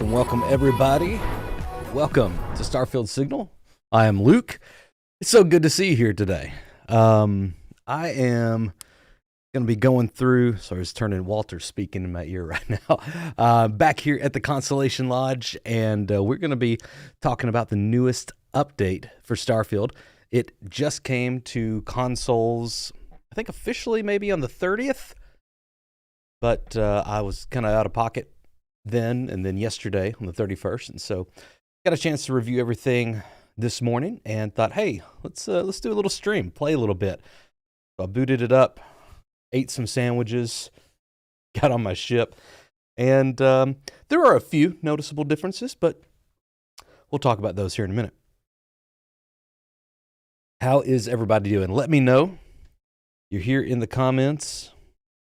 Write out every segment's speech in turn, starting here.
Welcome everybody. Welcome to Starfield Signal. I am Luke. It's so good to see you here today. I am going to be going through, sorry, it's turning Walter speaking in my ear right now, back here at the Constellation Lodge, and we're going to be talking about the newest update for Starfield. It just came to consoles, I think officially maybe on the 30th, but I was kind of out of pocket then and then yesterday on the 31st, and so got a chance to review everything this morning and thought, hey, let's do a little stream, play a little bit. So I booted it up, ate some sandwiches, got on my ship, and there are a few noticeable differences, but we'll talk about those here in a minute. How is everybody doing? Let me know. You're here in the comments.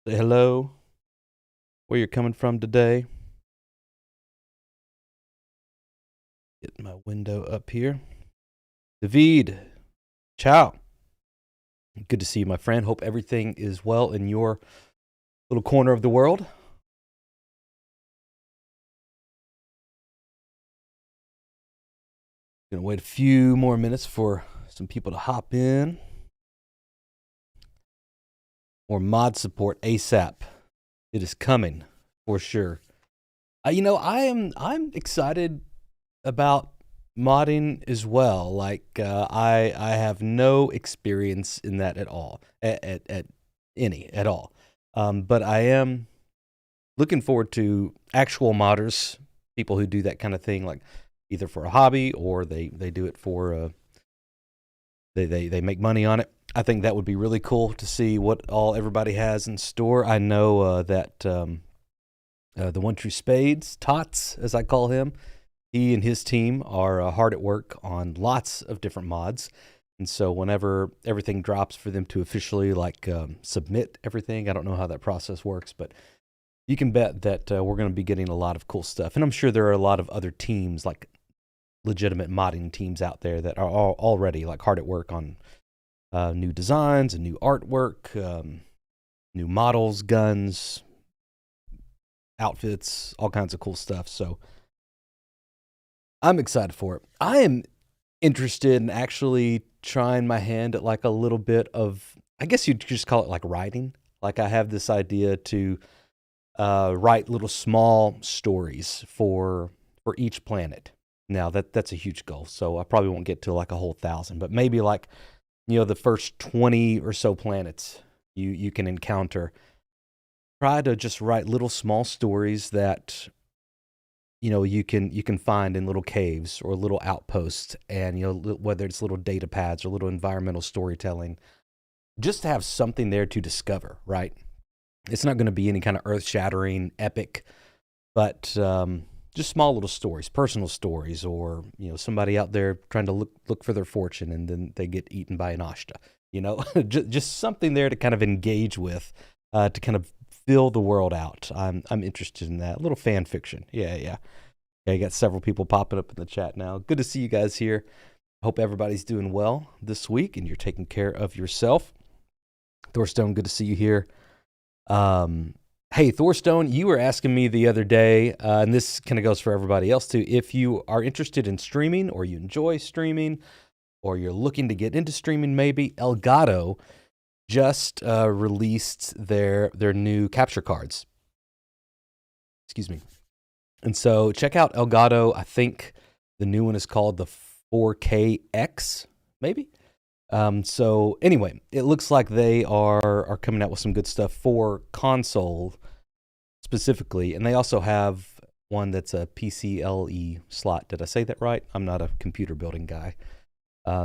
Say hello, where you're coming from today. Get my window up here. David, ciao. Good to see you, my friend. Hope everything is well in your little corner of the world. Gonna wait a few more minutes for some people to hop in. More mod support ASAP. It is coming for sure. I'm excited about modding as well. Like I have no experience in that at all, at all. But I am looking forward to actual modders, people who do that kind of thing, like either for a hobby or they do it for they make money on it. I think that would be really cool to see what all everybody has in store. I know that the One True Spades, Tots as I call him, he and his team are hard at work on lots of different mods. And so whenever everything drops for them to officially submit everything, I don't know how that process works, but you can bet that we're going to be getting a lot of cool stuff. And I'm sure there are a lot of other teams, like legitimate modding teams out there that are already hard at work on new designs and new artwork, new models, guns, outfits, all kinds of cool stuff. So I'm excited for it. I am interested in actually trying my hand at a little bit of, I guess you'd just call it writing. I have this idea to write little small stories for each planet. Now that's a huge goal, so I probably won't get to a whole 1,000, but maybe the first 20 or so planets you can encounter. Try to just write little small stories that you can find in little caves or little outposts, and whether it's little data pads or little environmental storytelling, just to have something there to discover, right? It's not going to be any kind of earth-shattering epic, but just small little stories, personal stories, or somebody out there trying to look for their fortune and then they get eaten by an Ashta. Just something there to kind of engage with, to kind of fill the world out. I'm interested in that. A little fan fiction. Yeah. I got several people popping up in the chat now. Good to see you guys here. Hope everybody's doing well this week and you're taking care of yourself. Thorstone, good to see you here. Hey, Thorstone, you were asking me the other day, and this kind of goes for everybody else too. If you are interested in streaming, or you enjoy streaming, or you're looking to get into streaming, maybe Elgato just released their new capture cards. Excuse me. And so check out Elgato. I think the new one is called the 4KX, maybe. So anyway, it looks like they are coming out with some good stuff for console specifically, and they also have one that's a PCLE slot. Did I say that right? I'm not a computer building guy.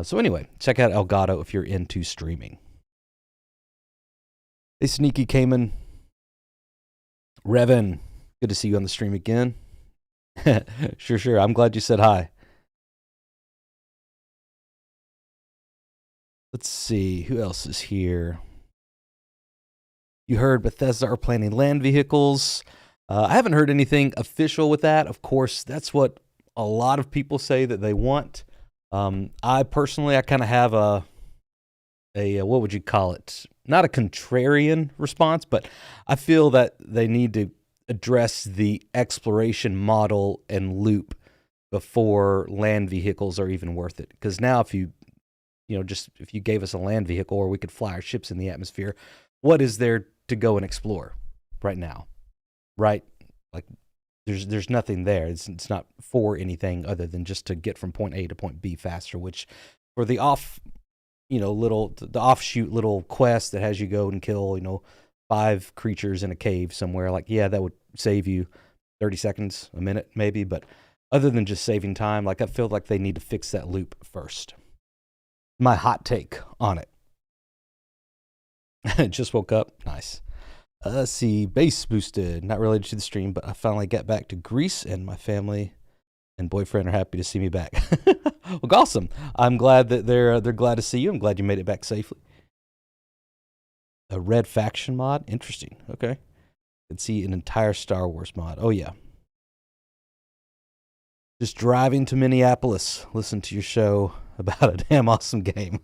So anyway, check out Elgato if you're into streaming. Hey, Sneaky Cayman. Revan, good to see you on the stream again. Sure. I'm glad you said hi. Let's see, who else is here? You heard Bethesda are planning land vehicles. I haven't heard anything official with that. Of course, that's what a lot of people say that they want. I personally kind of have a what would you call it? Not a contrarian response, but I feel that they need to address the exploration model and loop before land vehicles are even worth it. Because now if you gave us a land vehicle or we could fly our ships in the atmosphere, what is there to go and explore right now? Right? Like there's nothing there. It's not for anything other than just to get from point A to point B faster, which for the offshoot little quest that has you go and kill, 5 creatures in a cave somewhere, like, yeah, that would save you 30 seconds, a minute maybe, but other than just saving time, like, I feel like they need to fix that loop first. My hot take on it. Just woke up. Nice. Let's see. Base boosted. Not related to the stream, but I finally got back to Greece, and my family and boyfriend are happy to see me back. Well, awesome. I'm glad that they're glad to see you. I'm glad you made it back safely. A red faction mod. Interesting. Okay. Could see an entire Star Wars mod. Oh yeah. Just driving to Minneapolis. Listen to your show about a damn awesome game.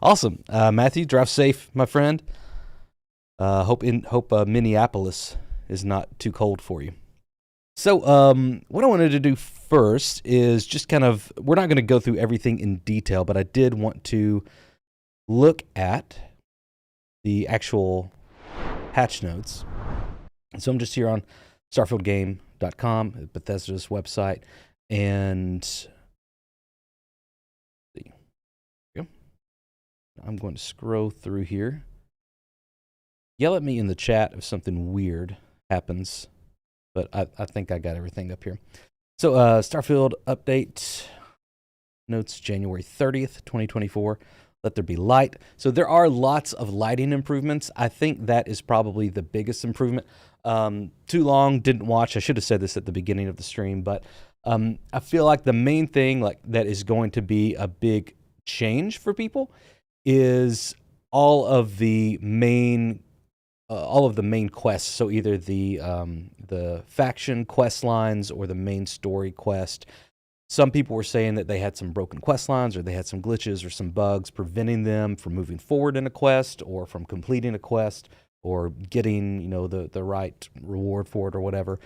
Awesome. Matthew, drive safe, my friend. Hope Minneapolis is not too cold for you. So what I wanted to do first is just we're not going to go through everything in detail, but I did want to look at the actual patch notes. So I'm just here on starfieldgame.com, Bethesda's website, and I'm going to scroll through here. Yell at me in the chat if something weird happens, but I think I got everything up here. So Starfield update notes January 30th, 2024. Let there be light. So there are lots of lighting improvements. I think that is probably the biggest improvement. Too long, didn't watch. I should have said this at the beginning of the stream, but I feel like the main thing that is going to be a big change for people is all of the main quests. So either the faction quest lines or the main story quest. Some people were saying that they had some broken quest lines, or they had some glitches or some bugs preventing them from moving forward in a quest, or from completing a quest, or getting the right reward for it or whatever.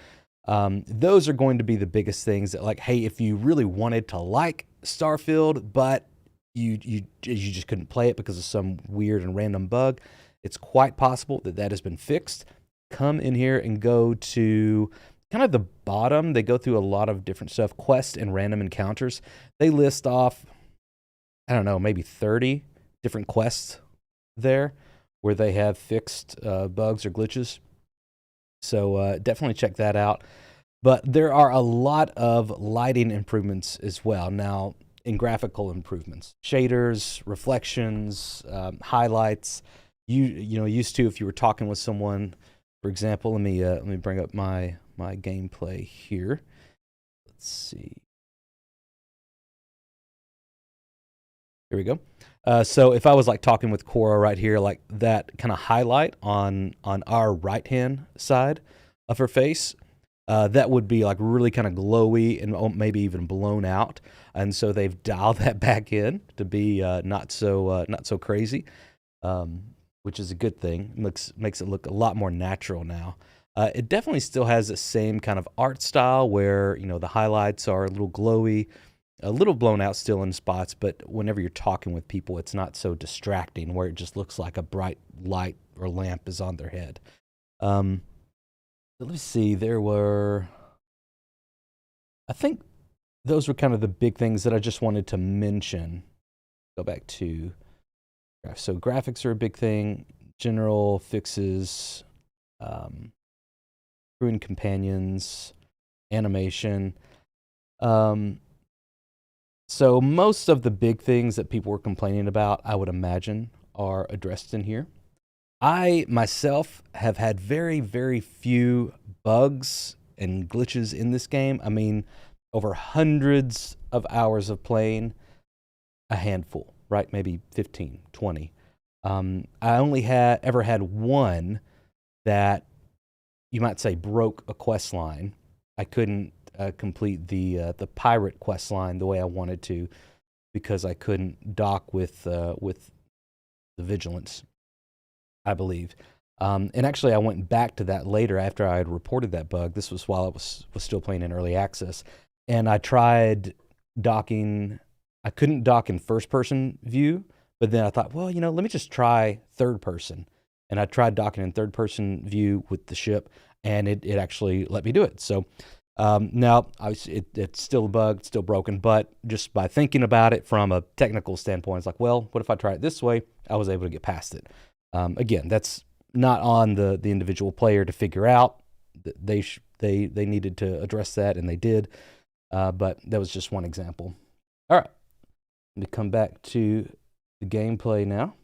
Those are going to be the biggest things that, like, hey, if you really wanted to like Starfield, but you just couldn't play it because of some weird and random bug, it's quite possible that has been fixed. Come in here and go to kind of the bottom. They go through a lot of different stuff, quests and random encounters. They list off, I don't know, maybe 30 different quests there where they have fixed bugs or glitches. So definitely check that out. But there are a lot of lighting improvements as well. Now, in graphical improvements, shaders, reflections, highlights. Used to, if you were talking with someone, for example, let me bring up my gameplay here. Let's see. Here we go. So if I was like talking with Cora right here, like that kind of highlight on our right hand side of her face, that would be like really kind of glowy and maybe even blown out. And so they've dialed that back in to be not so crazy. Which is a good thing. Makes it look a lot more natural now. It definitely still has the same kind of art style where, you know, the highlights are a little glowy, a little blown out still in spots, but whenever you're talking with people, it's not so distracting where it just looks like a bright light or lamp is on their head. Let me see, I think those were kind of the big things that I just wanted to mention. Go back to, so graphics are a big thing, general fixes, crewing companions, animation. So most of the big things that people were complaining about, I would imagine, are addressed in here. I myself have had very, very few bugs and glitches in this game. I mean, over hundreds of hours of playing, a handful, right? Maybe 15, 20. I only ever had one that you might say broke a quest line. I couldn't complete the pirate quest line the way I wanted to because I couldn't dock with the vigilance, I believe. And actually, I went back to that later after I had reported that bug. This was while I was still playing in early access, and I tried docking. I couldn't dock in first-person view, but then I thought, well, you know, let me just try third-person. And I tried docking in third-person view with the ship, and it actually let me do it. So now it's still a bug, still broken, but just by thinking about it from a technical standpoint, it's like, well, what if I try it this way? I was able to get past it. Again, that's not on the individual player to figure out. They needed to address that, and they did. But that was just one example. All right, let me come back to the gameplay now.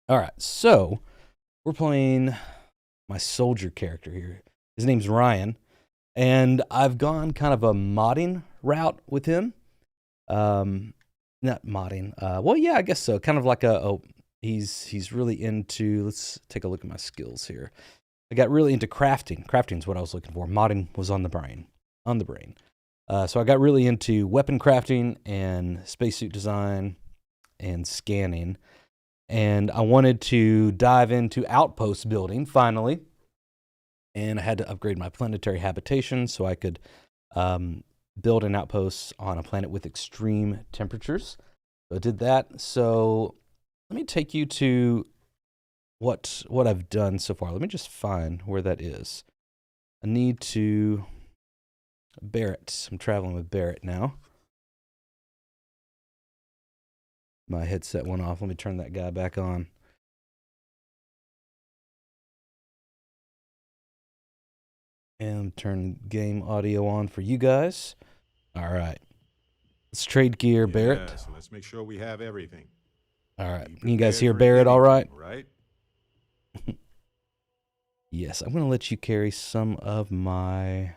All right, so we're playing my soldier character here. His name's Ryan, and I've gone kind of a modding route with him. Not modding. Well, yeah, I guess so. Kind of like he's really into. Let's take a look at my skills here. I got really into crafting. Crafting's what I was looking for. Modding was on the brain. So I got really into weapon crafting and spacesuit design and scanning. And I wanted to dive into Outpost building, finally. And I had to upgrade my planetary habitation so I could build an outpost on a planet with extreme temperatures. So I did that. So let me take you to what I've done so far. Let me just find where that is. I need to... Barrett. I'm traveling with Barrett now. My headset went off. Let me turn that guy back on. And turn game audio on for you guys. All right. Let's trade gear, Barrett. Yes, let's make sure we have everything. All right. You guys hear Barrett all right? Right? Yes, I'm going to let you carry some of my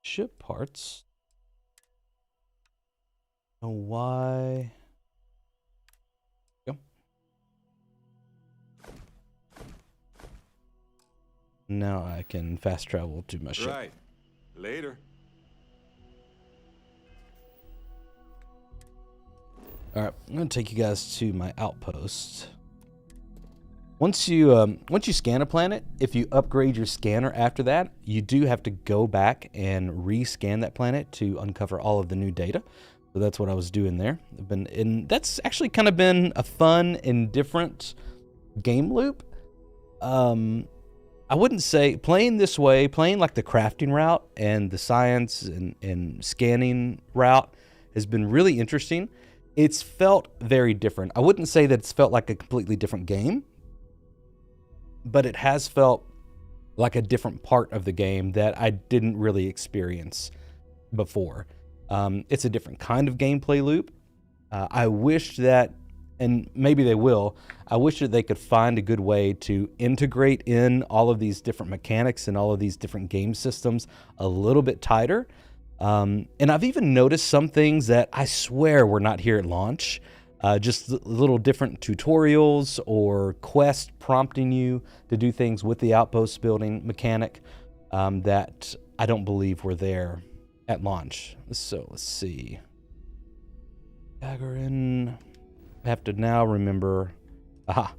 ship parts. Oh, why? Go. Now I can fast travel to my ship. Right. Later. All right, I'm going to take you guys to my outpost. Once you scan a planet, if you upgrade your scanner after that, you do have to go back and rescan that planet to uncover all of the new data. So that's what I was doing there. And that's actually kind of been a fun and different game loop. I wouldn't say playing this way, playing like the crafting route and the science and scanning route has been really interesting. It's felt very different. I wouldn't say that it's felt like a completely different game, but it has felt like a different part of the game that I didn't really experience before. It's a different kind of gameplay loop. I wish that, and maybe they will, I wish that they could find a good way to integrate in all of these different mechanics and all of these different game systems a little bit tighter. And I've even noticed some things that I swear were not here at launch. Just little different tutorials or quests prompting you to do things with the outpost building mechanic that I don't believe were there at launch. So let's see. Gagarin. I have to now remember. Aha.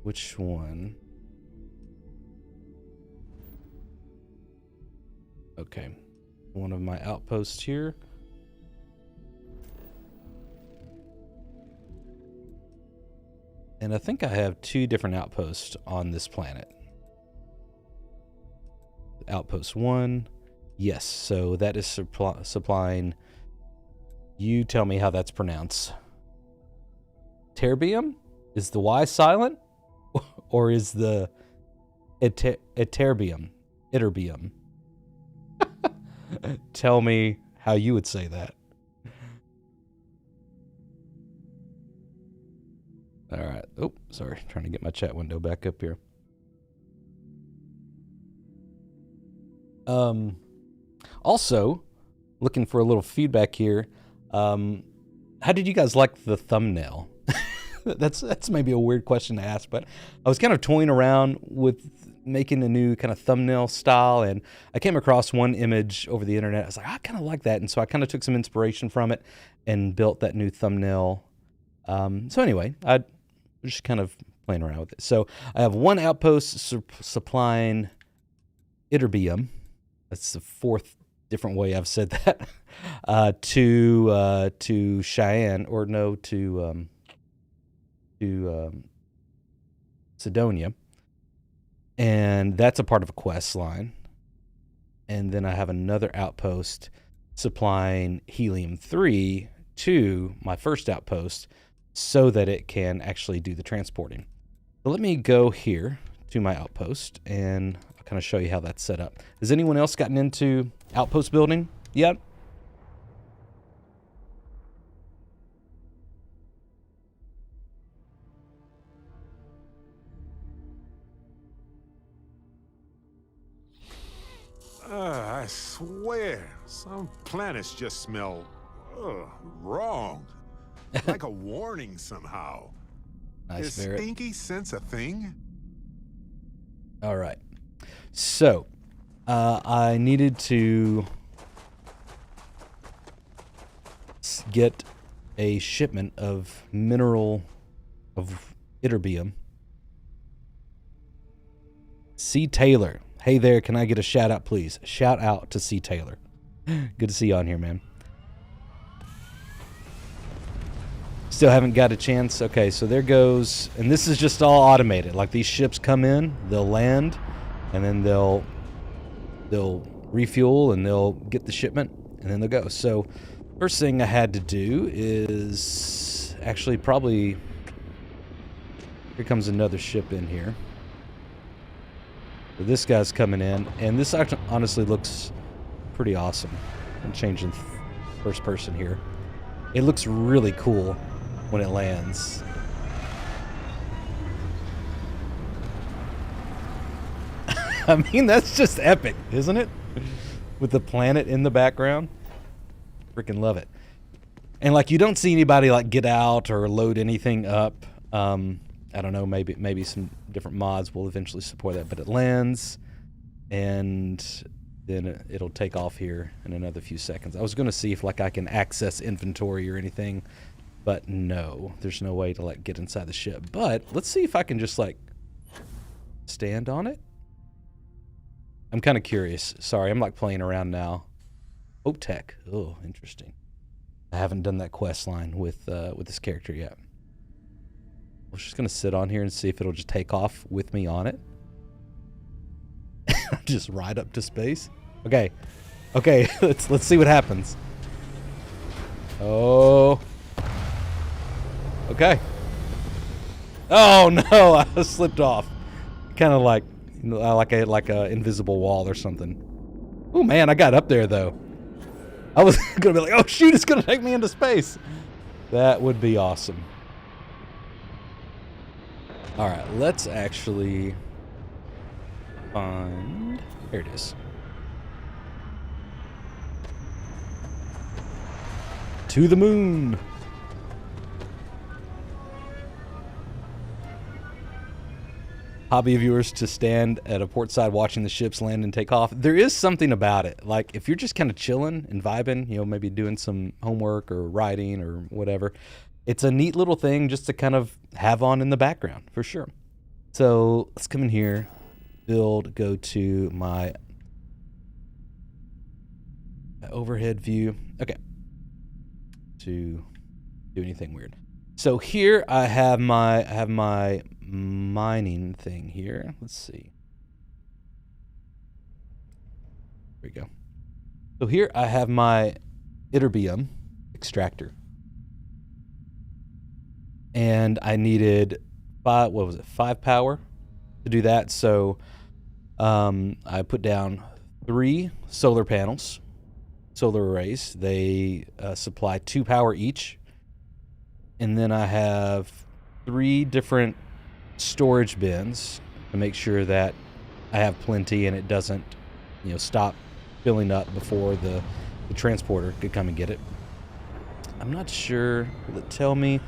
Which one? Okay. One of my outposts here. And I think I have 2 different outposts on this planet. Outpost 1. Yes, so that is supplying... You tell me how that's pronounced. Terbium? Is the Y silent? Or is the Iterbium? Iterbium. Tell me how you would say that. All right. Oh, sorry. Trying to get my chat window back up here. Also, looking for a little feedback here. How did you guys like the thumbnail? That's maybe a weird question to ask, but I was kind of toying around with making a new kind of thumbnail style, and I came across one image over the internet. I was like, I kind of like that, and so I kind of took some inspiration from it and built that new thumbnail. So anyway, I was just kind of playing around with it. So I have one outpost supplying Iterbium. That's the 4th different way I've said that. To Cheyenne, or no, to Sedonia, and that's a part of a quest line. And then I have another outpost supplying helium-3 to my first outpost so that it can actually do the transporting. So let me go here to my outpost and I'll kind of show you how that's set up. Has anyone else gotten into outpost building yet? I swear, some planets just smell wrong. Like a warning somehow. Nice, Is Barrett. stinky sense a thing? All right. So, I needed to get a shipment of mineral of Iterbium. C. Taylor. Hey there, can I get a shout out, please? Shout out to C. Taylor. Good to see you on here, man. Still haven't got a chance. Okay, so there goes, and this is just all automated. Like these ships come in, they'll land, and then they'll refuel and they'll get the shipment, and then they'll go. So first thing I had to do is actually probably, here comes another ship in here. So this guy's coming in, and this actually honestly looks pretty awesome. I'm changing first person here. It looks really cool when it lands. I mean, that's just epic, isn't it? With the planet in the background. Freaking love it. And like, you don't see anybody like get out or load anything up. I don't know, maybe some different mods will eventually support that, but it lands and then it'll take off here in another few seconds. I was going to see if like I can access inventory or anything, but no, there's no way to like get inside the ship. But let's see if I can just like stand on it. I'm kind of curious. Sorry, I'm like playing around now. Oh, tech. Oh, interesting. I haven't done that quest line with this character yet. I was just gonna sit on here and see if it'll just take off with me on it. Just ride up to space. Okay, let's see what happens. Oh, okay. Oh no, I slipped off. Kind of like, you know, like a invisible wall or something. Oh man, I got up there though. I was gonna be like, oh shoot, it's gonna take me into space. That would be awesome. All right, let's actually find, there it is. To the moon. Hobby viewers to stand at a port side watching the ships land and take off. There is something about it. Like if you're just kind of chilling and vibing, you know, maybe doing some homework or writing or whatever, it's a neat little thing just to kind of have on in the background, for sure. So let's come in here, build, go to my overhead view. Okay. To do anything weird. So here I have my mining thing here. Let's see. There we go. So here I have my ytterbium extractor. And I needed 5 power to do that. So I put down 3 solar panels, solar arrays. They supply 2 power each. And then I have 3 different storage bins to make sure that I have plenty and it doesn't, stop filling up before the transporter could come and get it. I'm not sure. Will it tell me?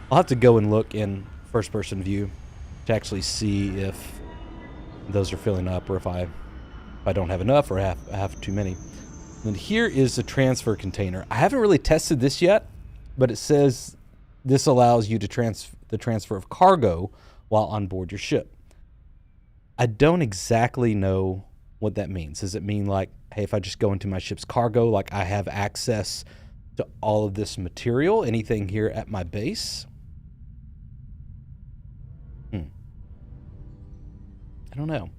I'll have to go and look in first-person view to actually see if those are filling up or if I don't have enough or I have too many. And here is the transfer container. I haven't really tested this yet, but it says this allows you to transfer of cargo while on board your ship. I don't exactly know what that means. Does it mean like, hey, if I just go into my ship's cargo, like I have access to all of this material, anything here at my base? I don't know.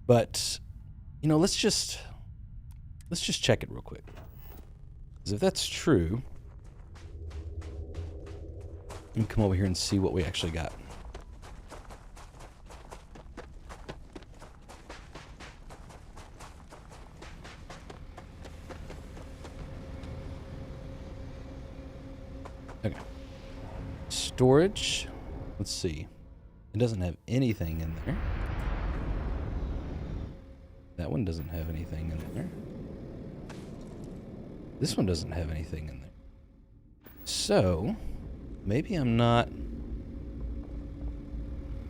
But, let's just check it real quick. Because if that's true, let me come over here and see what we actually got. Okay. Storage. Let's see. It doesn't have anything in there. That one doesn't have anything in there. This one doesn't have anything in there. So, maybe I'm not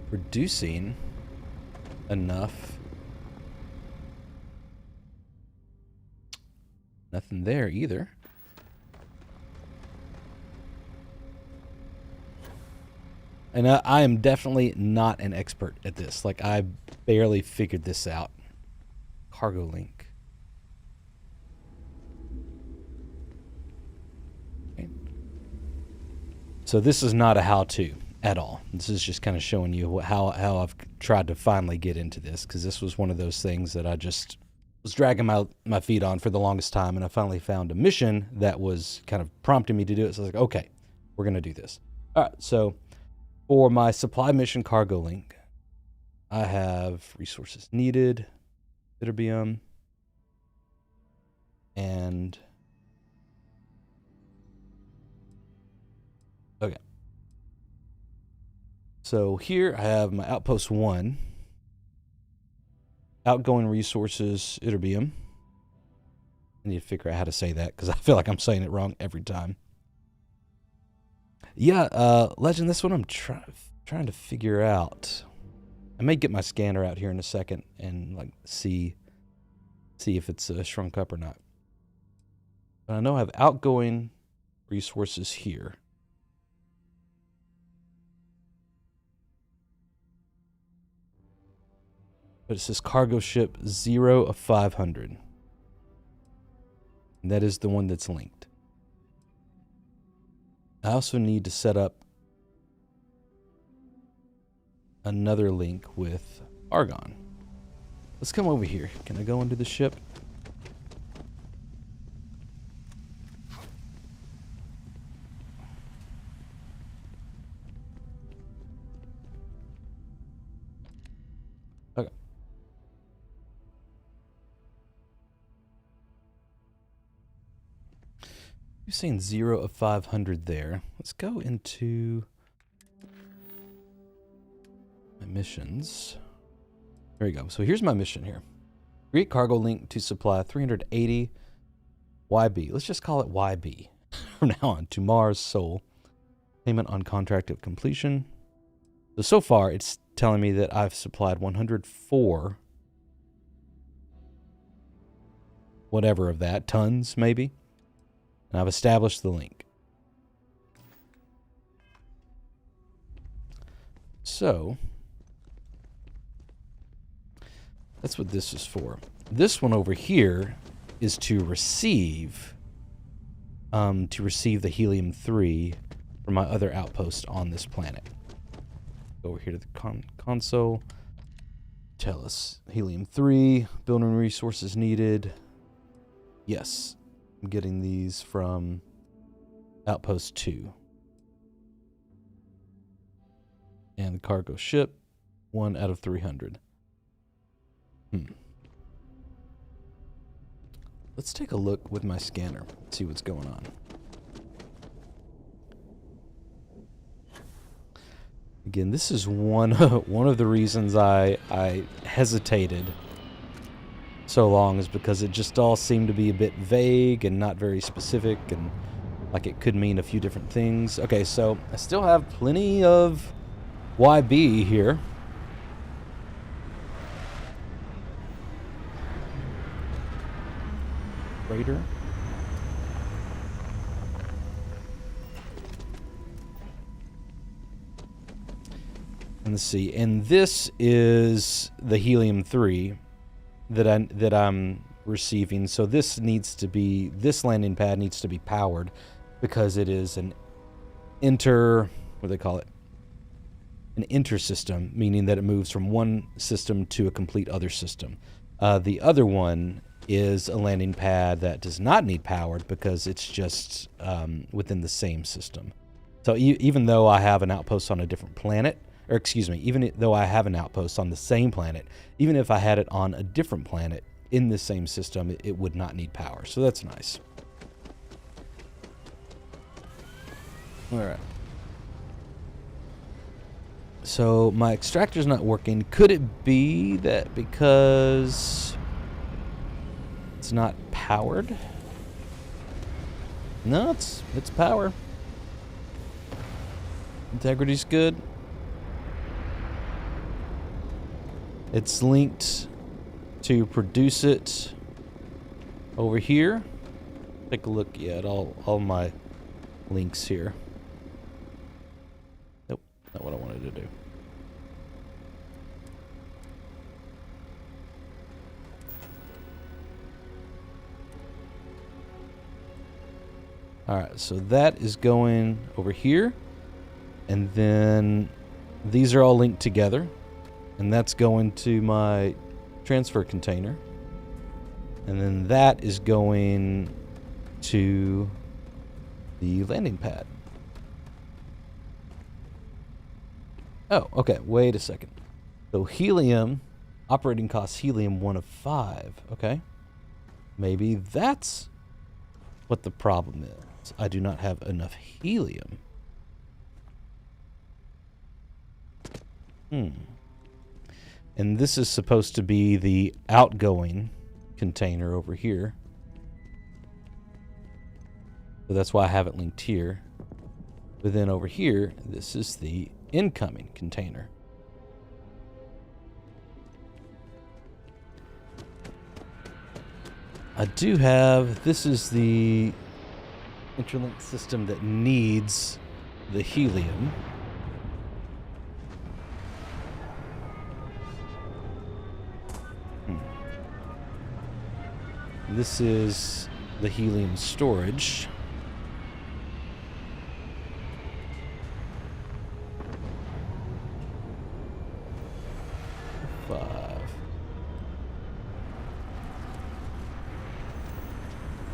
producing enough. Nothing there either. And I am definitely not an expert at this. Like, I barely figured this out. Cargo link. Okay. So this is not a how-to at all. This is just kind of showing you how I've tried to finally get into this, because this was one of those things that I just was dragging my feet on for the longest time, and I finally found a mission that was kind of prompting me to do it. So I was like, okay, we're going to do this. All right, so for my supply mission cargo link, I have resources needed, ytterbium, and okay. So here I have my Outpost 1, outgoing resources, ytterbium. I need to figure out how to say that because I feel like I'm saying it wrong every time. Yeah, Legend, this one I'm trying to figure out. I may get my scanner out here in a second and like see if it's shrunk up or not. But I know I have outgoing resources here. But it says cargo ship 0 of 500. And that is the one that's linked. I also need to set up another link with Argon. Let's come over here. Can I go into the ship? Okay. You've seen 0 of 500 there. Let's go into my missions. There we go. So here's my mission here. Create cargo link to supply 380 YB. Let's just call it YB from now on, to Mars Sol. Payment on contract of completion. So far, it's telling me that I've supplied 104 whatever of that, tons maybe. And I've established the link. so that's what this is for. This one over here is to receive the helium-3 from my other outpost on this planet. Go over here to the console. Tell us helium-3, building resources needed. Yes, I'm getting these from Outpost 2. And the cargo ship, 1 out of 300. Let's take a look with my scanner, see what's going on. Again, this is one of the reasons I hesitated so long, is because it just all seemed to be a bit vague and not very specific, and like it could mean a few different things. Okay, so I still have plenty of YB here. Raider. And let's see. And this is the helium-3 that I'm receiving. So this landing pad needs to be powered because it is an what do they call it? An intersystem, meaning that it moves from one system to a complete other system. The other one is a landing pad that does not need powered because it's just within the same system. So even though I have an outpost on a different planet, or excuse me, even though I have an outpost on the same planet, even if I had it on a different planet in the same system, it would not need power. So that's nice. All right. So my extractor's not working. Could it be that because it's not powered? No, it's power. Integrity's good. It's linked to produce it over here. Take a look at all my links here. Nope, not what I wanted to do. Alright, so that is going over here. And then these are all linked together. And that's going to my transfer container. And then that is going to the landing pad. Oh, okay, wait a second. So helium, operating cost helium 1 of 5. Okay. Maybe that's what the problem is. I do not have enough helium. And this is supposed to be the outgoing container over here. So that's why I have it linked here. But then over here, this is the incoming container. I do have, this is the interlink system that needs the helium. This is the helium storage.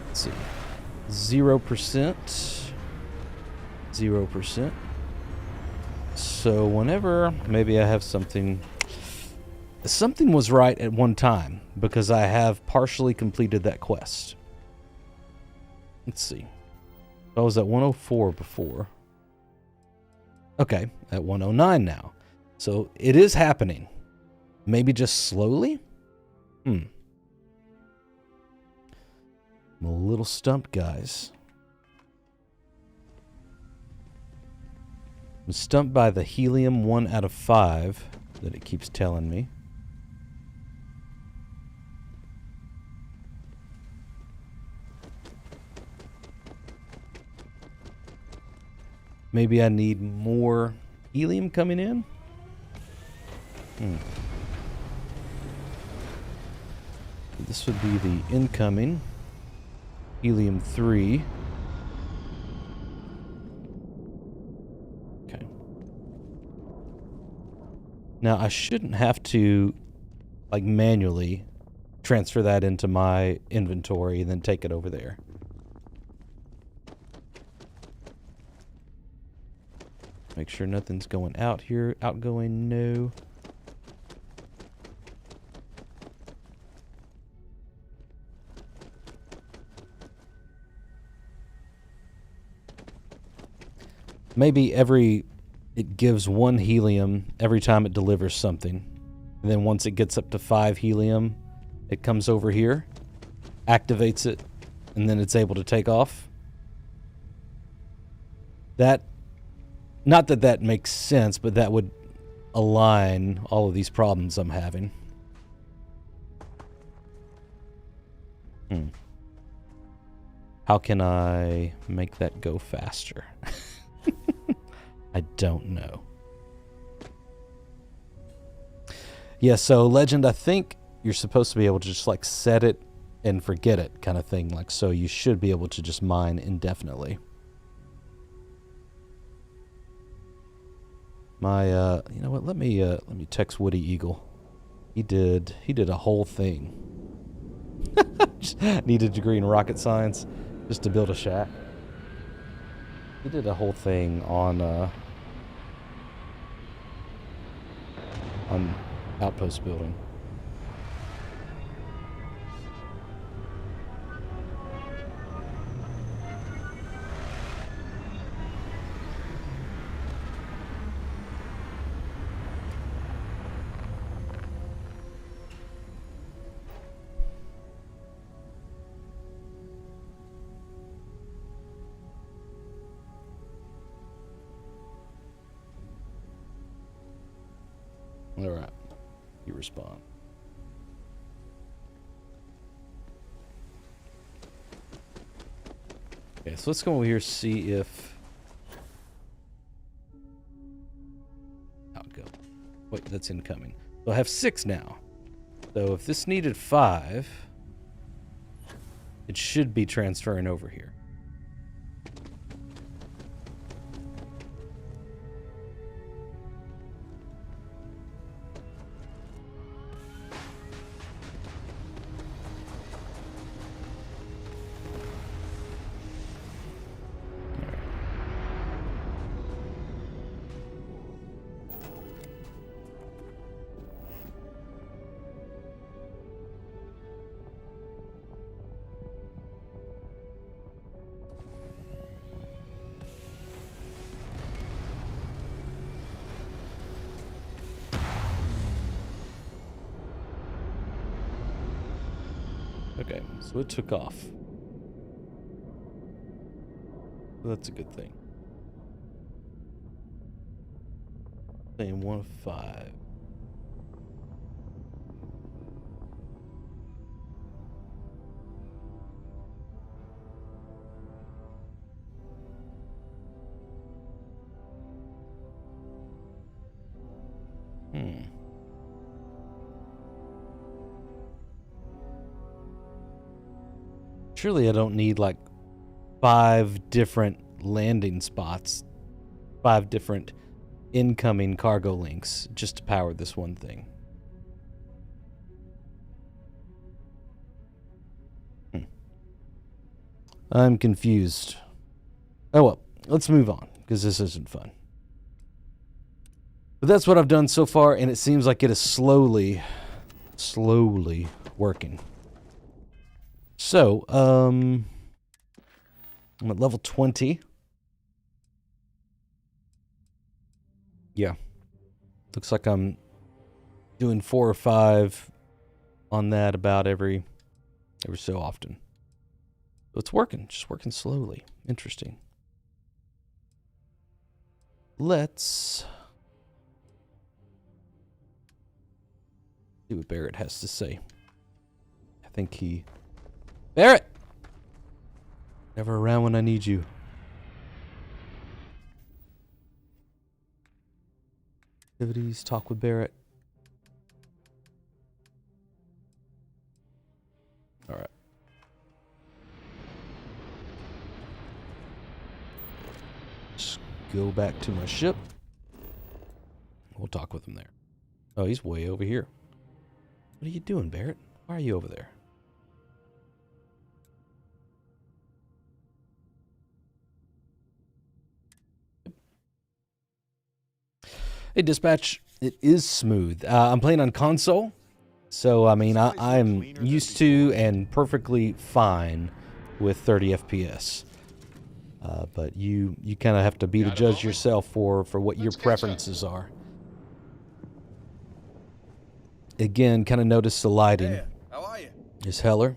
Let's see. 0%. 0%. So whenever maybe I have something was right at one time because I have partially completed that quest. Let's see. I was at 104 before. Okay, at 109 now. So it is happening. Maybe just slowly? I'm a little stumped, guys. I'm stumped by the helium 1 out of 5 that it keeps telling me. Maybe I need more helium coming in? This would be the incoming helium-3. Okay. Now I shouldn't have to like manually transfer that into my inventory and then take it over there. Make sure nothing's going out here. Outgoing, no. Maybe it gives 1 helium every time it delivers something. And then once it gets up to 5 helium, it comes over here, activates it, and then it's able to take off. Not that that makes sense, but that would align all of these problems I'm having. How can I make that go faster? I don't know. Yeah, so Legend, I think you're supposed to be able to just like set it and forget it kind of thing. Like, so you should be able to just mine indefinitely. My, you know what? Let me text Woody Eagle. He did a whole thing. Needed a degree in rocket science just to build a shack. He did a whole thing on Outpost building. All right, you respond. Okay, so let's go over here see if outgo. Wait, that's incoming. So I have 6 now. So if this needed 5, it should be transferring over here. Okay, so it took off. So that's a good thing. Saying 1 of 5. Surely I don't need like 5 different landing spots, 5 different incoming cargo links just to power this one thing. I'm confused. Oh well, let's move on because this isn't fun. But that's what I've done so far, and it seems like it is slowly working. So, I'm at level 20. Yeah. Looks like I'm doing 4 or 5 on that about every so often. So it's working, just working slowly. Interesting. Let's see what Barrett has to say. I think Barrett! Never around when I need you. Activities, talk with Barrett. go back to my ship. We'll talk with him there. Oh, he's way over here. What are you doing, Barrett? Why are you over there? Hey, dispatch. It is smooth. I'm playing on console, so I mean, I'm used to and perfectly fine with 30 FPS. But you kind of have to be the judge yourself for what your preferences are. Again, kind of notice the lighting. Hey, how are you? Is Heller,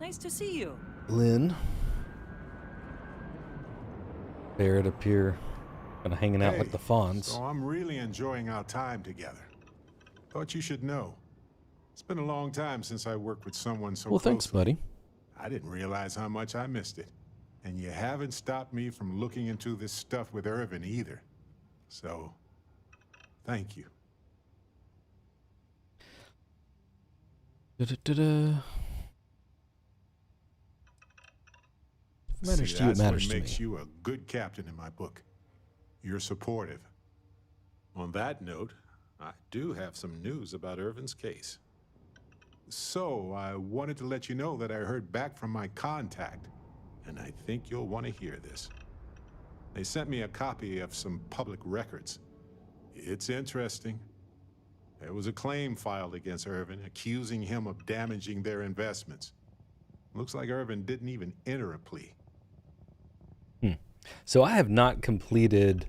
Nice to see you. Lynn, Barrett up here, kind of hanging out like the Fawns. So I'm really enjoying our time together. Thought you should know. It's been a long time since I worked with someone so Well, thanks, closely. buddy. I didn't realize how much I missed it. And you haven't stopped me from looking into this stuff with Irvin either. So, thank you. Da-da-da-da. If it matters See, to you, it that's matters what to makes me. you a good captain in my book. You're supportive. On that note, I do have some news about Irvin's case. So, I wanted to let you know that I heard back from my contact, and I think you'll want to hear this. They sent me a copy of some public records. It's interesting. There was a claim filed against Irvin, accusing him of damaging their investments. Looks like Irvin didn't even enter a plea. So I have not completed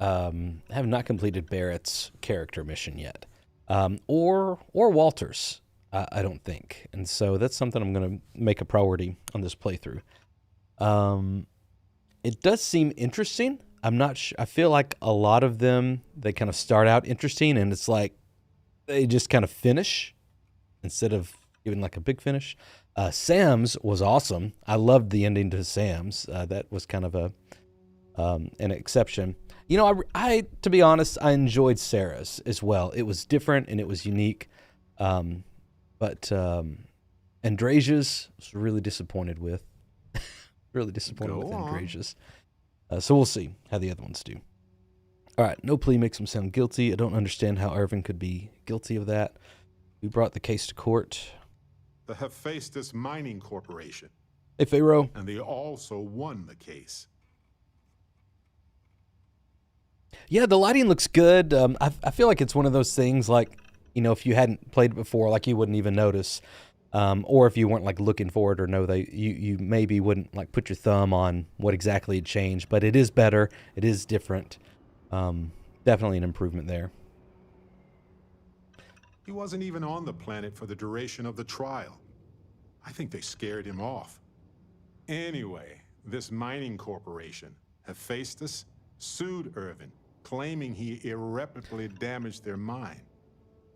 Barrett's character mission yet, or Walter's. I don't think, and so that's something I'm going to make a priority on this playthrough. It does seem interesting. I'm not sure. I feel like a lot of them, they kind of start out interesting, and it's like they just kind of finish instead of giving like a big finish. Sam's was awesome. I loved the ending to Sam's. That was kind of an exception. You know, I to be honest, I enjoyed Sarah's as well. It was different and it was unique. But Andrasia's was really disappointed with. Really disappointed with Andrasia's. So we'll see how the other ones do. All right, no plea makes him sound guilty. I don't understand how Irvin could be guilty of that. We brought the case to court. The Hephaestus Mining Corporation. Hey, Pharaoh. And they also won the case. Yeah, the lighting looks good. I feel like it's one of those things like, you know, if you hadn't played it before, like you wouldn't even notice. Or if you weren't like looking for it or know you maybe wouldn't like put your thumb on what exactly had changed. But it is better. It is different. Definitely an improvement there. He wasn't even on the planet for the duration of the trial. I think they scared him off. Anyway, this mining corporation, Hephaestus, sued Irvin, claiming he irreparably damaged their mine.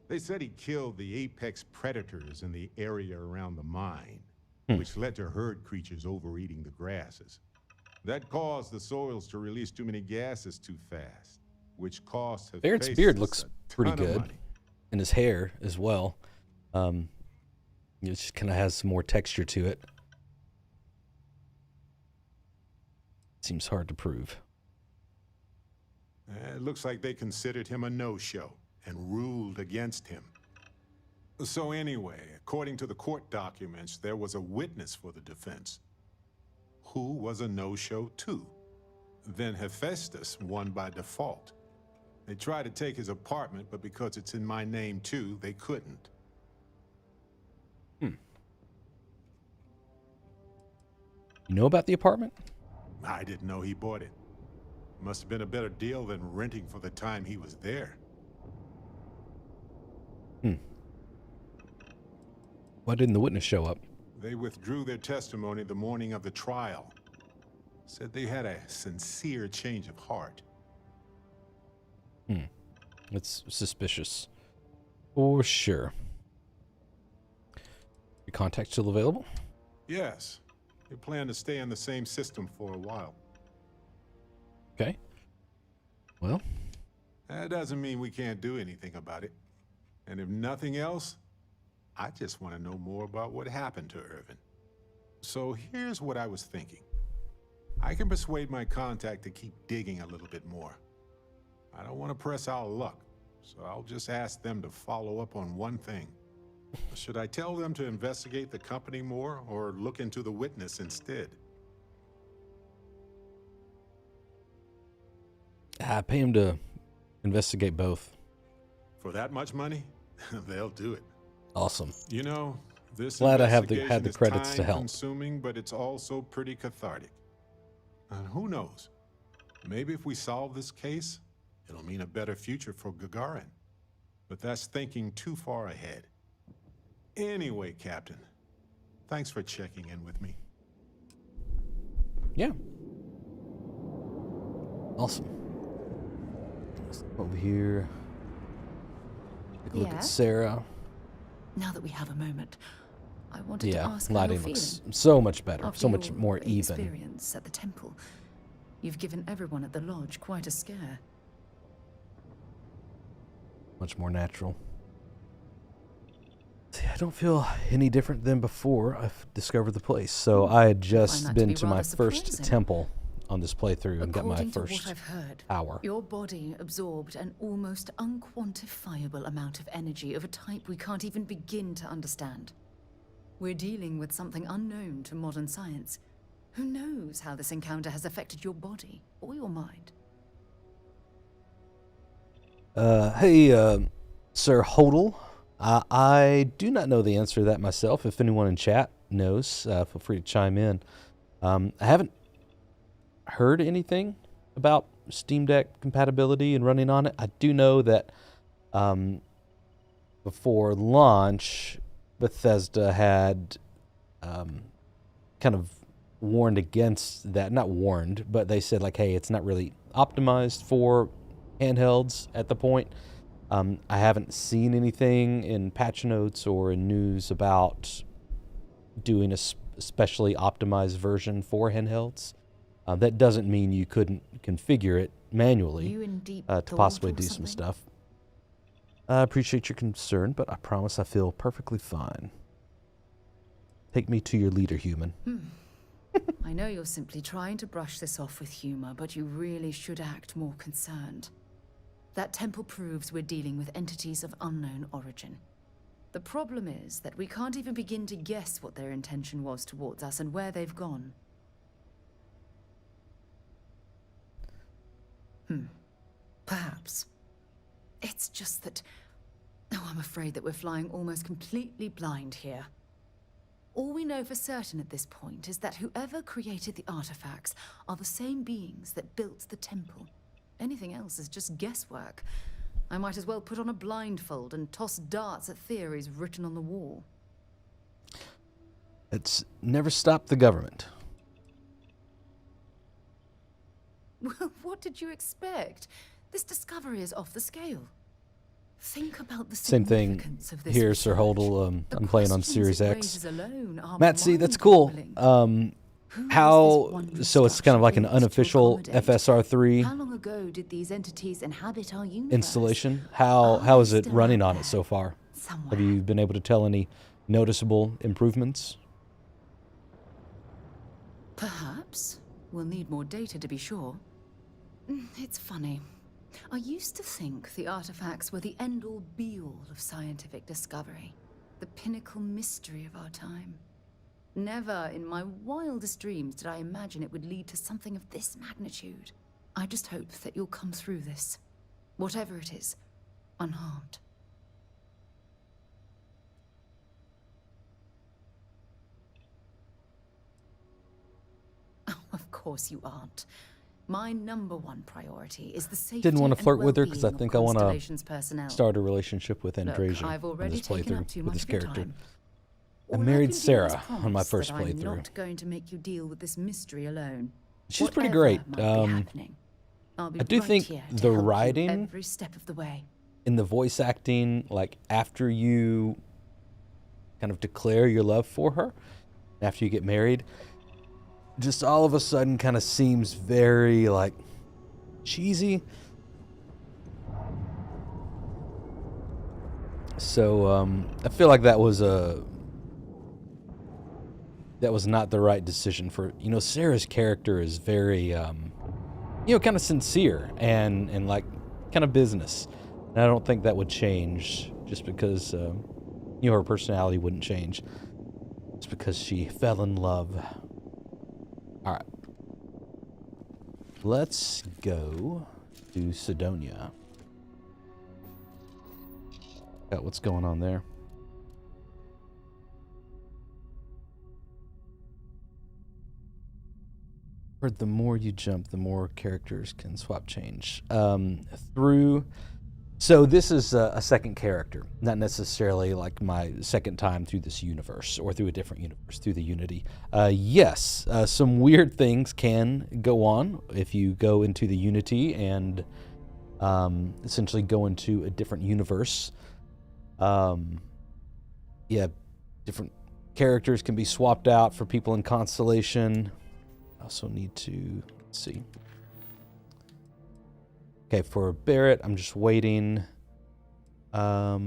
They said he killed the apex predators in the area around the mine, which led to herd creatures overeating the grasses. That caused the soils to release too many gases too fast, which cost Hephaestus Barrett's beard looks pretty ton of good. money. And his hair as well. It just kind of has some more texture to it. Seems hard to prove. It looks like they considered him a no-show and ruled against him. So anyway, according to the court documents, there was a witness for the defense, who was a no-show too. Then Hephaestus won by default. They tried to take his apartment, but because it's in my name too, they couldn't. You know about the apartment? I didn't know he bought it. Must have been a better deal than renting for the time he was there. Why didn't the witness show up? They withdrew their testimony the morning of the trial. Said they had a sincere change of heart. It's suspicious. For sure. Your contact still available? Yes. They plan to stay in the same system for a while. Okay. Well, That doesn't mean we can't do anything about it. And if nothing else, I just want to know more about what happened to Irvin. So here's what I was thinking. I can persuade my contact to keep digging a little bit more. I don't want to press our luck, so I'll just ask them to follow up on one thing. Should I tell them to investigate the company more or look into the witness instead? I pay him to investigate both. For that much money? They'll do it. Awesome. You know, this Glad I had investigation the is credits to help. time-consuming, but it's also pretty cathartic. And who knows? Maybe if we solve this case, it'll mean a better future for Gagarin. But that's thinking too far ahead. Anyway, Captain, thanks for checking in with me. Yeah. Awesome. Let's go over here. Take a look Yeah? at Sarah. Now that we have a moment, I wanted to Yeah, ask how you're lighting feeling. looks so much better, After so much your more even. experience at the temple, you've given everyone at the lodge quite a scare. Much more natural. See, I don't feel any different than before I've discovered the place. So I had that just to been be to my rather first surprising. temple on this playthrough and got my According to first what I've heard, hour. your body absorbed an almost unquantifiable amount of energy of a type we can't even begin to understand. We're dealing with something unknown to modern science. Who knows how this encounter has affected your body or your mind? Hey, Sir Hodel. I do not know the answer to that myself. If anyone in chat knows, feel free to chime in. I haven't heard anything about Steam Deck compatibility and running on it. I do know that before launch, Bethesda had kind of warned against that. Not warned, but they said, like, hey, it's not really optimized for handhelds at the point. I haven't seen anything in patch notes or in news about doing a specially optimized version for handhelds. That doesn't mean you couldn't configure it manually You in deep to thought possibly or do some something? stuff. I appreciate your concern, but I promise I feel perfectly fine. Take me to your leader, human. I know you're simply trying to brush this off with humor, but you really should act more concerned. That temple proves we're dealing with entities of unknown origin. The problem is that we can't even begin to guess what their intention was towards us and where they've gone. Perhaps. It's just that... Oh, I'm afraid that we're flying almost completely blind here. All we know for certain at this point is that whoever created the artifacts are the same beings that built the temple. Anything else is just guesswork. I might as well put on a blindfold and toss darts at theories written on the wall. It's never stopped the government. Well, what did you expect? This discovery is off the scale. Think about the Same thing significance of this here, Sir research. Hodel. The I'm playing on questions Series it X. raises alone are Matt, see, that's cool. mind-boggling. Who was How, this one so it's kind of like an structure built to unofficial accommodate? FSR3 How long ago did these entities inhabit our universe? installation. How is it Still running out on it so there, far? somewhere. Have you been able to tell any noticeable improvements? Perhaps. We'll need more data to be sure. It's funny. I used to think the artifacts were the end-all be-all of scientific discovery. The pinnacle mystery of our time. Never in my wildest dreams did I imagine it would lead to something of this magnitude. I just hope that you'll come through this, whatever it is, unharmed. Oh, of course you aren't. My #1 priority is the safety Didn't want to and flirt with her because I well-being of think I want to Constellation's personnel. start a relationship with Look, Andreja I've on already this taken up playthrough too with much this of your character. time. I All married can do is Sarah on my promise first that I'm playthrough. not going to make you deal with this mystery alone. She's pretty Whatever great. might be happening, I'll be I do right think here to the help you writing every step of the way. in the voice acting, like after you kind of declare your love for her, after you get married, just all of a sudden kind of seems very like cheesy. So I feel like that was that was not the right decision for, you know, Sarah's character is very, you know, kind of sincere and like kind of business. And I don't think that would change just because, you know, her personality wouldn't change just because she fell in love. All right. Let's go to Sedonia. Got what's going on there. Or the more you jump, the more characters can swap change. So this is a second character, not necessarily like my second time through this universe or through a different universe, through the Unity. Yes, some weird things can go on if you go into the Unity and essentially go into a different universe. Yeah, different characters can be swapped out for people in Constellation. Also need to, let's see. Okay, for Barrett, I'm just waiting. All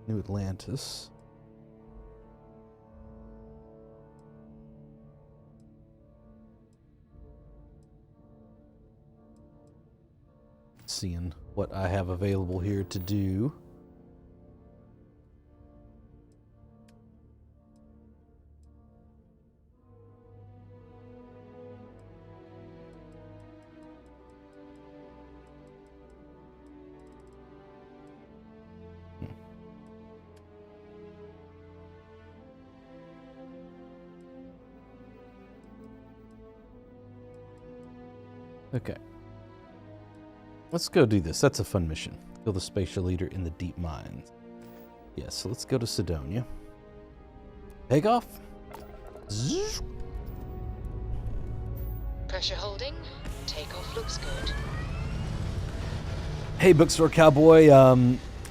New Atlantis. Seeing what I have available here to do. Okay. Let's go do this. That's a fun mission. Kill the spatial leader in the deep mines. Yeah, so let's go to Sedonia. Take off. Zzz. Pressure holding. Takeoff looks good. Hey, Bookstore Cowboy.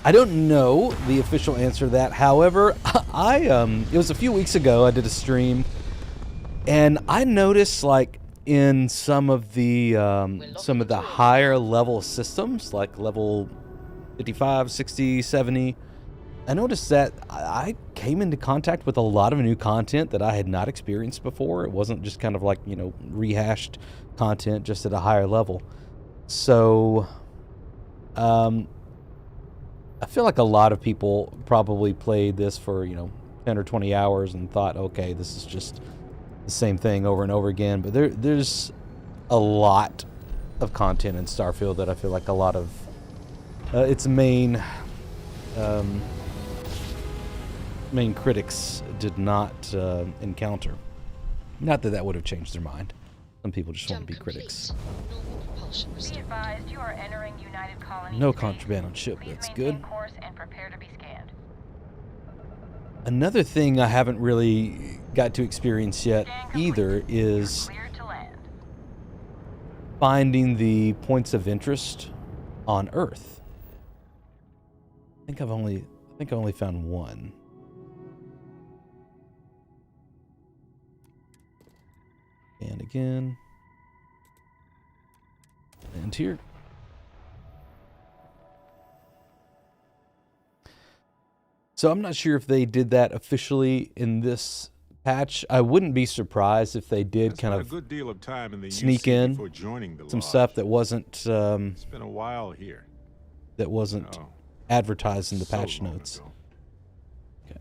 I don't know the official answer to that. However, it was a few weeks ago I did a stream, and I noticed like in some of the higher level systems, like level 55, 60, 70, I noticed that I came into contact with a lot of new content that I had not experienced before. It wasn't just kind of like, you know, rehashed content just at a higher level. So, I feel like a lot of people probably played this for, you know, 10 or 20 hours and thought, okay, this is just the same thing over and over again. But there's a lot of content in Starfield that I feel like a lot of its main critics did not encounter. Not that that would have changed their mind. Some people just want to be critics. Be advised, you are entering United Colony No space. contraband on ship. Please That's maintain good. course and prepare to be scanned. Another thing I haven't really got to experience yet either is Clear to land. finding the points of interest on Earth. I think I've only found one. And again. And here. So I'm not sure if they did that officially in this patch. I wouldn't be surprised if they did kind a of good deal of time in the sneak UC in before joining the some lodge. stuff that wasn't It's been a while here. Oh, advertised in the so patch long notes. ago. Okay.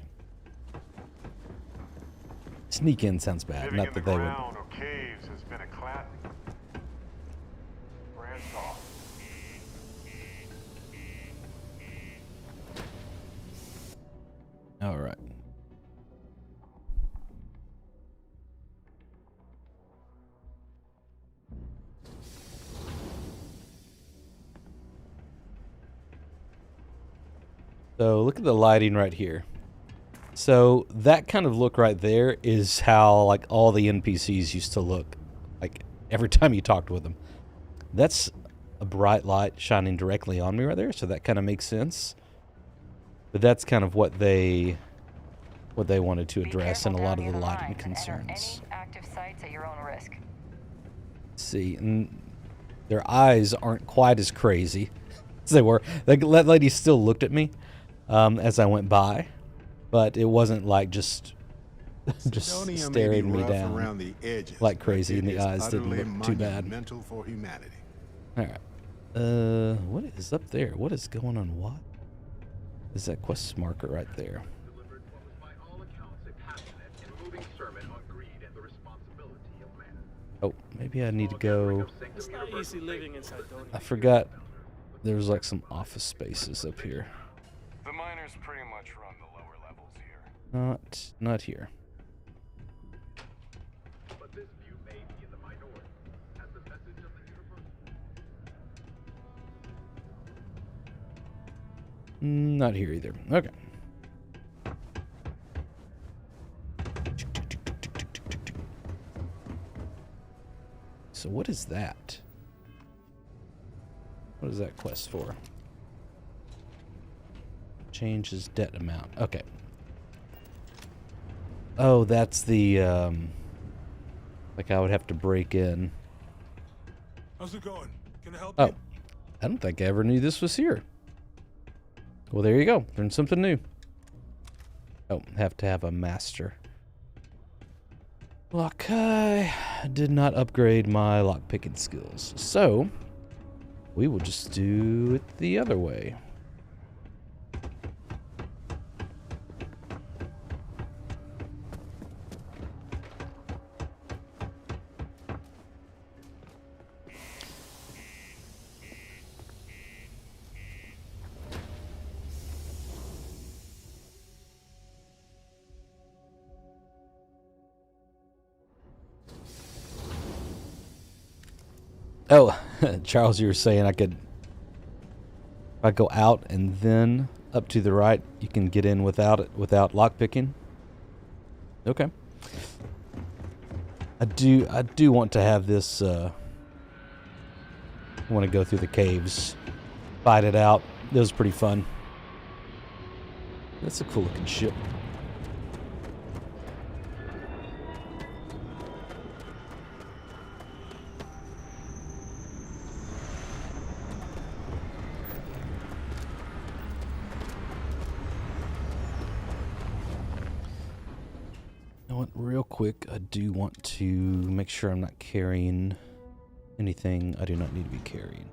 Sneak in sounds bad. Living Not in that the they would. ground or caves has been a classic. Branch off. All right. So look at the lighting right here. So that kind of look right there is how like all the NPCs used to look like every time you talked with them. That's a bright light shining directly on me right there, so that kind of makes sense. But that's kind of what they wanted to address in a lot of the lighting concerns. Any active sites at your own risk. Let's see, and Their eyes aren't quite as crazy as they were. That lady still looked at me as I went by, but it wasn't like just Sedonia may be staring me rough down around the edges, like but crazy, it and the is eyes didn't utterly look too bad. monumental for humanity. All right. What is up there? What is going on? What is that quest marker right there? Oh, maybe I need to go. It's not easy living in Sedonia. I forgot there was like some office spaces up here. The miners pretty much run the lower levels here. Not here. But this view may be in the minority, as the message of the universe. Not here either. Okay. So what is that? What is that quest for? Changes debt amount. Okay. Oh, that's the like I would have to break in. How's it going? Can I help Oh, I don't think I ever knew this was here. Well, there you go. Learn something new. Oh, have to have a master. Okay, I did not upgrade my lockpicking skills, so we will just do it the other way. Oh, Charles, you were saying I could, if I go out and then up to the right, you can get in without it, without lockpicking. Okay. I do want to have this. I want to go through the caves, fight it out. It was pretty fun. That's a cool looking ship. Real quick, I do want to make sure I'm not carrying anything I do not need to be carrying.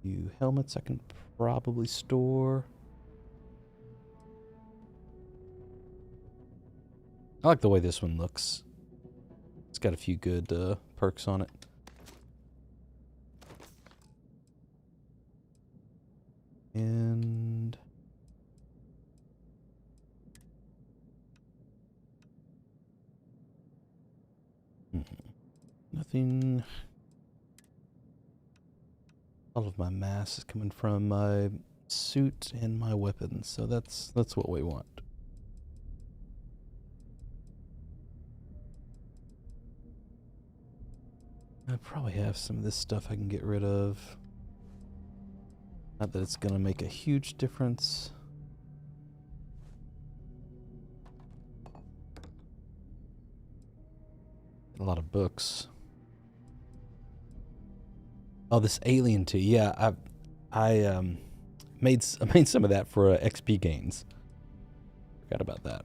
Few helmets I can probably store. I like the way this one looks. It's got a few good perks on it. And nothing. All of my mass is coming from my suit and my weapons, so that's what we want. I probably have some of this stuff I can get rid of. Not that it's going to make a huge difference. A lot of books. Oh, this Alien 2. Yeah, I made some of that for XP gains. Forgot about that.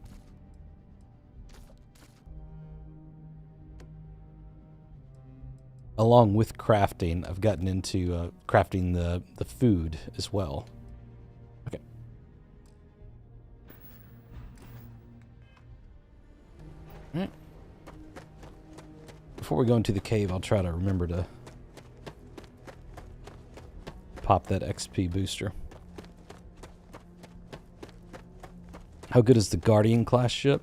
Along with crafting, I've gotten into crafting the food as well. Okay. All right. Before we go into the cave, I'll try to remember to pop that XP booster. How good is the Guardian class ship?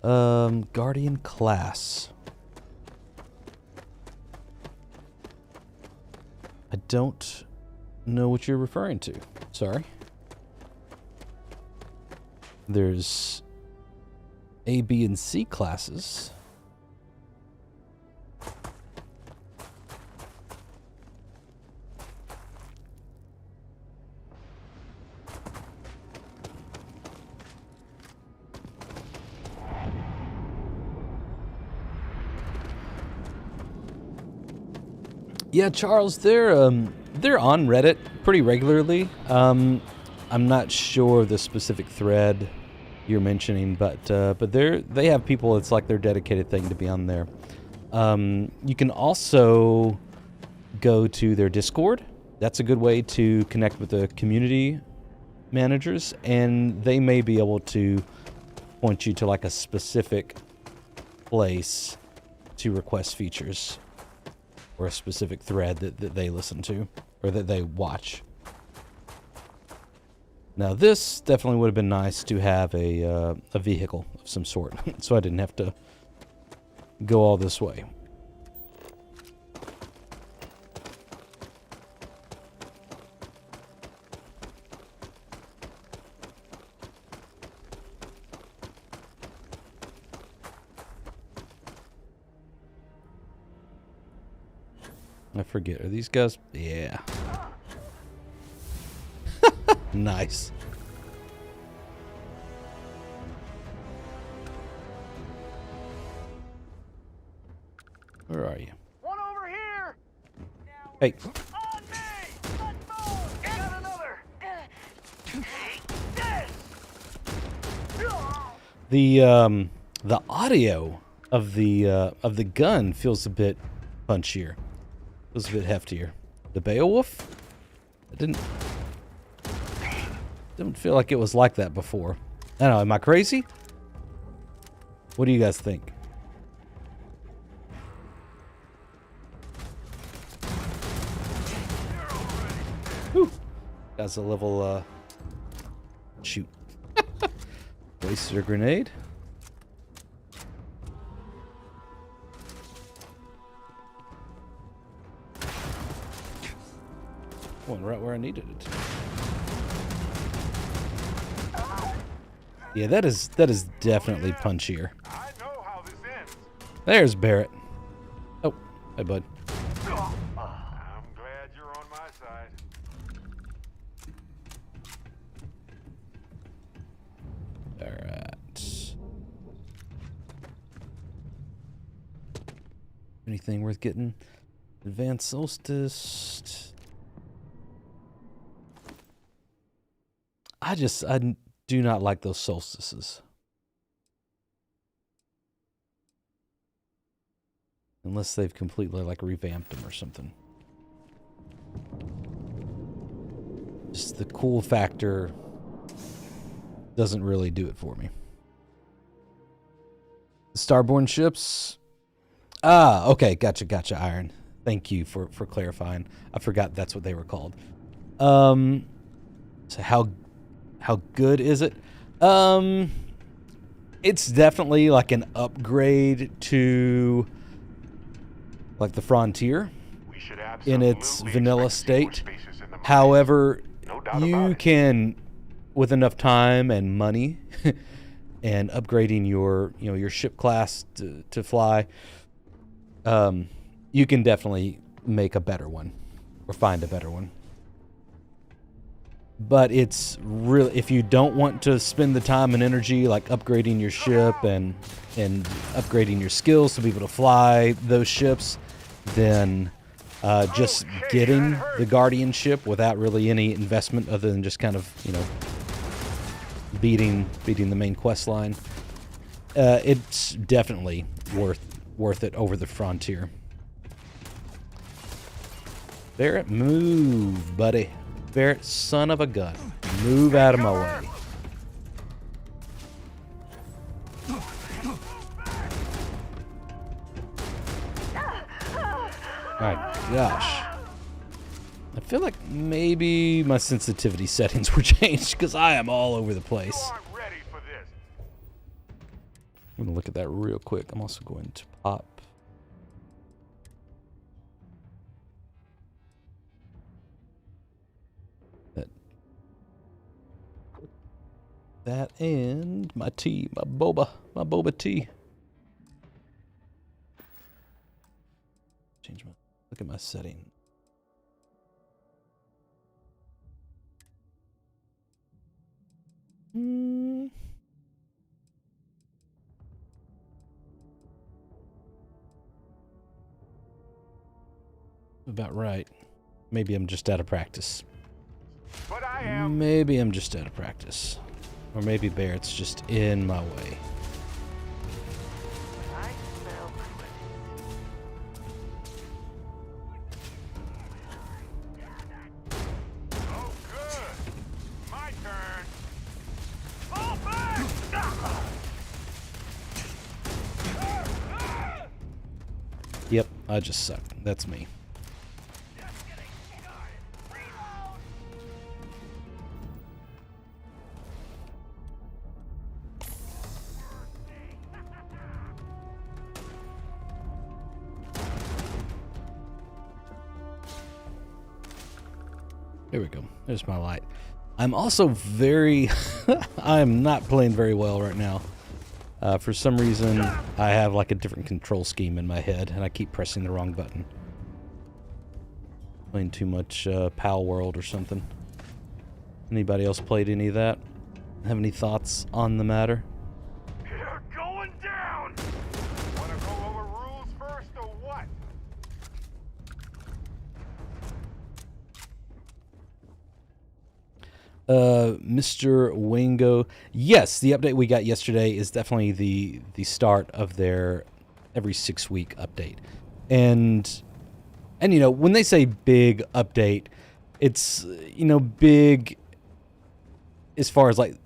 Guardian class. I don't know what you're referring to. Sorry. There's A, B, and C classes. Yeah, Charles, they're on Reddit pretty regularly. I'm not sure the specific thread you're mentioning, but they have people. It's like their dedicated thing to be on there. You can also go to their Discord. That's a good way to connect with the community managers, and they may be able to point you to like a specific place to request features or a specific thread that they listen to or that they watch. Now this definitely would have been nice to have a vehicle of some sort so I didn't have to go all this way. I forget. Are these guys? Yeah. Nice. Where are you? One over here. Hey. On me. Let's move. Got another. The audio of the gun feels a bit punchier. Feels a bit heftier. The Beowulf? It didn't feel like it was like that before. I don't know, am I crazy? What do you guys think? Whew. That's a level shoot. Wasted a grenade. Going right where I needed it. Yeah, that is definitely punchier. I know how this ends. There's Barrett. Oh, hi bud. I'm glad you're on my side. Alright. Anything worth getting? Advanced Solstice. I do not like those solstices. Unless they've completely like revamped them or something. Just the cool factor doesn't really do it for me. The Starborn ships. Ah, okay, gotcha, Iron. Thank you for clarifying. I forgot that's what they were called. So how good is it? It's definitely like an upgrade to like the Frontier in its vanilla state. However, you can, with enough time and money and upgrading your ship class to fly, you can definitely make a better one or find a better one. But it's really, if you don't want to spend the time and energy like upgrading your ship and upgrading your skills to be able to fly those ships, then just getting the Guardian ship without really any investment other than just kind of, beating the main quest line, it's definitely worth it over the Frontier. Barrett, move, buddy. Barrett, son of a gun. Move out of my way. My gosh. I feel like maybe my sensitivity settings were changed because I am all over the place. I'm going to look at that real quick. I'm also going to pop. That and my tea, my boba tea. Look at my setting. about right. Maybe I'm just out of practice. But I am. Maybe I'm just out of practice. Or maybe Barrett's just in my way. I smell quit. Oh, good. My turn. Fall back! Yep, I just suck. That's me. There we go. There's my light. I'm also very... I'm not playing very well right now. For some reason, I have like a different control scheme in my head, and I keep pressing the wrong button. Playing too much Pal World or something. Anybody else played any of that? Have any thoughts on the matter? You're going down! Wanna go over rules first or what? Mr. Wingo. Yes, the update we got yesterday is definitely the start of their every 6-week update. And you know, when they say big update, it's, you know, big as far as like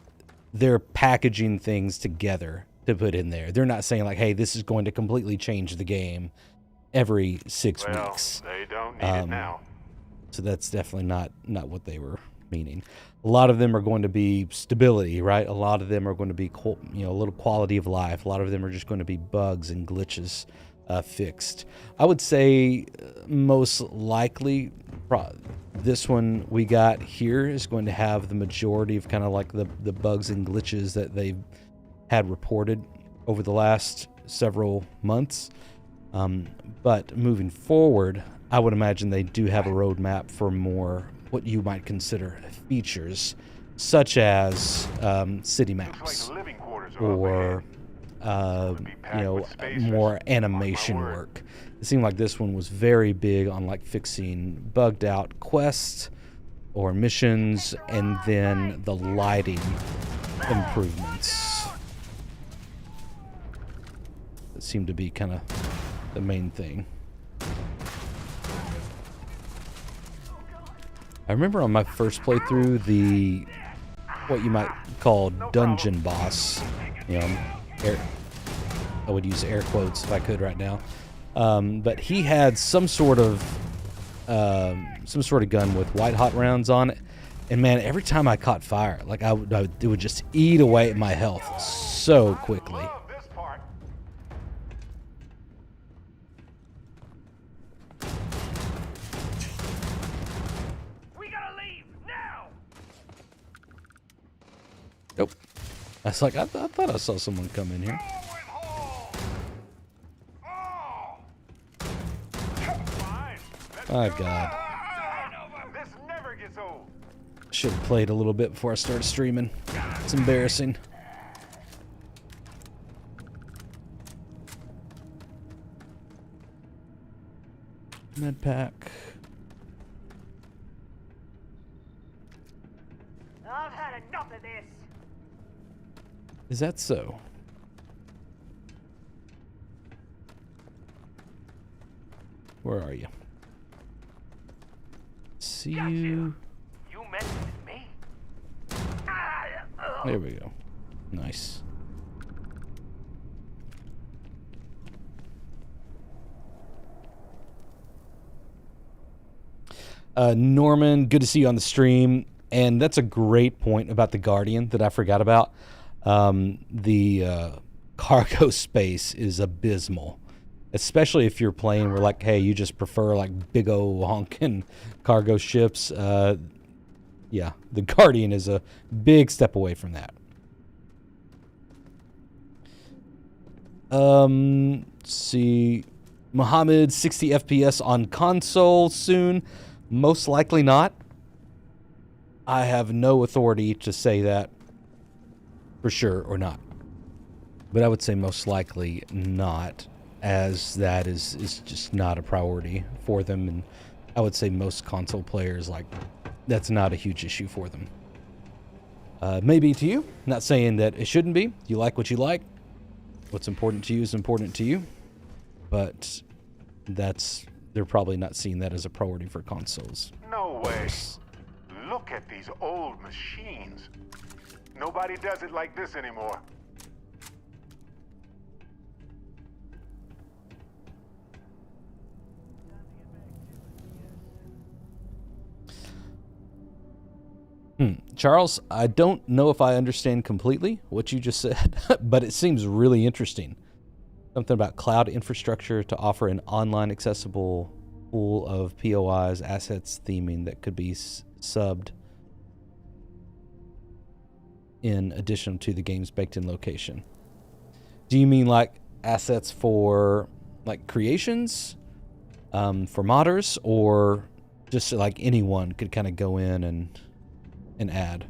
they're packaging things together to put in there. They're not saying like, hey, this is going to completely change the game every 6 weeks. They don't need it now. So that's definitely not what they were meaning. A lot of them are going to be stability, right? A lot of them are going to be, you know, a little quality of life. A lot of them are just going to be bugs and glitches fixed. I would say most likely this one we got here is going to have the majority of kind of like the bugs and glitches that they've had reported over the last several months. But moving forward, I would imagine they do have a roadmap for more what you might consider features, such as city maps or you know, more animation work. It seemed like this one was very big on like fixing bugged out quests or missions, and then the lighting improvements. That seemed to be kind of the main thing. I remember on my first playthrough, the what you might call dungeon boss, you know, I would use air quotes if I could right now, but he had some sort of gun with white hot rounds on it, and man, every time I caught fire, like it would just eat away at my health so quickly. Nope. I was like, I thought I saw someone come in here. Oh, God. Should have played a little bit before I started streaming. It's embarrassing. Med pack. I've had enough of this. Is that so? Where are you? See you. You mentioned me. There we go. Nice. Norman, good to see you on the stream. And that's a great point about the Guardian that I forgot about. The cargo space is abysmal, especially if you're playing where like, hey, you just prefer like big old honking cargo ships. Yeah, the Guardian is a big step away from that. Let's see, Mohammed, 60 FPS on console soon. Most likely not. I have no authority to say that for sure or not, but I would say most likely not as that is just not a priority for them, and I would say most console players, like, that's not a huge issue for them. Maybe to you, not saying that it shouldn't be. You like what you like. What's important to you is important to you, but they're probably not seeing that as a priority for consoles. No way. Look at these old machines. Nobody does it like this anymore. Charles, I don't know if I understand completely what you just said, but it seems really interesting. Something about cloud infrastructure to offer an online accessible pool of POIs, assets, theming that could be subbed in addition to the game's baked-in location. Do you mean like assets for like creations, for modders, or just like anyone could kind of go in and add?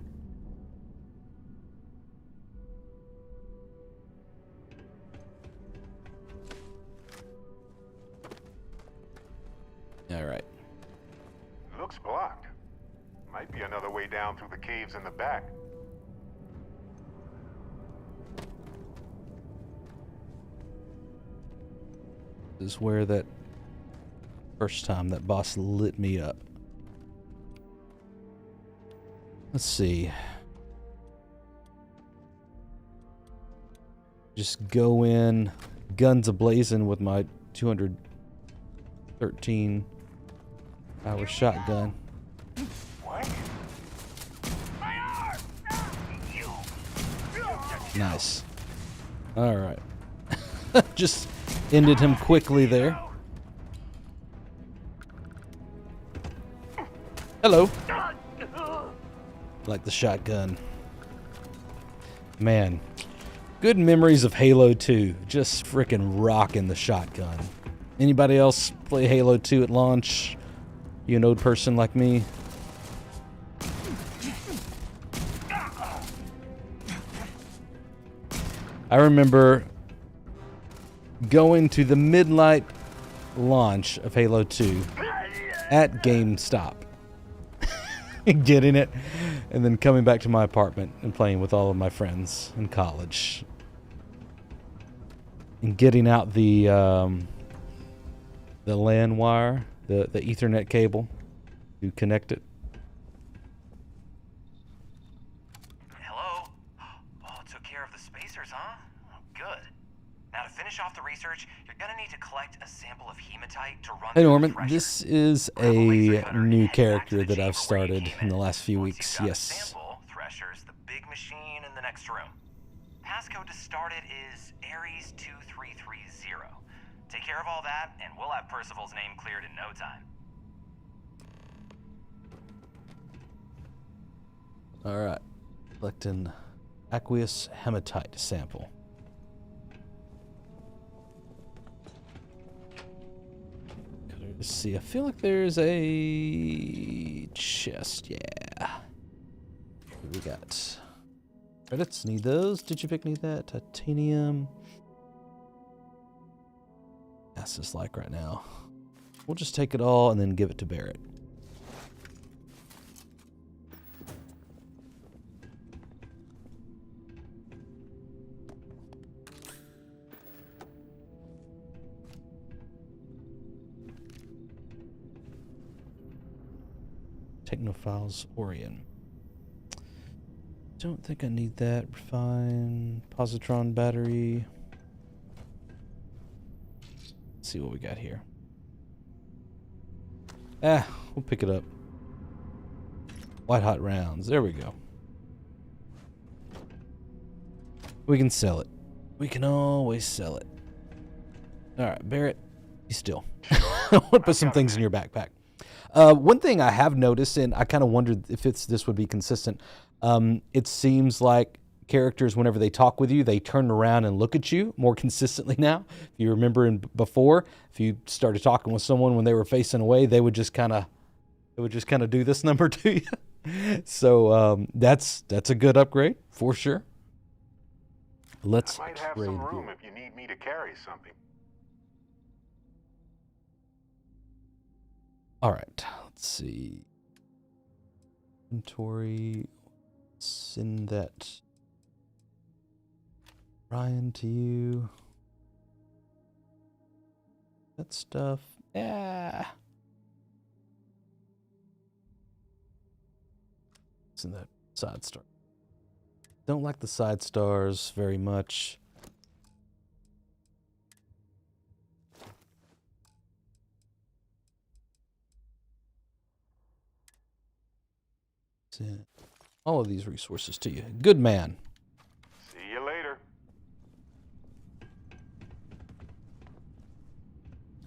All right. Looks blocked. Might be another way down through the caves in the back. This is where that first time that boss lit me up. Let's see. Just go in guns a-blazing with my 213 hour shotgun. What? Nice. All right. Just ended him quickly there. Hello. Like the shotgun. Man, good memories of Halo 2. Just freaking rocking the shotgun. Anybody else play Halo 2 at launch? You an old person like me? I remember going to the midnight launch of Halo 2 at GameStop. Getting it, and then coming back to my apartment and playing with all of my friends in college, and getting out the LAN wire, the Ethernet cable to connect it. Hello? Oh, took care of the spacers, huh? Oh, good. Now to finish off the research, you're gonna need to collect a sample of hematite to run. Hey Norman, this is a new character that I've started in the last few weeks. Yes. Thresher's the big machine in the next room. Passcode to start it is Ares 2330. Take care of all that, and we'll have Percival's name cleared in no time. All right, collecting aqueous hematite sample. Let's see, I feel like there's a chest, yeah. What do we got? Credits, need those. Digipic, need that. Titanium. That's just like right now. We'll just take it all and then give it to Barrett. Technophiles Orion. Don't think I need that. Refine positron battery. Let's see what we got here. We'll pick it up. White hot rounds. There we go. We can sell it. We can always sell it. All right, Barrett, be still. I want to put some things in your backpack. One thing I have noticed, and I kind of wondered if this would be consistent, it seems like characters, whenever they talk with you, they turn around and look at you more consistently now. If you remember before, if you started talking with someone when they were facing away, they would just kind of do this number to you. So that's a good upgrade for sure. Let's I might have some room if you need me to carry something. All right, let's see. Inventory. Send that Ryan to you. That stuff. Yeah. Send that side star. Don't like the side stars very much. Send all of these resources to you. Good man. See you later.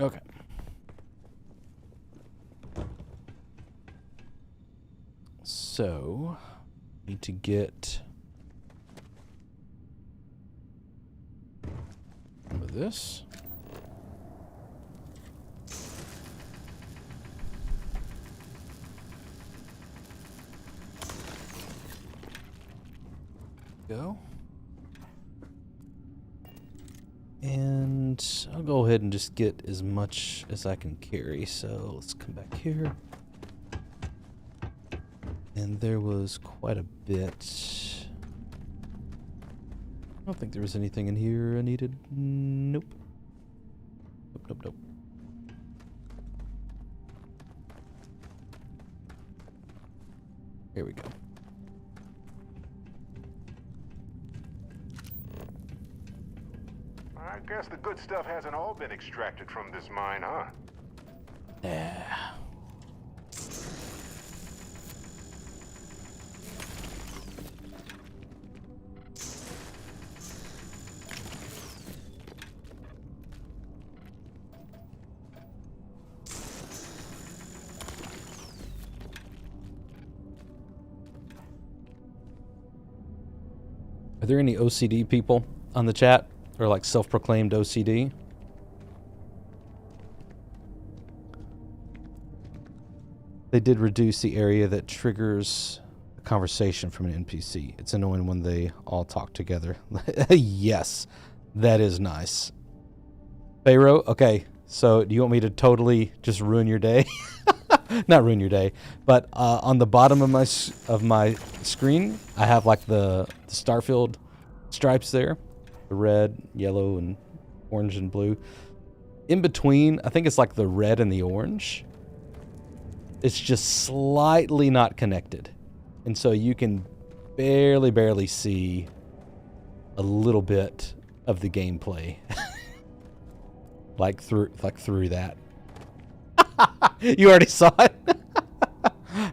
Okay. So, need to get some of this. Go. And I'll go ahead and just get as much as I can carry. So let's come back here. And there was quite a bit. I don't think there was anything in here I needed. Nope. Nope. Here we go. I guess the good stuff hasn't all been extracted from this mine, huh? Yeah. Are there any OCD people on the chat? Or like self-proclaimed OCD? They did reduce the area that triggers a conversation from an NPC. It's annoying when they all talk together. Yes, that is nice. Pharaoh, okay, so do you want me to totally just ruin your day? Not ruin your day, but on the bottom of my screen, I have like the Starfield stripes there. The red, yellow, and orange and blue. In between, I think it's like the red and the orange. It's just slightly not connected. And so you can barely see a little bit of the gameplay. like through that. You already saw it?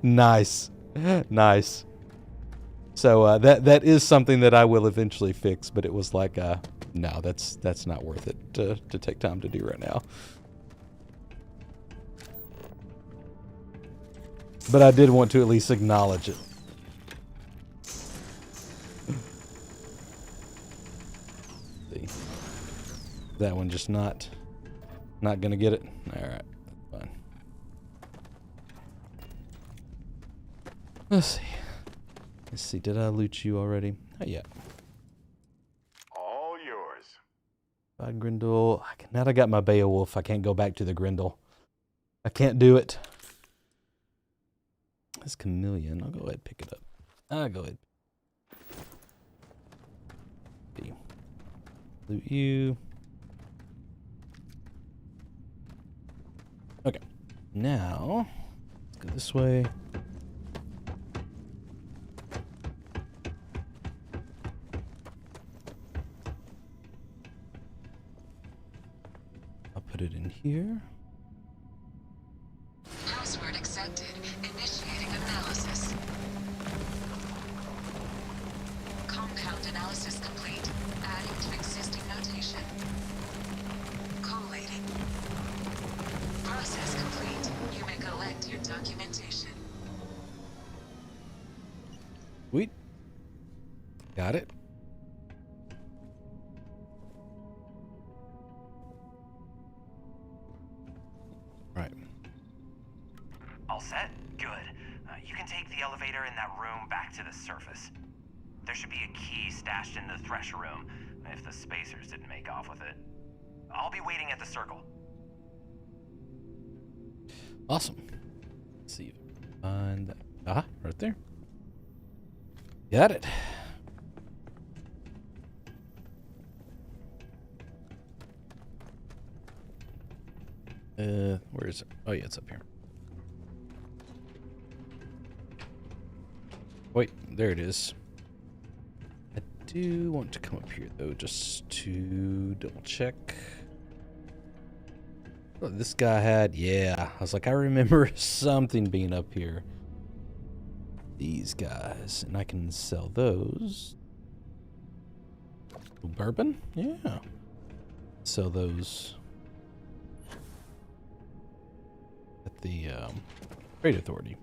Nice. So that is something that I will eventually fix, but it was like, no, that's not worth it to take time to do right now. But I did want to at least acknowledge it. See, that one just not gonna get it. All right, fine. Let's see, did I loot you already? Not yet. All yours. Grindle. Now that I got my Beowulf, I can't go back to the Grindle. I can't do it. This chameleon, I'll go ahead and pick it up. I'll go ahead. Loot you. Okay. Now, let's go this way. Put it in here. Password accepted. Initiating analysis. Compound analysis complete. Adding to existing notation. Collating. Process complete. You may collect your documentation. Sweet. Got it. Right. All set? Good. You can take the elevator in that room back to the surface. There should be a key stashed in the thresher room, if the spacers didn't make off with it. I'll be waiting at the circle. Awesome. Find that. Ah, right there. Got it. Where is it? Oh yeah, it's up here. Wait, there it is. I do want to come up here though, just to double check. Oh, this guy had, yeah. I was like, I remember something being up here. These guys, and I can sell those. Ooh, bourbon? Yeah. Sell those at the Trade Authority.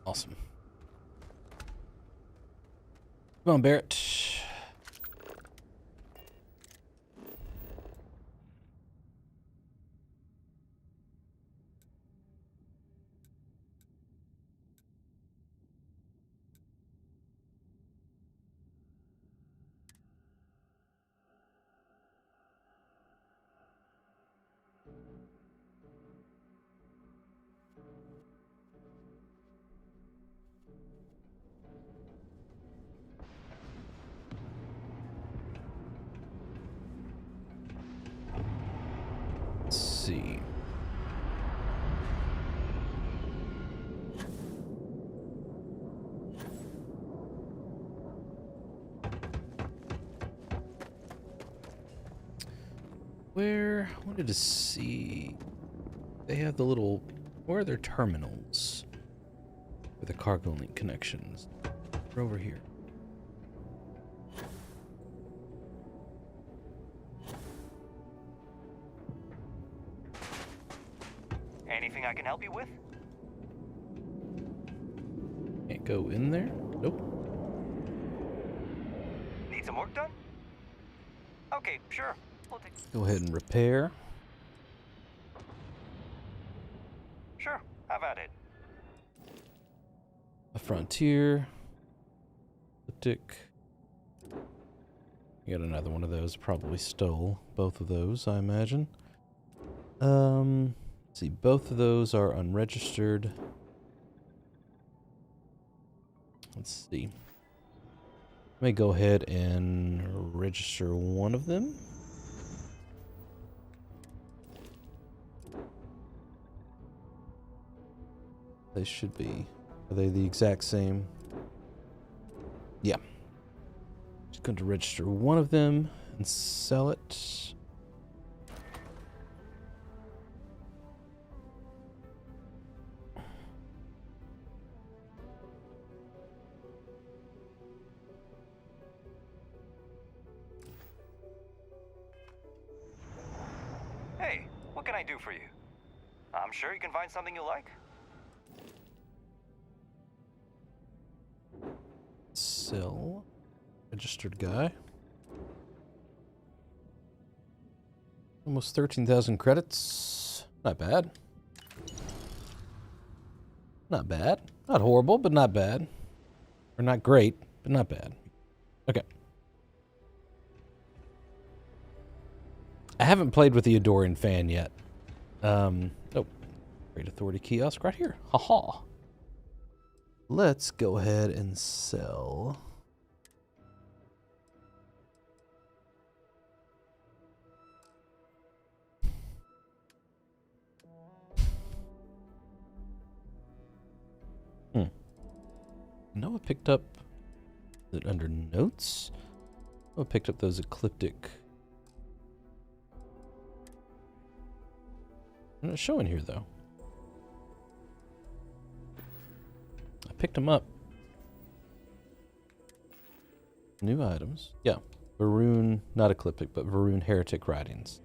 Awesome. Come on, Barrett. Let's see. Where? I wanted to see. They have the little. Where are their terminals? For the cargo link connections. They're over here. Anything I can help you with? Can't go in there? Nope. Need some work done? Okay, sure. We'll take. Go ahead and repair. Sure, have at it. A frontier. Elliptic. You got another one of those. Probably stole both of those, I imagine. Let's see, both of those are unregistered. Let's see. Let me go ahead and register one of them. They should be. Are they the exact same? Yeah. Just going to register one of them and sell it. Hey, what can I do for you? I'm sure you can find something you like. Sell. Registered guy. Almost 13,000 credits. Not bad. Not bad. Not horrible, but not bad. Or not great, but not bad. Okay. I haven't played with the Adorian fan yet. Oh. Great Authority kiosk right here. Haha. Let's go ahead and sell. No, I picked up it under notes. I picked up those ecliptic. They're not showing here though. I picked them up. New items. Yeah. Varun, not ecliptic, but Varun heretic writings.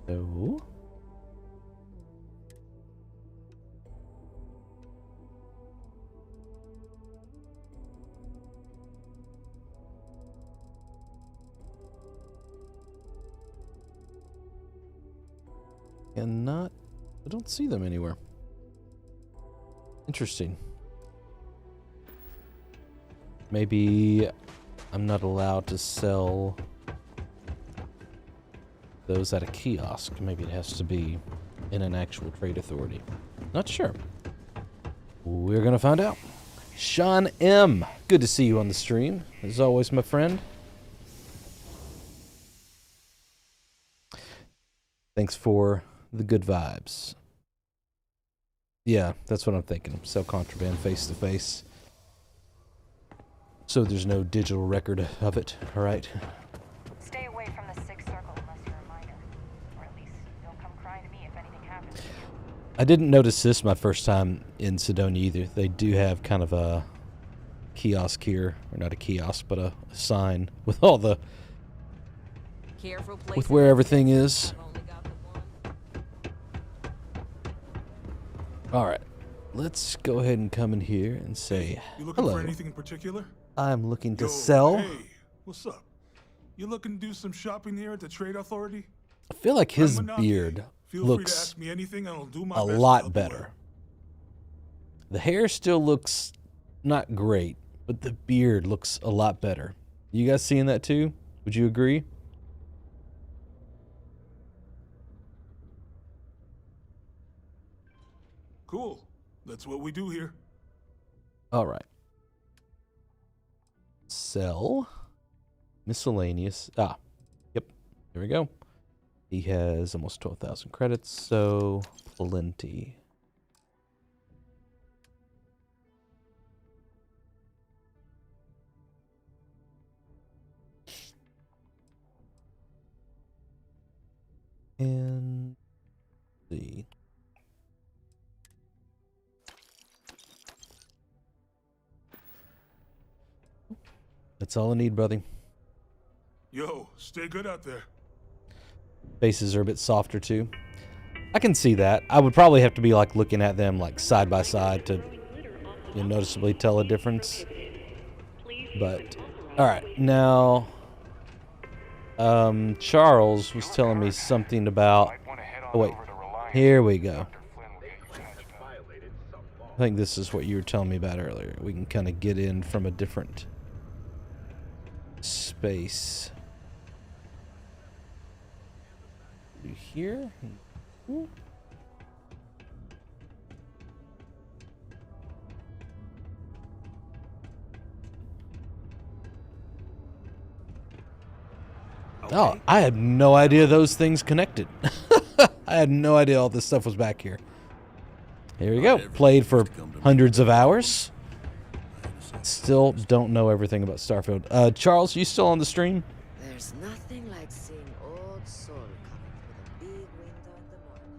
So And I don't see them anywhere. Interesting. Maybe I'm not allowed to sell those at a kiosk. Maybe it has to be in an actual trade authority. Not sure. We're gonna find out. Sean M., good to see you on the stream. As always, my friend. Thanks for the good vibes. Yeah, that's what I'm thinking. Sell contraband face to face. So there's no digital record of it, all right? Stay away from the Sixth Circle unless you're a minor. Or at least you'll come crying to me if anything happens to you. I didn't notice this my first time in Sedonia either. They do have kind of a kiosk here, or not a kiosk, but a sign with all the, with where everything is. All right, let's go ahead and come in here and say You looking hello. for anything in particular? I'm looking to Yo, sell. Hey, what's up? You looking to do some shopping here at the Trade Authority? I feel like his I'm Monopoly. beard Feel free to looks ask me anything and I'll do my a best to lot help you better. out. The hair still looks not great, but the beard looks a lot better. You guys seeing that too? Would you agree? Cool. That's what we do here. All right. Sell. Miscellaneous. Ah, yep. There we go. He has almost 12,000 credits, so plenty. And let's see. That's all I need, brother. Yo, stay good out there. Faces are a bit softer too. I can see that. I would probably have to be like looking at them like side by side to noticeably tell a difference. But all right, now Charles was telling me something about. Oh wait, here we go. I think this is what you were telling me about earlier. We can kind of get in from a different space. Here. Ooh. Okay. Oh, I had no idea those things connected. I had no idea all this stuff was back here. Here we go. Played for hundreds of hours. Still don't know everything about Starfield. Charles, you still on the stream? There's nothing like seeing old soul coming through the big window in the morning.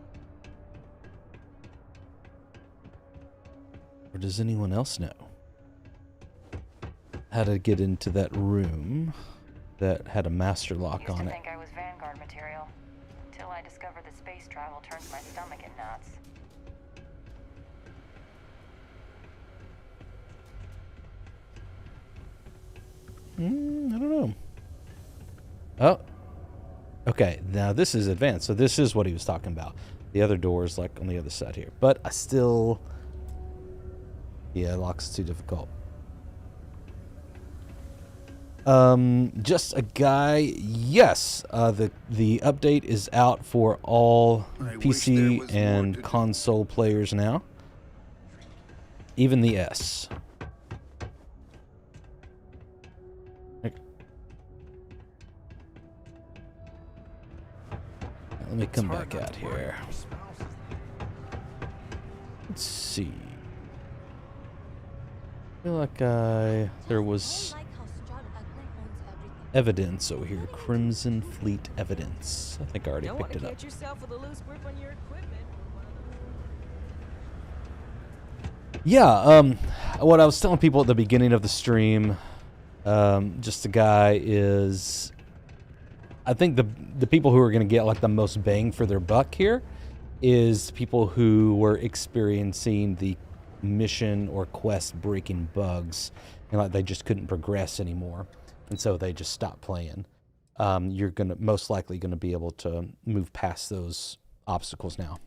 Or does anyone else know how to get into that room that had a master lock Used on to it? think I was Vanguard material until I discovered that space travel turns my stomach in knots. I don't know. Oh. Okay, now this is advanced. So this is what he was talking about. The other door is like on the other side here. But I still... Yeah, lock's too difficult. Just a guy. Yes, the update is out for all PC and console players now. Even the S. Let me come back out here. Let's see. I feel like there was evidence over here. Crimson Fleet evidence. I think I already picked it up. Yeah, what I was telling people at the beginning of the stream, just the guy is... I think the people who are going to get like the most bang for their buck here is people who were experiencing the mission or quest breaking bugs and like they just couldn't progress anymore, and so they just stopped playing. You're most likely going to be able to move past those obstacles now.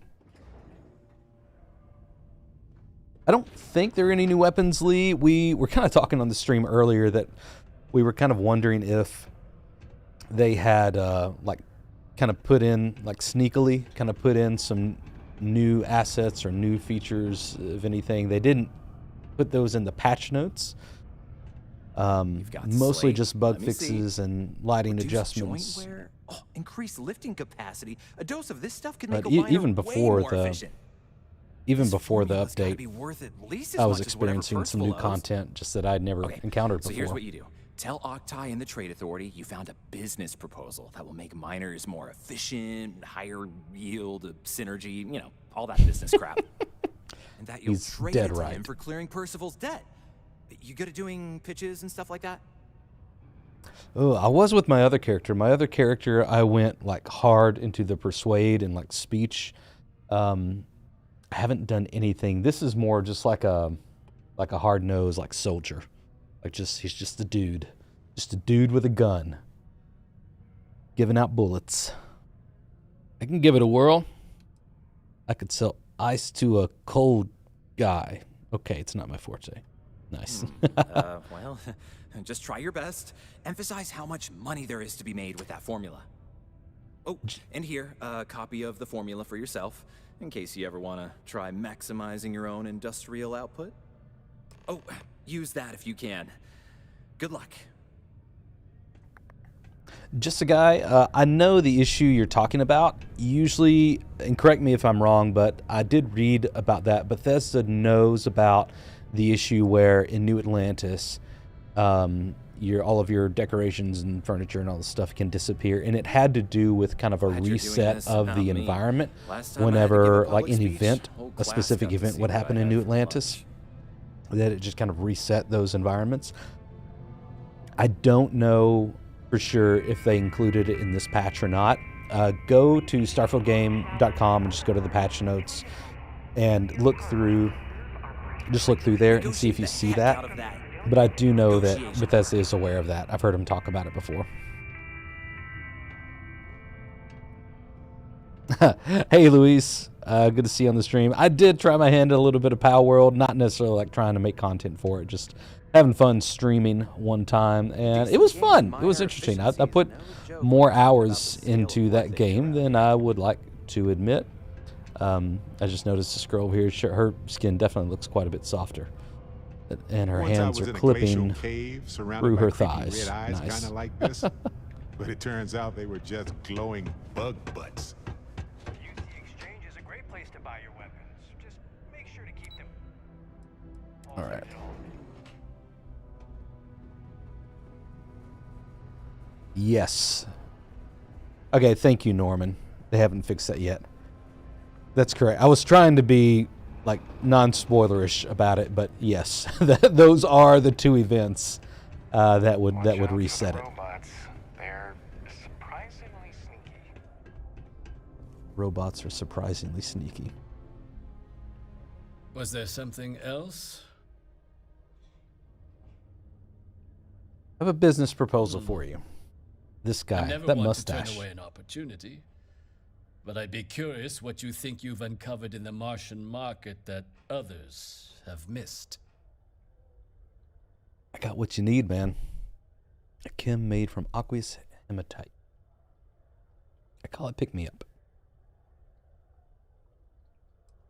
I don't think there are any new weapons, Lee. We were kind of talking on the stream earlier that we were kind of wondering if they had like kind of put in, like sneakily, kind of put in some new assets or new features, if anything. They didn't put those in the patch notes. Mostly just bug fixes and lighting adjustments. Joint wear? Oh, increased lifting capacity. A dose of this stuff can make But a miner even way before more efficient. even before the formula's gotta update, be worth at least as I was much as whatever experiencing some Percival new owes. content just that I'd never encountered So before. here's what you do. Tell Octai and the Trade Authority you found a business proposal that will make miners more efficient, higher yield, synergy, you know, all that business crap. And that you'll He's trade dead it to right. him for clearing Percival's debt. You good at doing pitches and stuff like that? Oh, I was with my other character. My other character, I went like hard into the persuade and like speech. I haven't done anything. This is more just like a hard nose, like soldier. Like he's just a dude with a gun, giving out bullets. I can give it a whirl. I could sell ice to a cold guy. Okay, it's not my forte. Nice. Well, just try your best. Emphasize how much money there is to be made with that formula. Oh, and here, a copy of the formula for yourself, in case you ever want to try maximizing your own industrial output. Oh, use that if you can. Good luck. Just a guy. I know the issue you're talking about. Usually, and correct me if I'm wrong, but I did read about that. Bethesda knows about the issue where in New Atlantis, all of your decorations and furniture and all this stuff can disappear, and it had to do with kind of a reset of the environment. Whenever like an event, a specific event would happen in New Atlantis, that it just kind of reset those environments. I don't know for sure if they included it in this patch or not. Go to starfieldgame.com and just go to the patch notes and look through there and see if you see that. But I do know that Bethesda is aware of that. I've heard them talk about it before. Hey, Luis. Good to see you on the stream. I did try my hand at a little bit of Power World, not necessarily like trying to make content for it, just having fun streaming one time, and it was fun. It was interesting. I put more hours into that game than I would like to admit. I just noticed this girl over here, her skin definitely looks quite a bit softer. And her hands are clipping through her thighs. Nice. Kinda like this, but it turns out they were just glowing bug butts. UC Exchange is a great place to buy your weapons. Just make sure to keep them. All right. Yes. Okay, thank you, Norman. They haven't fixed that yet. That's correct. I was trying to be like non-spoilerish about it, but yes, those are the two events that would reset it. They're surprisingly sneaky. Robots are surprisingly sneaky. Was there something else? I have a business proposal for you. This guy, I never that want mustache. to turn away an opportunity, but I'd be curious what you think you've uncovered in the Martian market that others have missed. I got what you need, man. A chem made from aqueous hematite. I call it pick me up.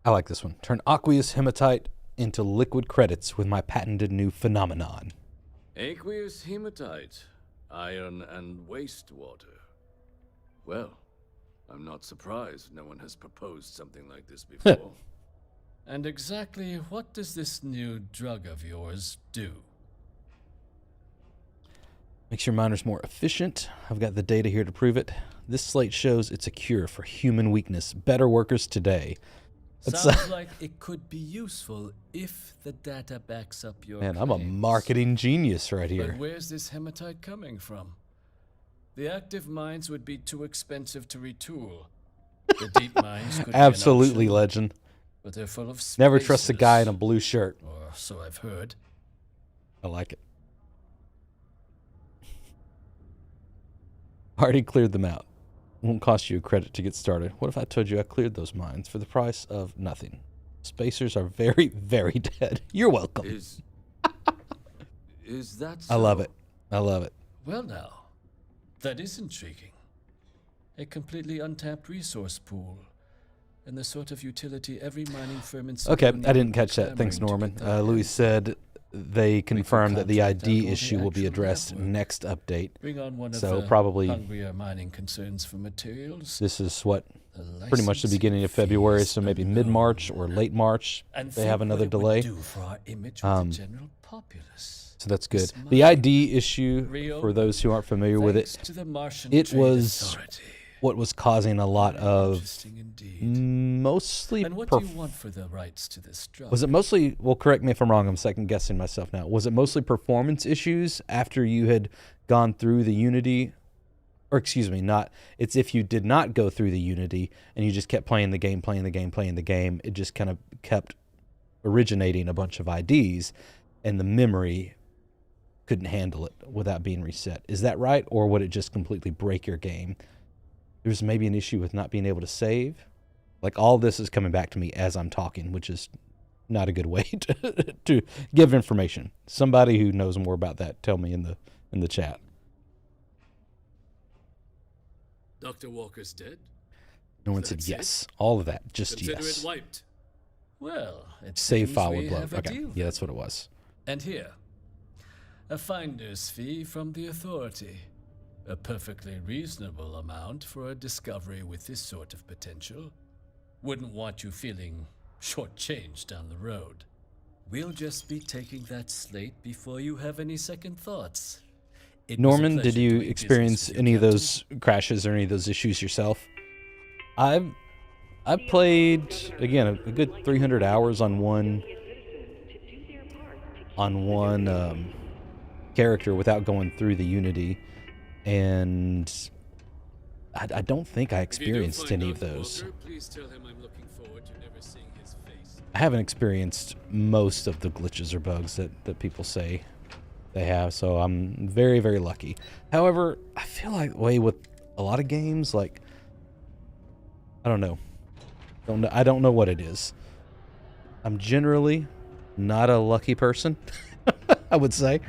I like this one. Turn aqueous hematite into liquid credits with my patented new phenomenon. Aqueous hematite, iron and wastewater. Well, I'm not surprised no one has proposed something like this before. And exactly what does this new drug of yours do? Makes your miners more efficient. I've got the data here to prove it. This slate shows it's a cure for human weakness. Better workers today. Sounds like it could be useful if the data backs up your Man, I'm a claims. marketing genius right here. But where's this hematite coming from? The active mines would be too expensive to retool. The deep mines could Absolutely, be an option, legend. but they're full of Never trust a guy in a spaces, blue shirt. or so I've heard. I like it. Already cleared them out. Won't cost you a credit to get started. What if I told you I cleared those mines for the price of nothing? Spacers are very, very dead. You're welcome. Is that so? I love it. I love it. Well now, that is intriguing. A completely untapped resource pool. And the sort of utility every mining firm in Okay, Sedonia I didn't would catch be that. Thanks, clamoring to Norman. get their Louis hands said they confirmed that the contract out ID all the issue will be actual addressed network. next update. Bring on one of So the probably hungrier mining concerns for materials. this is what The pretty much the beginning of February, so maybe mid-March or late March. And They have think what another it would delay. do for our image with the general populace. So that's good. This The ID issue, Real, for those who aren't familiar with thanks it, to the Martian it Trade was Authority. what was causing a lot of Interesting indeed. mostly. And what do you want for the rights to this drug? Was it mostly? Well, correct me if I'm wrong. I'm second guessing myself now. Was it mostly performance issues after you had gone through the Unity? Or excuse me, not. It's if you did not go through the Unity and you just kept playing the game, it just kind of kept originating a bunch of IDs, and the memory couldn't handle it without being reset. Is that right? Or would it just completely break your game? There's maybe an issue with not being able to save. Like, all this is coming back to me as I'm talking, which is not a good way to give information. Somebody who knows more about that, tell me in the chat. Dr. Walker's dead? No one said yes. All of that, just Consider yes. it wiped. Well, it Save seems file we would load. have a Okay, deal yeah, that's what it was. And here, a finder's fee from the authority. A perfectly reasonable amount for a discovery with this sort of potential. Wouldn't want you feeling shortchanged down the road. We'll just be taking that slate before you have any second thoughts. It was a Norman, did pleasure you doing experience business with you, any of Captain. those crashes or any of those issues yourself? I've played, again, a good 300 hours on one character without going through the Unity, and I don't think I experienced any of those. Please tell him I'm looking forward to never seeing his face. I haven't experienced most of the glitches or bugs that people say they have, so I'm very, very lucky. However, I feel like with a lot of games, like, I don't know. I don't know what it is. I'm generally not a lucky person, I would say.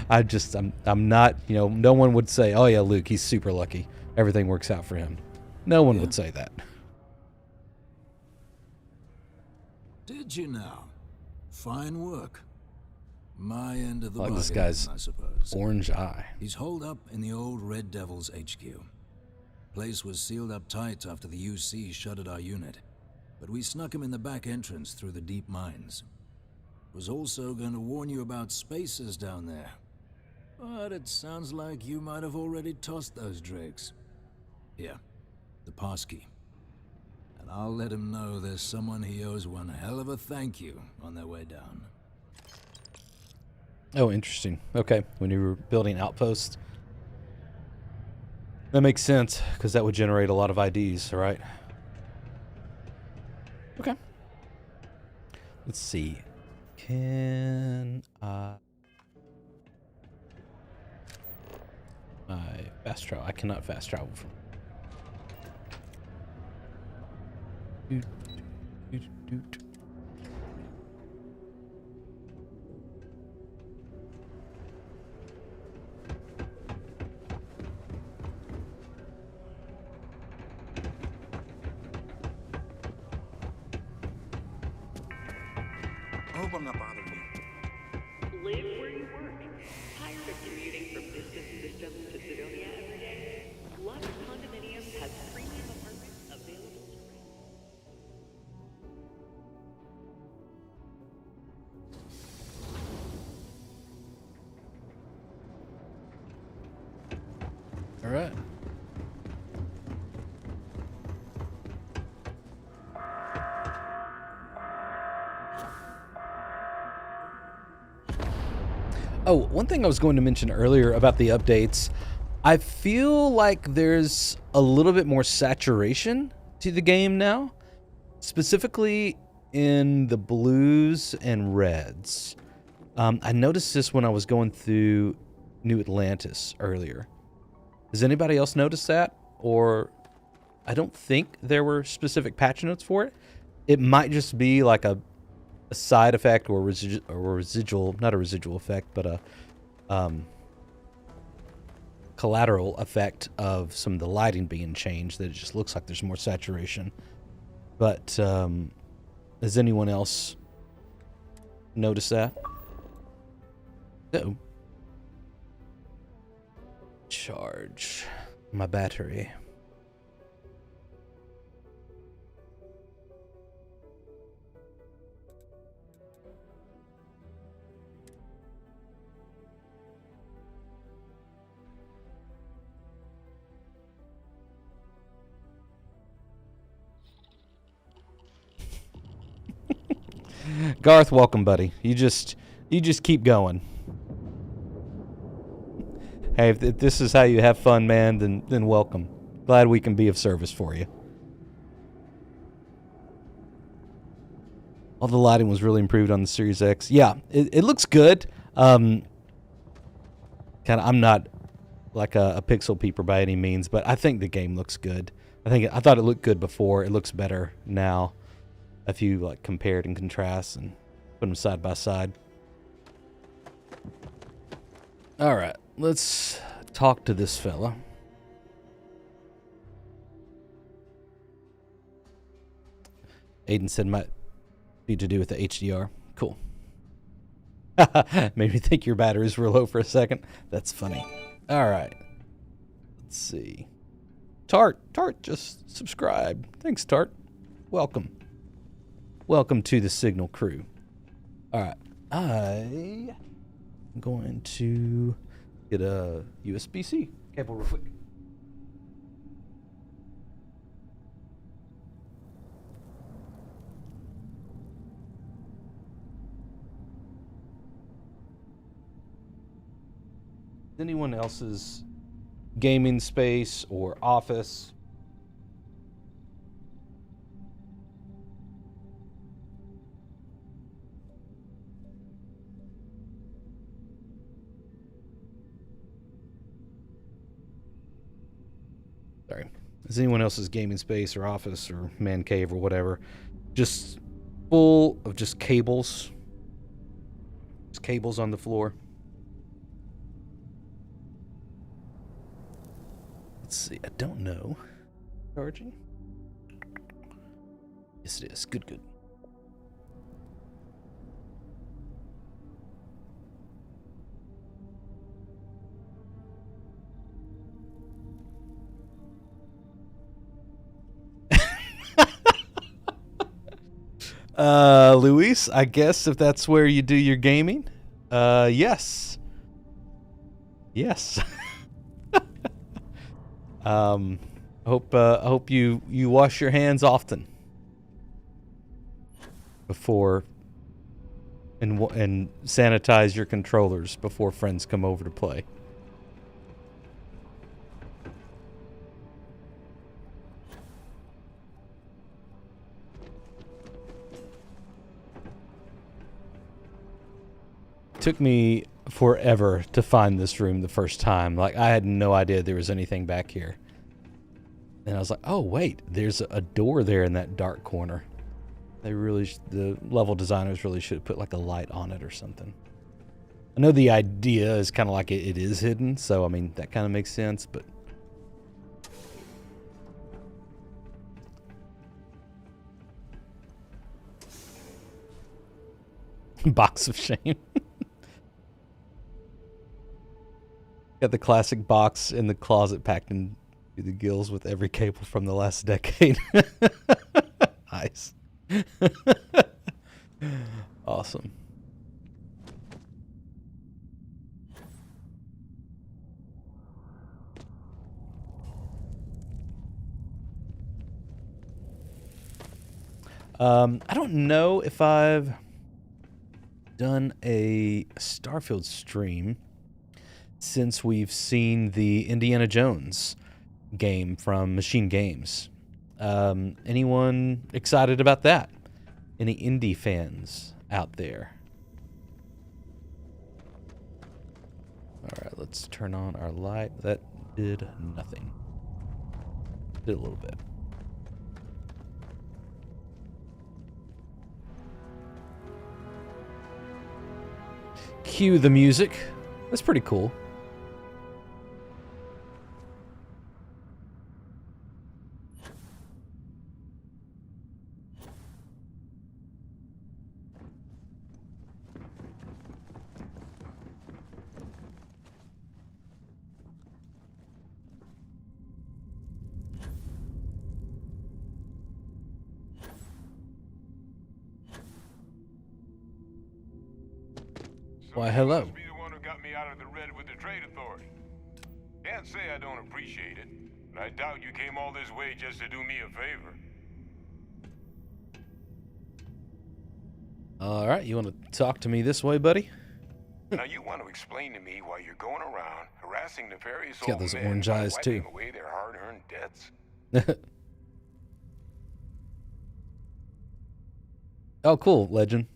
I'm not, no one would say, oh yeah, Luke, he's super lucky. Everything works out for him. No one would say that. Did you now? Fine work. My end of the I like this bargain, guy's I suppose. orange eye. He's holed up in the old Red Devil's HQ. Place was sealed up tight after the UC shuttered our unit, but we snuck him in the back entrance through the deep mines. Was also going to warn you about spacers down there, but it sounds like you might have already tossed those drakes. Here, the passkey. And I'll let him know there's someone he owes one hell of a thank you on their way down. Oh, interesting. Okay, when you were building Outpost, that makes sense, because that would generate a lot of IDs, right? Okay. Let's see. Can I... fast travel. I cannot fast travel from... Doot, doot, doot, doot. I hope I'm not bothering you. Live where you work. Tired of commuting from distant systems to Sedonia every day? Lux Condominiums has premium apartments available to rent. All right. Oh, one thing I was going to mention earlier about the updates, I feel like there's a little bit more saturation to the game now, specifically in the blues and reds. I noticed this when I was going through New Atlantis earlier. Has anybody else noticed that? Or I don't think there were specific patch notes for it. It might just be like a side effect or residual, not a residual effect, but a collateral effect of some of the lighting being changed, that it just looks like there's more saturation. But has anyone else noticed that? Uh-oh. Charge my battery. Garth, welcome, buddy. You just keep going. Hey, if this is how you have fun, man, then welcome. Glad we can be of service for you. All the lighting was really improved on the Series X. Yeah, it looks good. I'm not like a pixel peeper by any means, but I think the game looks good. I thought it looked good before. It looks better now. If you like compared and contrast and put them side by side. All right, let's talk to this fella. Aiden said might be to do with the HDR. Cool. Made me think your batteries were low for a second. That's funny. All right. Let's see. Tart just subscribed. Thanks, Tart. Welcome. Welcome to the Signal crew. All right. I'm going to get a USB-C cable real quick. Anyone else's gaming space or office? Sorry. Is anyone else's gaming space or office or man cave or whatever just full of just cables? Just cables on the floor. Let's see. I don't know. Charging? Yes, it is. Good. Luis, I guess if that's where you do your gaming, yes. Hope you wash your hands often before and sanitize your controllers before friends come over to play. Took me forever to find this room the first time. Like, I had no idea there was anything back here. And I was like, oh, wait, there's a door there in that dark corner. The level designers really should have put like a light on it or something. I know the idea is kind of like it is hidden, so I mean, that kind of makes sense, but. Box of shame. Got the classic box in the closet packed into the gills with every cable from the last decade. Nice. Awesome. I don't know if I've done a Starfield stream since we've seen the Indiana Jones game from Machine Games. Anyone excited about that? Any indie fans out there? All right, let's turn on our light. That did nothing. Did a little bit. Cue the music. That's pretty cool. Why, hello. Be the one who got me out of the red with the trade authority. Can't say I don't appreciate it, but I doubt you came all this way just to do me a favor. All right, you want to talk to me this way, buddy? Now you want to explain to me why you're going around harassing nefarious He's got old those men orange by eyes, too. wiping away their hard-earned debts? Oh, cool, legend.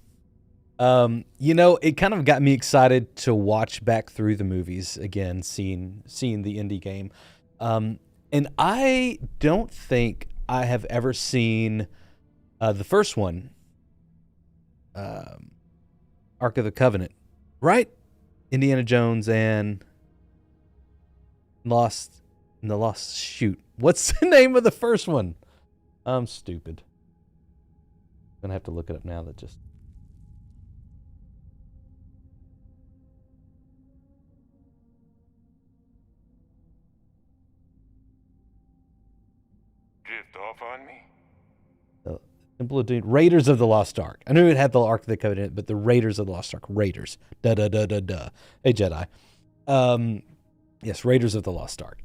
You know, it kind of got me excited to watch back through the movies again, seeing the indie game. And I don't think I have ever seen the first one, Ark of the Covenant, right? Indiana Jones and Lost Shoot. What's the name of the first one? I'm stupid. I'm gonna have to look it up now. That just. Drift off on me? Raiders of the Lost Ark. I knew it had the Ark of the Covenant, but the Raiders of the Lost Ark. Raiders. Hey, Jedi. Yes, Raiders of the Lost Ark.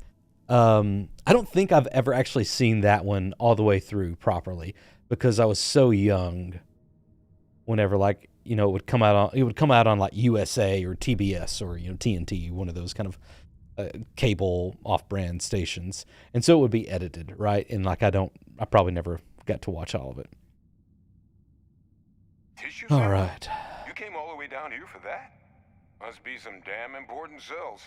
I don't think I've ever actually seen that one all the way through properly because I was so young. Whenever, like, you know, it would come out on like USA or TBS or, you know, TNT, one of those kind of cable off-brand stations, and so it would be edited, right? And like I probably never got to watch all of it. Tissue all sample? right. You came all the way down here for that? Must be some damn important cells.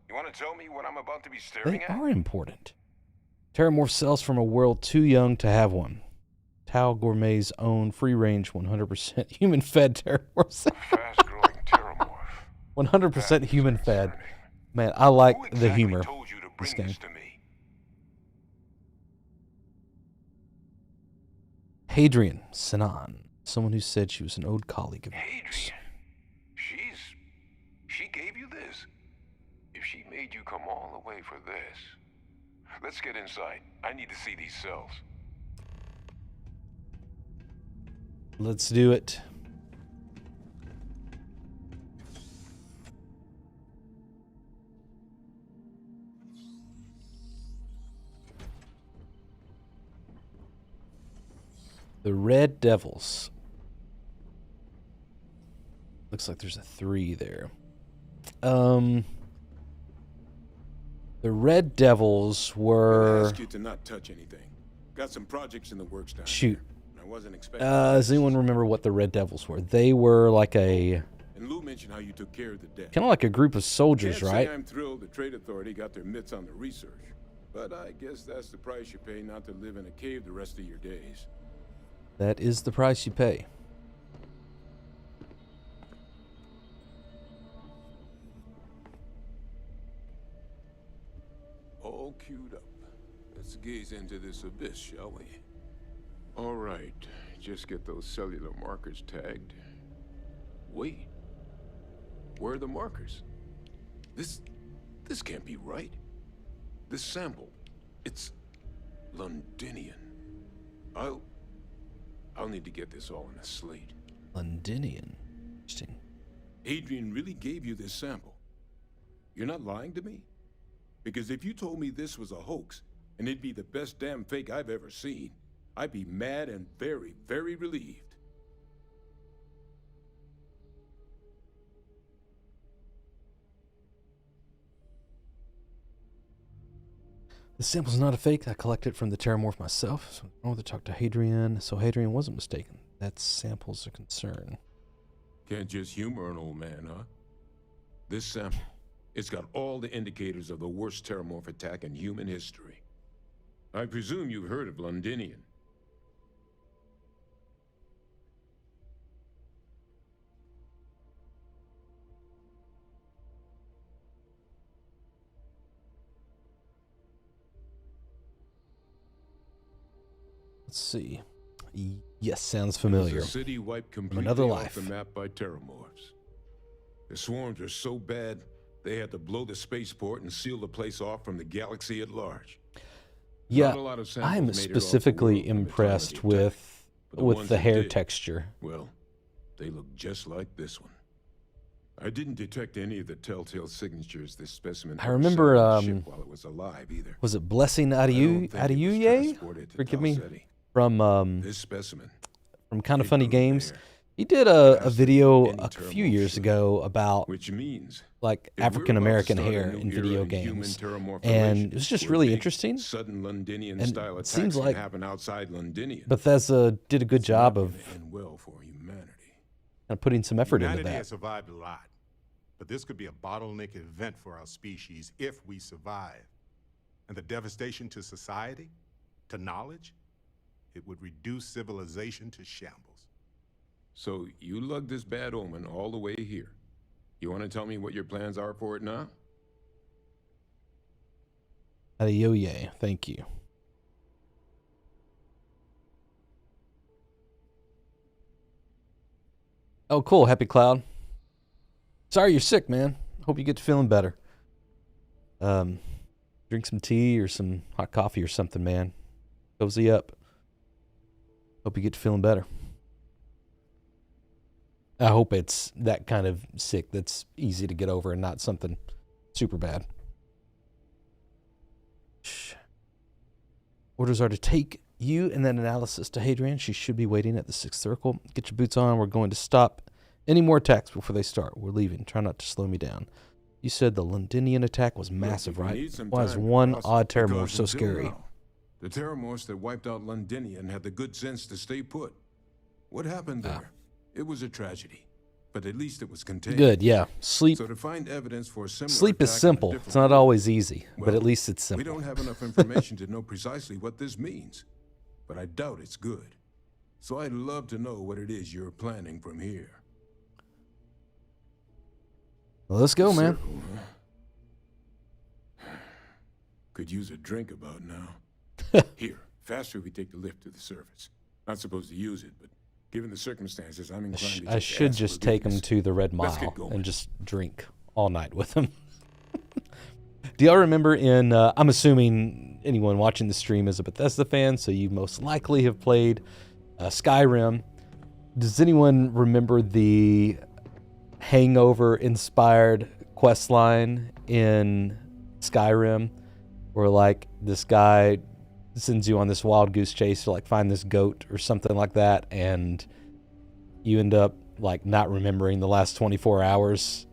You want to tell me what I'm about to be staring They at? are important. Terramorph cells from a world too young to have one. Tao Gourmet's own free-range 100% human-fed terramorph cell. Fast-growing terramorph. 100% human-fed. Man, I like the humor. Told you to bring this game. this to me? Hadrian Sinan, someone who said she was an old colleague of yours. She gave you this? If she made you come all the way for this. Let's get inside. I need to see these cells. Let's do it. The Red Devils. Looks like there's a 3 there. The Red Devils were. I ask you to not touch anything. Got some projects in the works down Shoot. here. I wasn't expecting. Does anyone remember what the Red Devils were? They were like a. And Lou mentioned how you took care of the debt. Kind of like a group of soldiers, Can't right? say I'm thrilled the Trade Authority got their mitts on the research, but I guess that's the price you pay not to live in a cave the rest of your days. That is the price you pay. All queued up. Let's gaze into this abyss, shall we? All right, just get those cellular markers tagged. Wait, where are the markers? This can't be right. This sample, it's Londinian. I'll need to get this all in a slate. Londinian. Interesting. Adrian really gave you this sample. You're not lying to me? Because if you told me this was a hoax, and it'd be the best damn fake I've ever seen, I'd be mad and very, very relieved. The sample's not a fake. I collected it from the terramorph myself. So I wanted to talk to Hadrian. So Hadrian wasn't mistaken. That sample's a concern. Can't just humor an old man, huh? This sample, it's got all the indicators of the worst terramorph attack in human history. I presume you've heard of Londinian. Let's see. Yes, sounds familiar. A city wiped completely another off life. the map by terramorphs. The swarms are so bad, they had to blow the spaceport and seal the place off from the galaxy at large. Yeah, Not a lot of samples I'm made it off the specifically world from the time of impressed the attack, with but the ones the that hair did, texture. Well, they look just like this one. I didn't detect any of the telltale signatures this specimen I ever remember, sent on the ship while it was alive either. Was it Blessing Adiuye? Forgive me. From This specimen. From Kind of Funny Games. He did a video a few years ago about like African American hair in video games, and it was just really interesting. Sudden Londinian And style it attacks seems can like happen outside Londinian. Bethesda did a good job of well for humanity. kind of putting some effort into Humanity that. has survived a lot, but this could be a bottleneck event for our species if we survive. And the devastation to society, to knowledge, it would reduce civilization to shambles. So you lugged this bad omen all the way here. You want to tell me what your plans are for it now? Adiuye, thank you. Oh, cool. Happy Cloud. Sorry you're sick, man. Hope you get to feeling better. Drink some tea or some hot coffee or something, man. Cozy up. Hope you get to feeling better. I hope it's that kind of sick that's easy to get over and not something super bad. Orders are to take you and that analysis to Hadrian. She should be waiting at the 6th circle. Get your boots on. We're going to stop any more attacks before they start. We're leaving. Try not to slow me down. You said the Londinian attack was massive, right? Why is one odd terramorph so scary? The terramorphs that wiped out Londinian had the good sense to stay put. What happened there? It was a tragedy, but at least it was contained. Good, yeah. Sleep. So to find evidence for a similar Sleep is attack on a simple. different It's not world, always easy, but well, at least it's simple. We don't have enough information to know precisely what this means, but I doubt it's good. So I'd love to know what it is you're planning from here. Well, let's go, man. Circle, huh? Could use a drink about now. Here, faster we take the lift to the surface. Not supposed to use it, but given the circumstances, I'm inclined to I should just take him to the Red Let's get Mile going. and just drink all night with him. Do y'all remember in, I'm assuming anyone watching the stream is a Bethesda fan, so you most likely have played Skyrim. Does anyone remember the Hangover-inspired quest line in Skyrim where, like, this guy sends you on this wild goose chase to, like, find this goat or something like that, and you end up, like, not remembering the last 24 hours?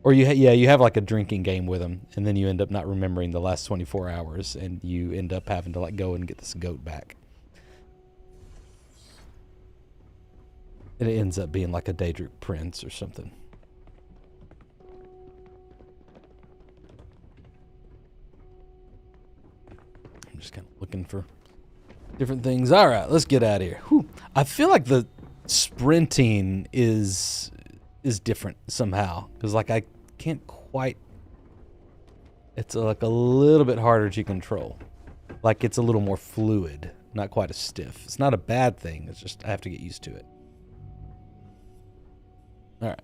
Or you have like a drinking game with him, and then you end up not remembering the last 24 hours, and you end up having to like go and get this goat back. And it ends up being like a Daedric prince or something. I'm just kind of looking for different things. All right, let's get out of here. Whew. I feel like the sprinting is different somehow, because like I can't quite, it's like a little bit harder to control. Like it's a little more fluid, not quite as stiff. It's not a bad thing, it's just I have to get used to it. All right,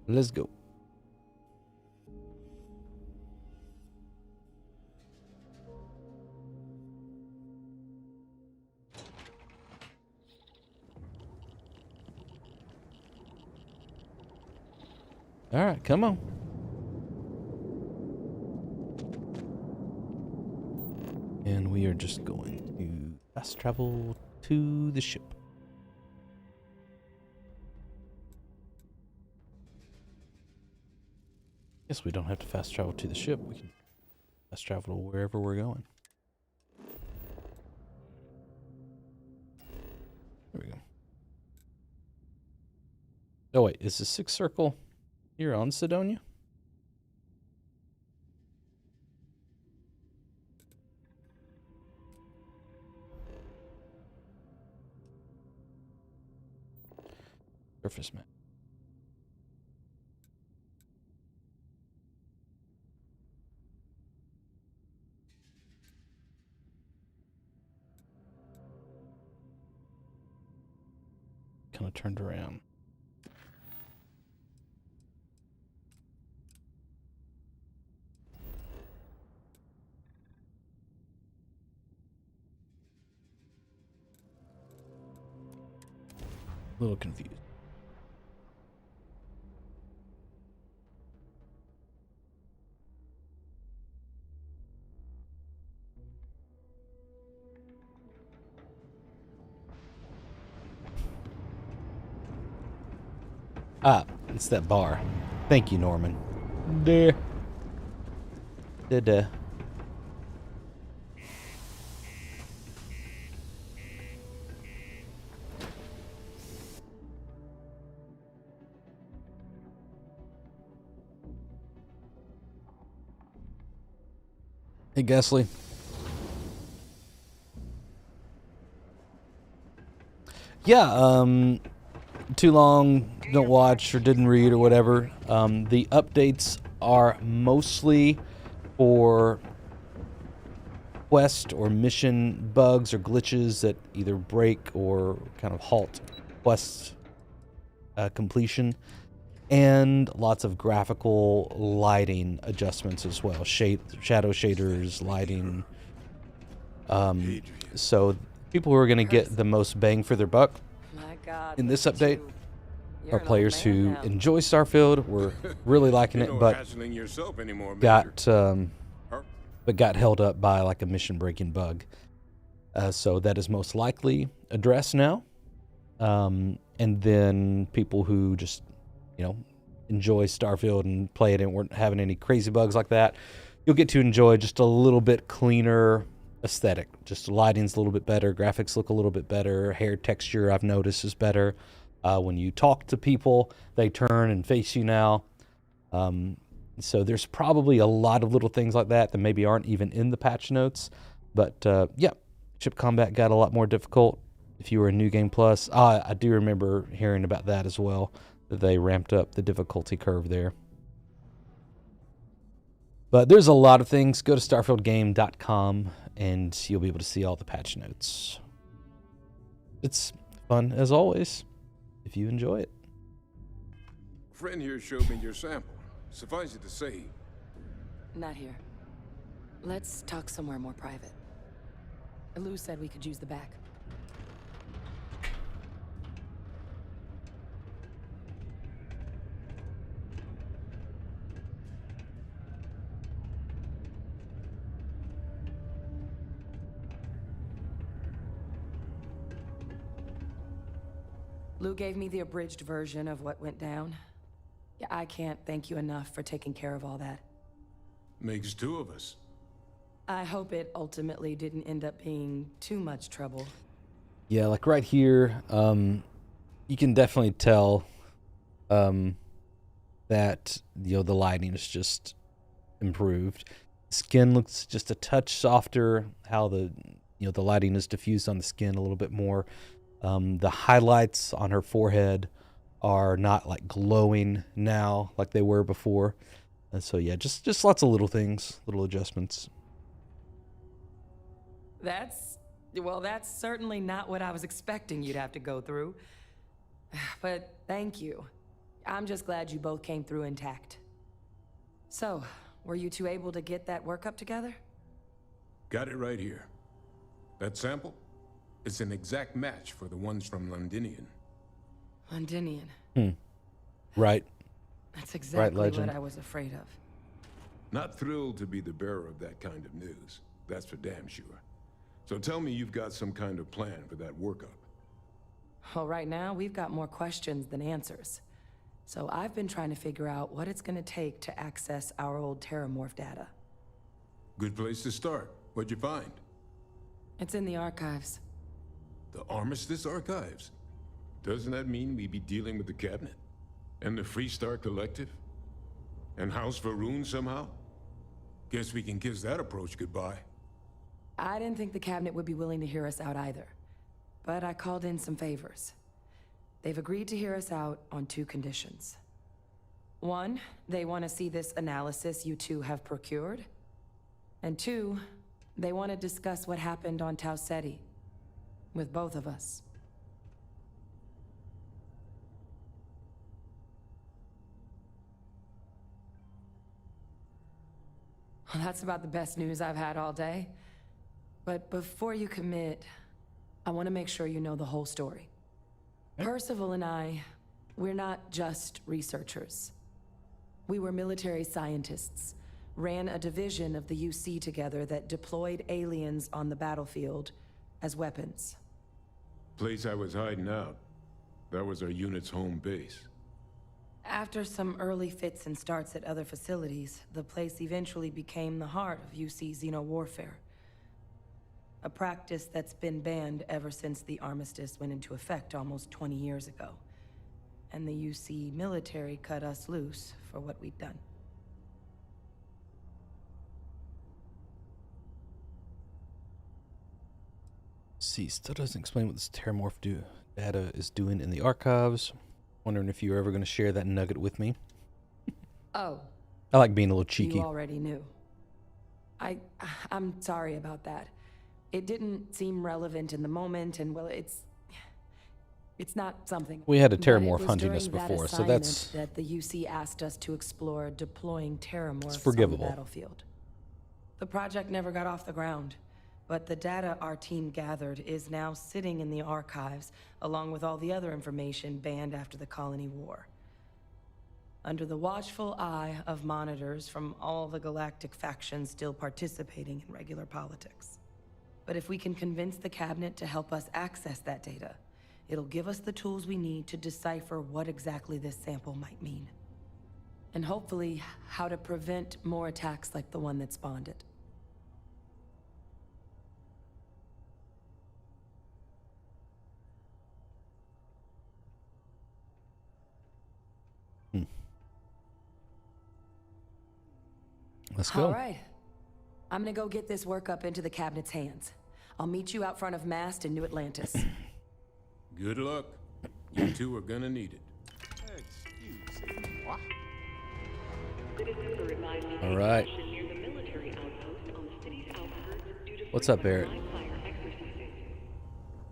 let's go. All right, come on. And we are just going to fast travel to the ship. Guess we don't have to fast travel to the ship. We can fast travel to wherever we're going. There we go. Oh wait, is the 6th circle here on Sedonia? Surface map. kind of turned around. A little confused. Ah, it's that bar. Thank you, Norman. There. Da-da. Hey, Gasly. Yeah, too long, don't watch or didn't read or whatever. The updates are mostly for quest or mission bugs or glitches that either break or kind of halt quest completion, and lots of graphical lighting adjustments as well. Shadow shaders, lighting. So people who are going to get the most bang for their buck in this update are players who enjoy Starfield, were really liking it, but got held up by like a mission breaking bug. So that is most likely addressed now. And then people who just, enjoy Starfield and play it and weren't having any crazy bugs like that, you'll get to enjoy just a little bit cleaner aesthetic. Just lighting's a little bit better, graphics look a little bit better, hair texture I've noticed is better. When you talk to people, they turn and face you now. So there's probably a lot of little things like that maybe aren't even in the patch notes. But yeah, ship combat got a lot more difficult if you were in New Game Plus. I do remember hearing about that as well, that they ramped up the difficulty curve there. But there's a lot of things. Go to starfieldgame.com and you'll be able to see all the patch notes. It's fun as always if you enjoy it. A friend here showed me your sample. Suffice it to say... Not here. Let's talk somewhere more private. Lou said we could use the back. Lou gave me the abridged version of what went down. Yeah, I can't thank you enough for taking care of all that. Makes two of us. I hope it ultimately didn't end up being too much trouble. Yeah, like right here, you can definitely tell that the lighting is just improved. Skin looks just a touch softer. How the lighting is diffused on the skin a little bit more. The highlights on her forehead are not like glowing now like they were before. And so yeah, just lots of little things, little adjustments. That's certainly not what I was expecting you'd have to go through. But thank you. I'm just glad you both came through intact. So, were you two able to get that workup together? Got it right here. That sample? It's an exact match for the ones from Londinian. Londinian. Right. That's exactly what I was afraid of. Not thrilled to be the bearer of that kind of news. That's for damn sure. So tell me you've got some kind of plan for that workup. Well, right now, we've got more questions than answers. So I've been trying to figure out what it's going to take to access our old terramorph data. Good place to start. What'd you find? It's in the archives. The Armistice archives? Doesn't that mean we'd be dealing with the cabinet? And the Freestar Collective? And House Varun somehow? Guess we can kiss that approach goodbye. I didn't think the cabinet would be willing to hear us out either. But I called in some favors. They've agreed to hear us out on 2 conditions. 1, they want to see this analysis you two have procured. And 2, they want to discuss what happened on Tau Ceti. With both of us. Well, that's about the best news I've had all day. But before you commit, I want to make sure you know the whole story. Percival and I, we're not just researchers. We were military scientists, ran a division of the UC together that deployed aliens on the battlefield as weapons. Place I was hiding out. That was our unit's home base. After some early fits and starts at other facilities, the place eventually became the heart of UC xeno-warfare. A practice that's been banned ever since the armistice went into effect almost 20 years ago. And the UC military cut us loose for what we'd done. See, still doesn't explain what this terramorph data is doing in the archives. Wondering if you were ever going to share that nugget with me. Oh. I like being a little cheeky. You already knew. I'm sorry about that. It didn't seem relevant in the moment, and well, it's not something. We had a But terramorph it was hunting us during that before, so assignment that the UC asked us to explore deploying terramorphs forgivable. on the battlefield. The project never got off the ground, but the data our team gathered is now sitting in the archives, along with all the other information banned after the Colony War. Under the watchful eye of monitors from all the galactic factions still participating in regular politics. But if we can convince the cabinet to help us access that data, it'll give us the tools we need to decipher what exactly this sample might mean. And hopefully, how to prevent more attacks like the one that spawned it. Let's go. All right. I'm gonna go get this work up into the cabinet's hands. I'll meet you out front of Mast in New Atlantis. Good luck. You two are gonna need it. Excuse me, what? Citizens are advised to All right. take action near the military outpost on the city's outskirts due to What's up, Barrett? live fire exercises.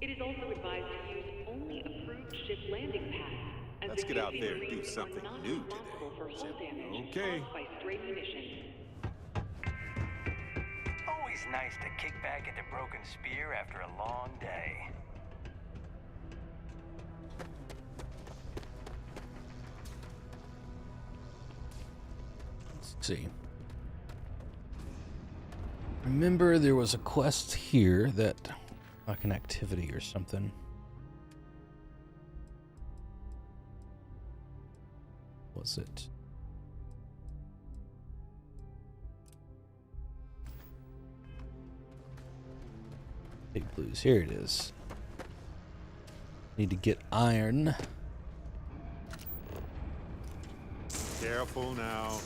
It is also advised to use only approved ship landing pads. As Let's the get out UC there and Marines do are something not new responsible for hull today. damage Okay. caused by stray munitions. Always nice to kick back at the broken spear after a long day. Let's see. Remember, there was a quest here that, like an activity or something. Was it? Big Blues. Here it is. Need to get iron. Careful now.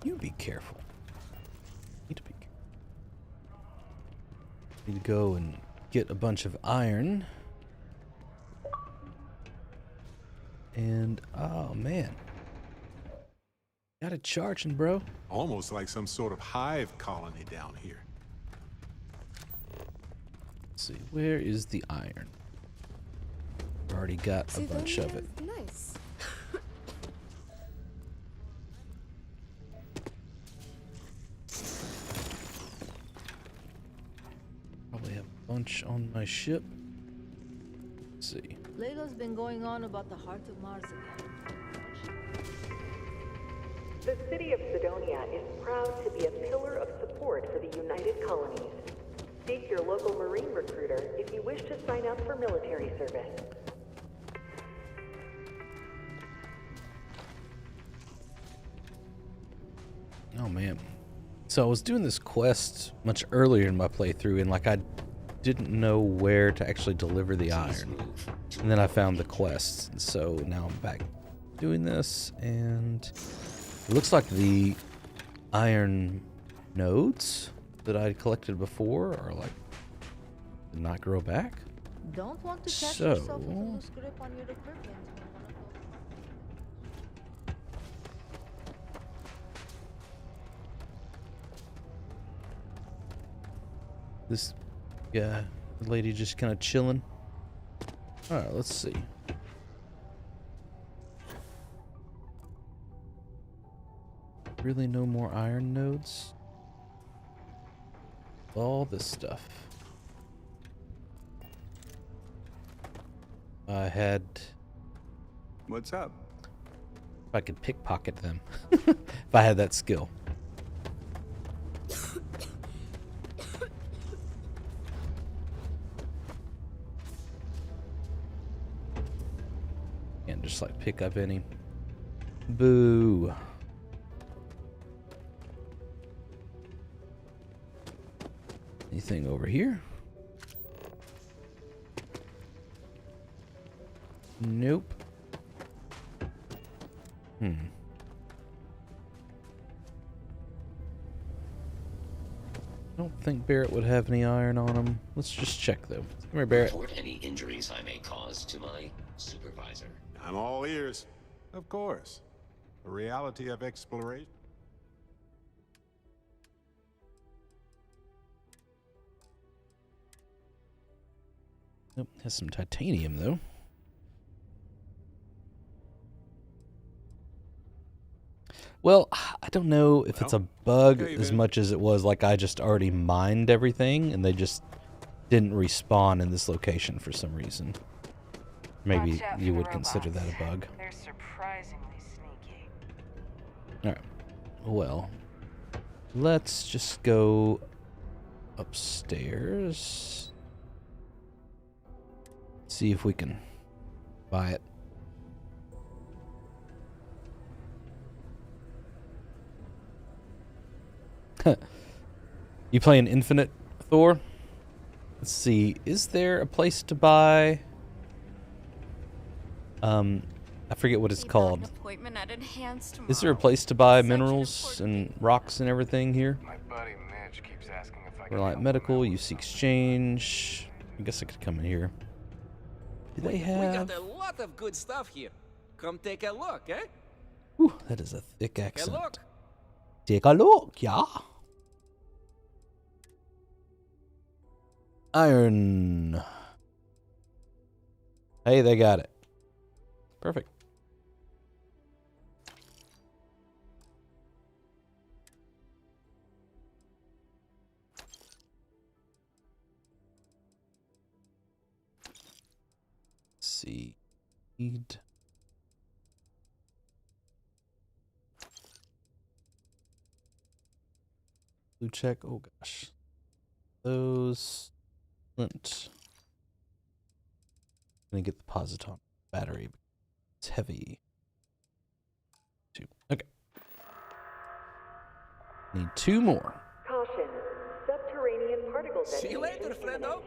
You be careful. Need to be careful. Need to go and get a bunch of iron. And oh man, got it charging, bro. Almost like some sort of hive colony down here. Let's see, where is the iron? Already got a bunch of it. Nice. Probably have a bunch on my ship. Let's see. Layla's been going on about the heart of Mars again. The city of Sedonia is proud to be a pillar of support for the United Colonies. Seek your local Marine recruiter if you wish to sign up for military service. Oh man. So I was doing this quest much earlier in my playthrough, and like I didn't know where to actually deliver the iron. And then I found the quest. And so now I'm back doing this, and it looks like the iron nodes that I collected before are like did not grow back. Don't want to catch So- yourself with a loose grip on your equipment. This guy, the lady just kind of chilling. All right, let's see. Really no more iron nodes? All this stuff. I had... What's up? If I could pickpocket them. If I had that skill. Can't just like pick up any. Boo. Anything over here? Nope. I don't think Barrett would have any iron on him. Let's just check though. Come here, Barrett. Report any injuries I may cause to my supervisor. I'm all ears. Of course. The reality of exploration. Nope, has some titanium though. Well, I don't know if it's a bug as much as it was like I just already mined everything and they just didn't respawn in this location for some reason. Maybe you would consider that a bug. They're surprisingly sneaky. Alright. Well, let's just go upstairs. See if we can buy it. You playing Infinite, Thor? Let's see. Is there a place to buy? I forget what it's called. Is there a place to buy minerals and rocks and everything here? My buddy Mitch keeps asking if I Or like medical, UC exchange. I guess I could come in here. Do they have? We got a lot of good stuff here. Come take a look, eh? Ooh, that is a thick Take accent. a look. Take a look, yeah. Iron. Hey, they got it. Perfect. Seed. Blue check. Oh gosh. Those. Flint. Gonna get the Positon battery. It's heavy. 2. Okay. Need 2 more. Caution. Subterranean particle See you detonation later, friendo. imminent.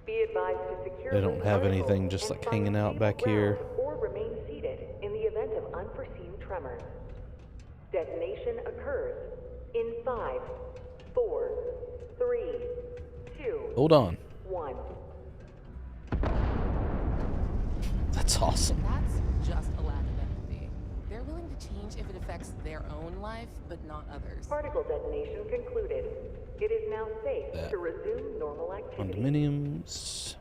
Be advised to secure They don't this have particle anything just and like find hanging out stable back here. ground or remain seated in the event of unforeseen tremors. Detonation occurs in 5, 4, 3, 2, Hold on. 1. That's awesome. That's just a lack of empathy. They're willing to change if it affects their own life, but not others. Particle detonation concluded. It is now safe to resume normal activity. Condominiums.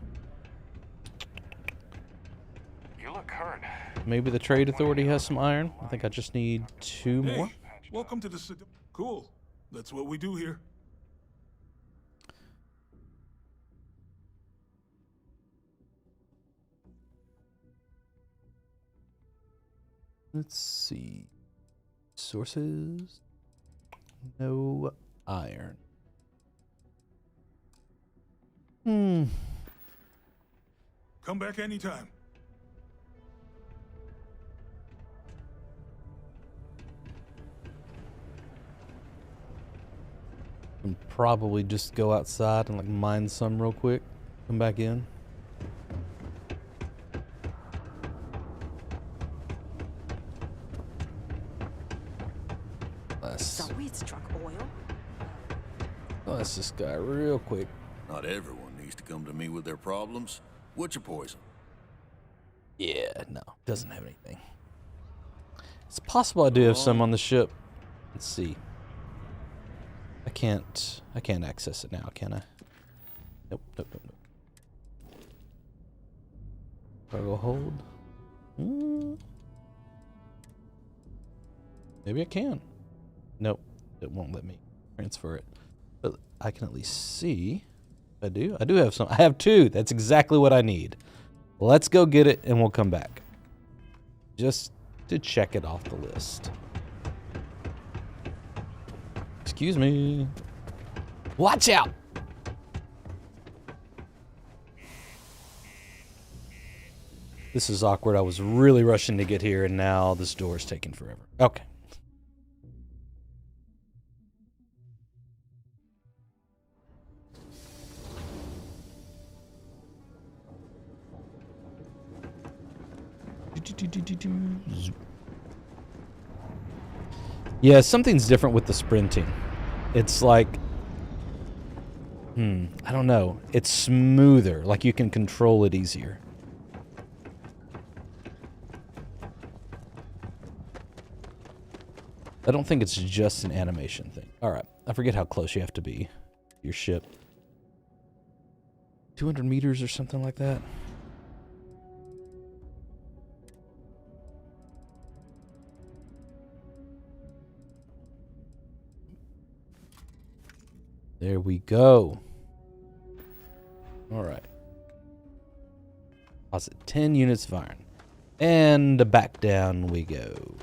You look hurt. Maybe the Trade Authority has some iron. I think I just need 2 more. Hey, welcome to the city. Cool. That's what we do here. Let's see. Sources. No iron. Come back anytime. And probably just go outside and like mine some real quick. Come back in. So we struck oil? Let's this guy real quick. Not everyone needs to come to me with their problems. What's your poison? Yeah, no, doesn't have anything. It's possible I do have some on the ship. Let's see. I can't access it now, can I? Nope. Cargo hold. Maybe I can. Nope, it won't let me transfer it. But I can at least see. I do have some. I have 2. That's exactly what I need. Let's go get it and we'll come back. Just to check it off the list. Excuse me. Watch out! This is awkward. I was really rushing to get here and now this door is taking forever. Okay. Yeah, something's different with the sprinting. It's like, I don't know. It's smoother, like you can control it easier. I don't think it's just an animation thing. All right, I forget how close you have to be to your ship. 200 meters or something like that. There we go. All right. Deposit 10 units of iron. And back down we go.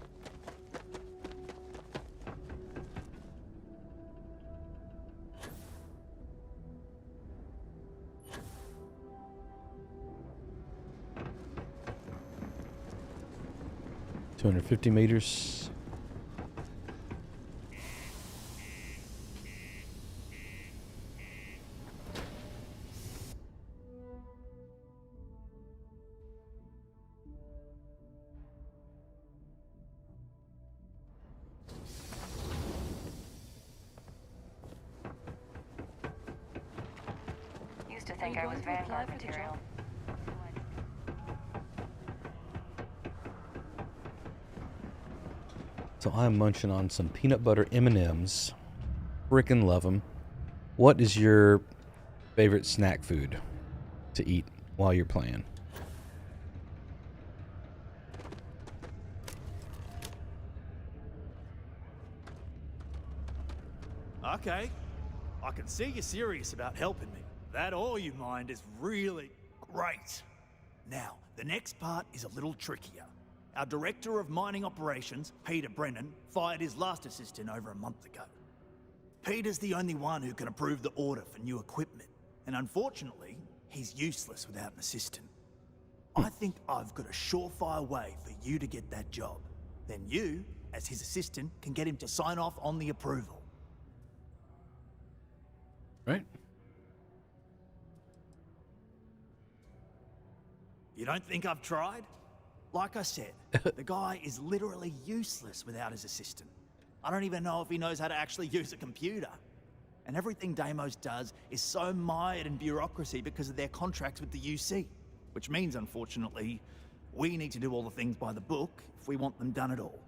$250 meters. Used to think I was Vanguard material. So I'm munching on some peanut butter M&Ms. Frickin' love them. What is your favorite snack food to eat while you're playing? Okay, I can see you're serious about helping me. That all you mind is really great. Now, the next part is a little trickier. Our Director of Mining Operations, Peter Brennan, fired his last assistant over a month ago. Peter's the only one who can approve the order for new equipment, and unfortunately, he's useless without an assistant. I think I've got a surefire way for you to get that job. Then you, as his assistant, can get him to sign off on the approval. Right. You don't think I've tried? Like I said, the guy is literally useless without his assistant. I don't even know if he knows how to actually use a computer. And everything Damos does is so mired in bureaucracy because of their contracts with the UC. Which means, unfortunately, we need to do all the things by the book if we want them done at all.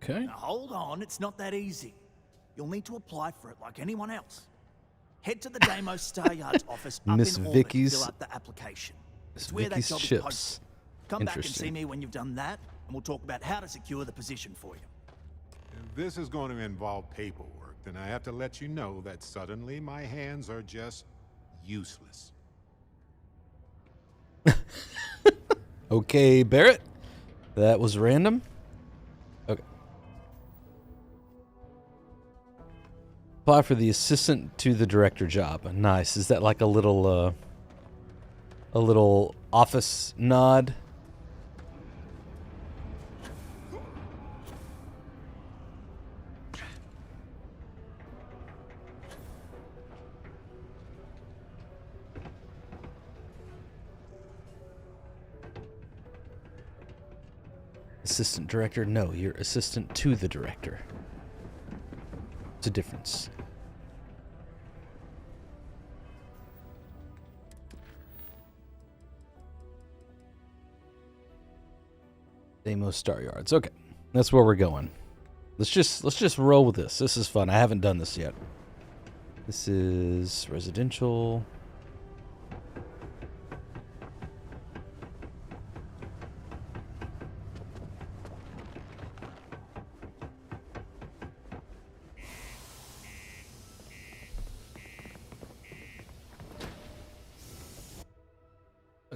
Okay. Now hold on, it's not that easy. You'll need to apply for it like anyone else. Head to the Damos Star Yard's office up Miss in orbit to Vicky's- fill out the application. Miss It's where that Vicky's job is ships. posted. Come back and see Interesting. me when you've done that, and we'll talk about how to secure the position for you. If this is going to involve paperwork, then I have to let you know that suddenly my hands are just useless. Okay, Barrett. That was random. Okay. Apply for the assistant to the director job. Nice. Is that like a little office nod? Assistant director? No, you're assistant to the director. It's a difference. Damos Star Yards. Okay, that's where we're going. Let's just roll with this. This is fun. I haven't done this yet. This is residential.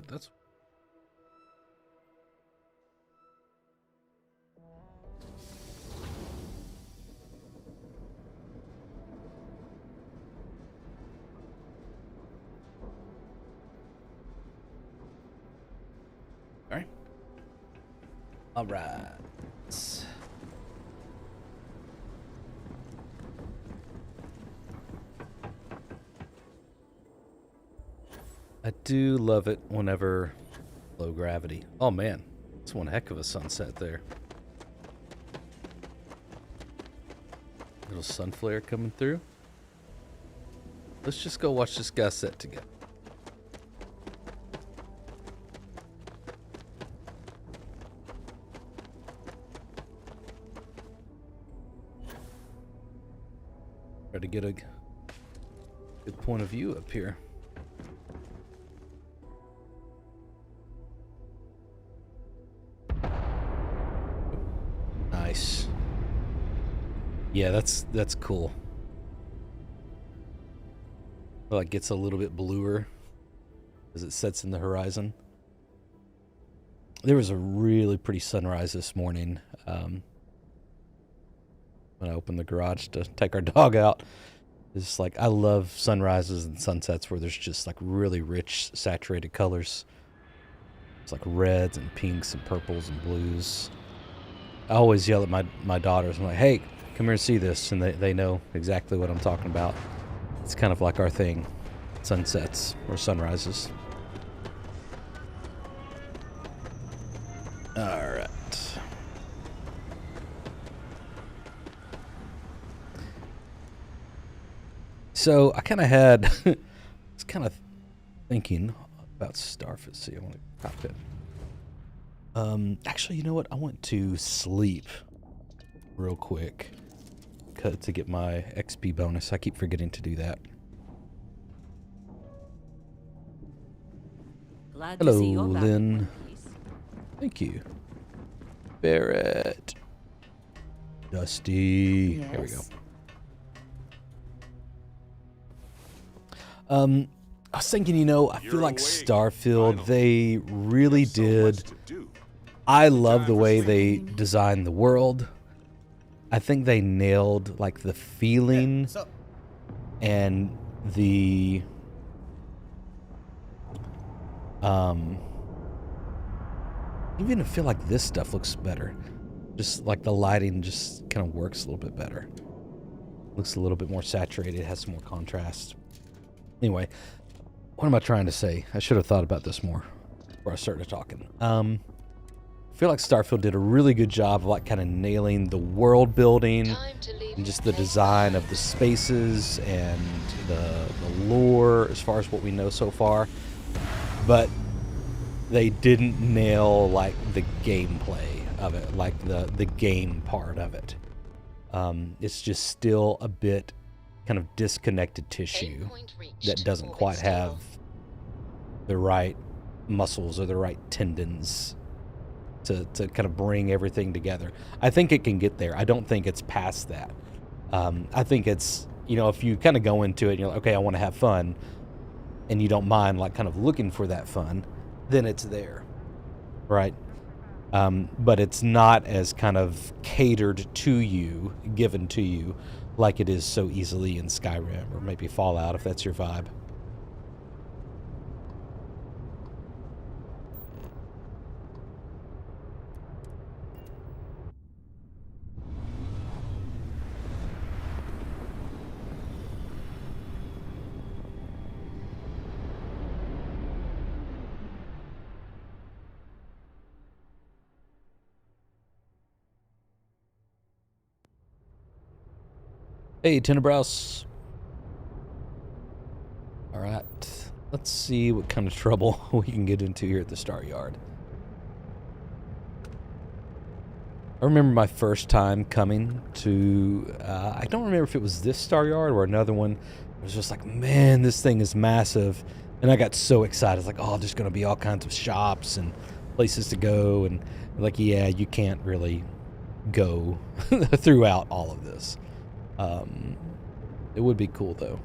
That's all right. All right. I do love it whenever low gravity. Oh man, it's one heck of a sunset there. Little sun flare coming through. Let's just go watch this guy set together. Try to get a good point of view up here. Nice. Yeah, that's cool. Well, it gets a little bit bluer as it sets in the horizon. There was a really pretty sunrise this morning. When I opened the garage to take our dog out, it's like I love sunrises and sunsets where there's just like really rich, saturated colors. It's like reds and pinks and purples and blues. I always yell at my daughters. I'm like, hey, come here and see this. And they know exactly what I'm talking about. It's kind of like our thing, sunsets or sunrises. All right. So I kind of had, I was kind of thinking about Starfield. See, I want to cockpit. Actually, you know what? I want to sleep real quick to get my XP bonus. I keep forgetting to do that. Glad Hello, to see you're back. Lynn. Thank you. Barrett. Dusty. Yes. Here we go. I was thinking, you know, I feel like Starfield, they really did. I love the way they designed the world. I think they nailed like the feeling and the even I feel like this stuff looks better. Just like the lighting just kind of works a little bit better. Looks a little bit more saturated, has some more contrast. Anyway, what am I trying to say? I should have thought about this more before I started talking. I feel like Starfield did a really good job of like kind of nailing the world building and just the design of the spaces and the lore as far as what we know so far. But they didn't nail like the gameplay of it, like the game part of it. It's just still a bit kind of disconnected tissue that doesn't quite have the right muscles or the right tendons to kind of bring everything together. I think it can get there. I don't think it's past that. I think it's, you know, if you kind of go into it and you're like, okay, I want to have fun, and you don't mind like kind of looking for that fun, then it's there, right? But it's not as kind of catered to you, given to you, like it is so easily in Skyrim or maybe Fallout, if that's your vibe. Hey, Tenebrouse. All right, let's see what kind of trouble we can get into here at the Star Yard. I remember my first time coming to, I don't remember if it was this Star Yard or another one. I was just like, man, this thing is massive. And I got so excited. I was like, oh, there's going to be all kinds of shops and places to go. And like, yeah, you can't really go throughout all of this. It would be cool though.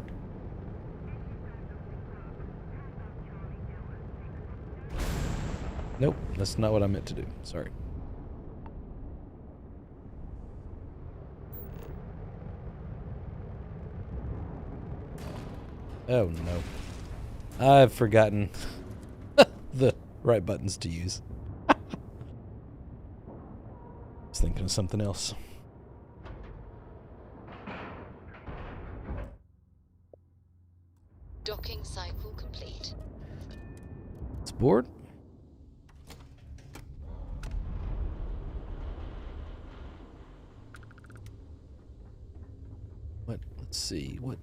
Nope, that's not what I meant to do. Sorry. Oh no. I've forgotten the right buttons to use. I was thinking of something else. Docking cycle complete. It's bored. What? Let's see. What?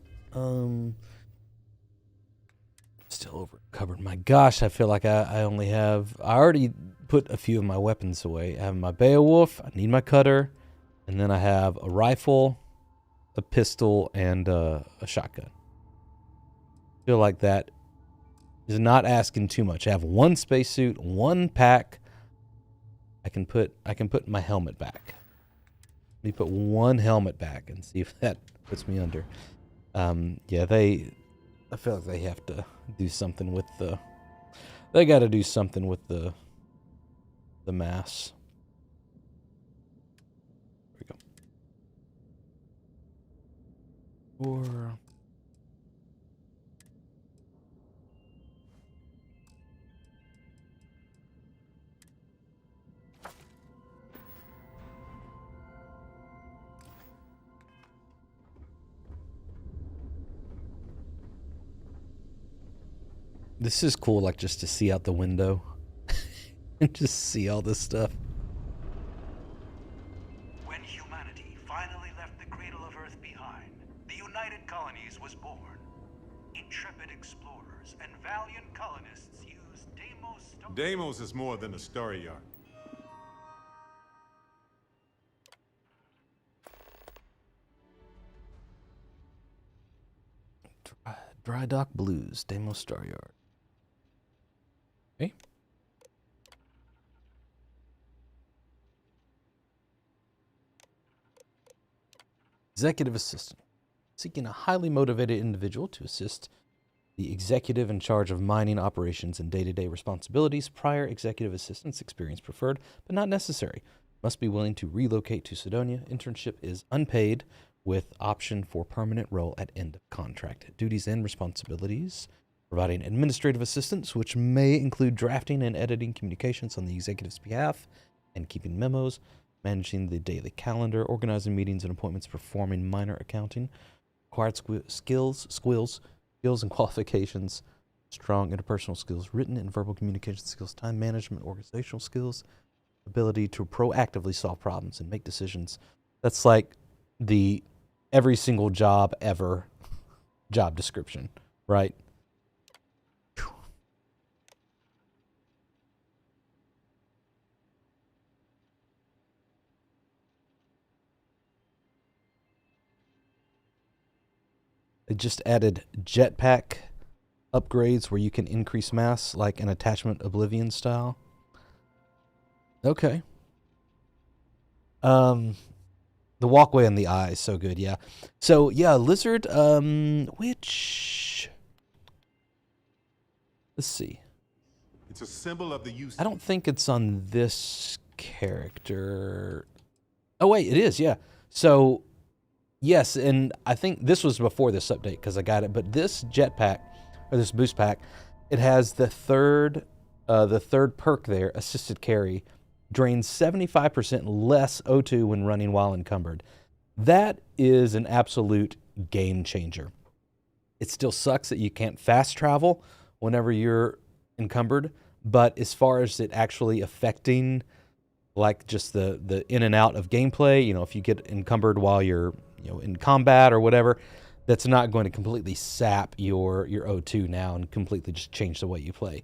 Still over covered. My gosh, I feel like I only have. I already put a few of my weapons away. I have my Beowulf. I need my cutter, and then I have a rifle, a pistol, and a shotgun. I feel like that is not asking too much. I have one spacesuit, one pack. I can put my helmet back. Let me put one helmet back and see if that puts me under. Yeah, I feel like they have to do something with the. They got to do something with the mass. There we go. Or. This is cool, like, just to see out the window and just see all this stuff. When humanity finally left the cradle of Earth behind, the United Colonies was born. Intrepid explorers and valiant colonists used Damos. Damos is more than a story arc. Dry Dock Blues, Damos Star Yard. Okay. Executive assistant. Seeking a highly motivated individual to assist the executive in charge of mining operations and day-to-day responsibilities. Prior executive assistance experience preferred, but not necessary. Must be willing to relocate to Sedonia. Internship is unpaid with option for permanent role at end of contract. Duties and responsibilities. Providing administrative assistance, which may include drafting and editing communications on the executive's behalf and keeping memos, managing the daily calendar, organizing meetings and appointments, performing minor accounting. Required skills and qualifications, strong interpersonal skills, written and verbal communication skills, time management, organizational skills, ability to proactively solve problems and make decisions. That's like the every single job ever job description, right? They just added jetpack upgrades where you can increase mass, like an attachment Oblivion style. Okay. The walkway on the eye is so good, yeah. So yeah, lizard, which let's see. It's a symbol of the use. I don't think it's on this character. Oh wait, it is, yeah. So yes, and I think this was before this update because I got it. But this jetpack, or this boost pack, it has the third perk there, assisted carry, drains 75% less O2 when running while encumbered. That is an absolute game changer. It still sucks that you can't fast travel whenever you're encumbered, but as far as it actually affecting, like just the in and out of gameplay, you know, if you get encumbered while you're in combat or whatever, that's not going to completely sap your O2 now and completely just change the way you play.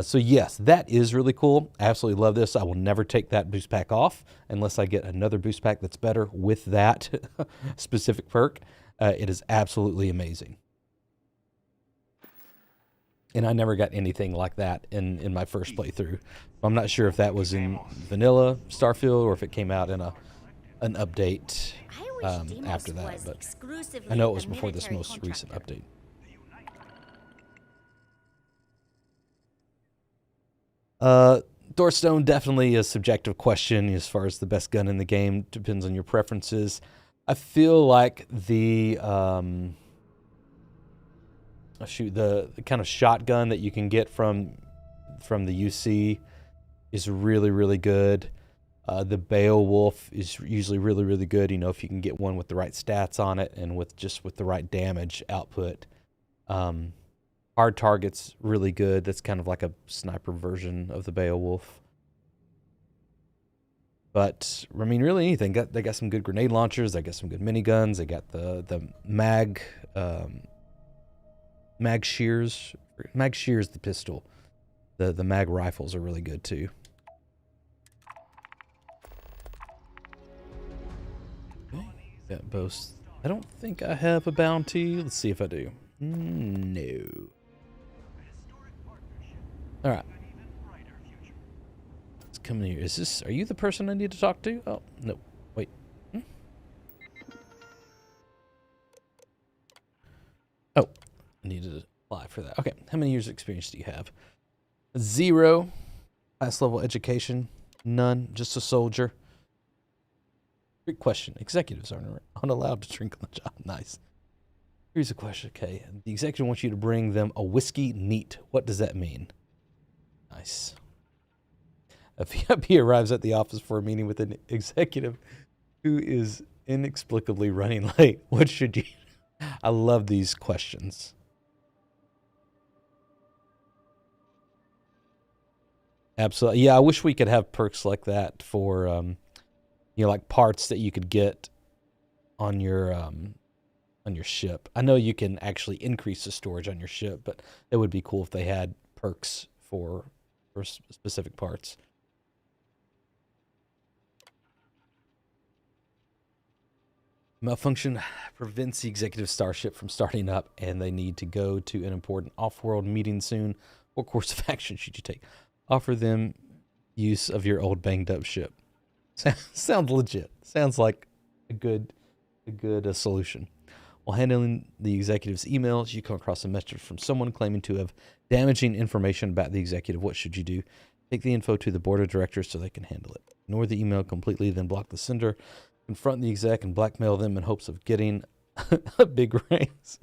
So yes, that is really cool. I absolutely love this. I will never take that boost pack off unless I get another boost pack that's better with that specific perk. It is absolutely amazing. And I never got anything like that in my first playthrough. I'm not sure if that was in vanilla Starfield or if it came out in an update after that, but I know it was before this most recent update. Thorstone, definitely a subjective question as far as the best gun in the game. Depends on your preferences. I feel like the the kind of shotgun that you can get from the UC is really, really good. The Beowulf is usually really, really good. You know, if you can get one with the right stats on it and with the right damage output. Hard Target's really good. That's kind of like a sniper version of the Beowulf. But I mean, really anything. They got some good grenade launchers. They got some good miniguns. They got the mag shears. Mag shears the pistol. The mag rifles are really good too. Okay. That boast. I don't think I have a bounty. Let's see if I do. No. All right. Let's come in here. Are you the person I need to talk to? Oh, no. Wait. Oh, I needed to apply for that. Okay. How many years of experience do you have? 0. Highest level education? None. Just a soldier. Great question. Executives aren't allowed to drink on the job. Nice. Here's a question. Okay. The executive wants you to bring them a whiskey neat. What does that mean? Nice. A VIP arrives at the office for a meeting with an executive who is inexplicably running late. What should you... I love these questions. Absolutely. Yeah, I wish we could have perks like that for, you know, like parts that you could get on your ship. I know you can actually increase the storage on your ship, but it would be cool if they had perks for specific parts. Malfunction prevents the executive starship from starting up, and they need to go to an important off-world meeting soon. What course of action should you take? Offer them use of your old banged-up ship. Sounds legit. Sounds like a good solution. While handling the executive's emails, you come across a message from someone claiming to have damaging information about the executive. What should you do? Take the info to the board of directors so they can handle it. Ignore the email completely, then block the sender. Confront the exec and blackmail them in hopes of getting a big raise.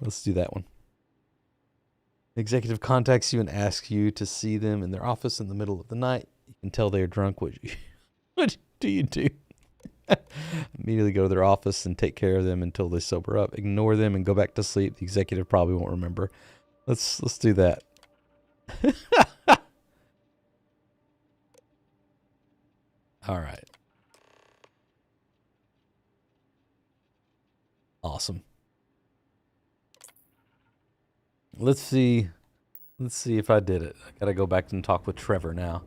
Let's do that one. The executive contacts you and asks you to see them in their office in the middle of the night. You can tell they are drunk. What do you do? Immediately go to their office and take care of them until they sober up. Ignore them and go back to sleep. The executive probably won't remember. Let's do that. All right. Awesome. Let's see if I did it. I gotta go back and talk with Trevor now.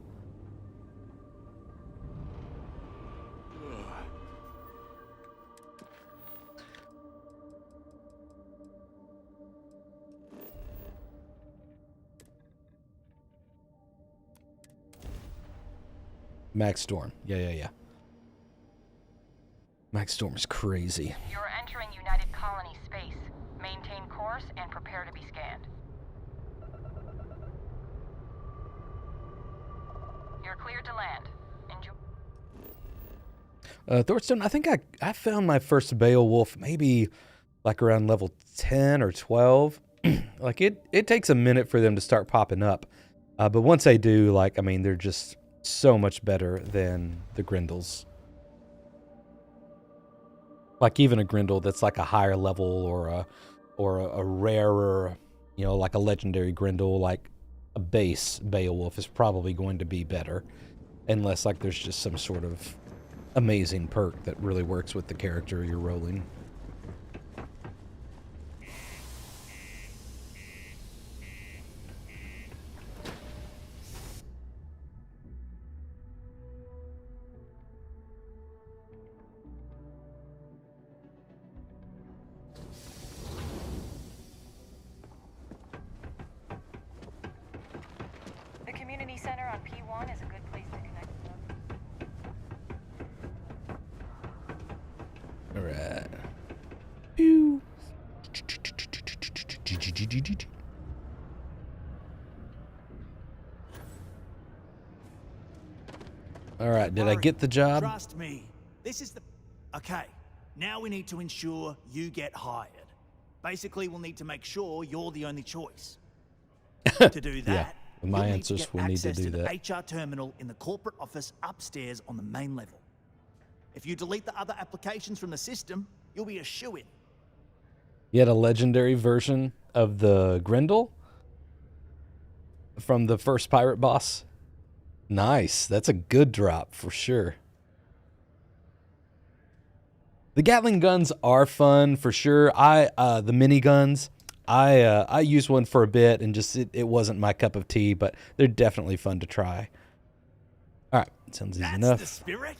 Max Storm. Yeah. Max Storm is crazy. You're entering United Colony space. Maintain course and prepare to be scanned. You're cleared to land. Enjoy. Thorstone, I think I found my first Beowulf maybe like around level 10 or 12. Like it takes a minute for them to start popping up. But once they do, like, I mean, they're just so much better than the Grendels. Like even a Grendel that's like a higher level or a rarer, you know, like a legendary Grendel, like a base Beowulf is probably going to be better. Unless like there's just some sort of amazing perk that really works with the character you're rolling. The community center on P1 is a good place to connect with them. All right. Pew. All right, did I get the job? Trust me. This is the... Okay, now we need to ensure you get hired. Basically, we'll need to make sure you're the only choice. To do that, Yeah, with my you'll answers, get we need to access do the that. HR terminal in the corporate office upstairs on the main level. If you delete the other applications from the system, you'll be a shoo-in. You had a legendary version of the Grendel from the first pirate boss. Nice. That's a good drop for sure. The Gatling guns are fun for sure. The mini guns, I used one for a bit and just it wasn't my cup of tea, but they're definitely fun to try. All right, sounds easy enough. That's the spirit.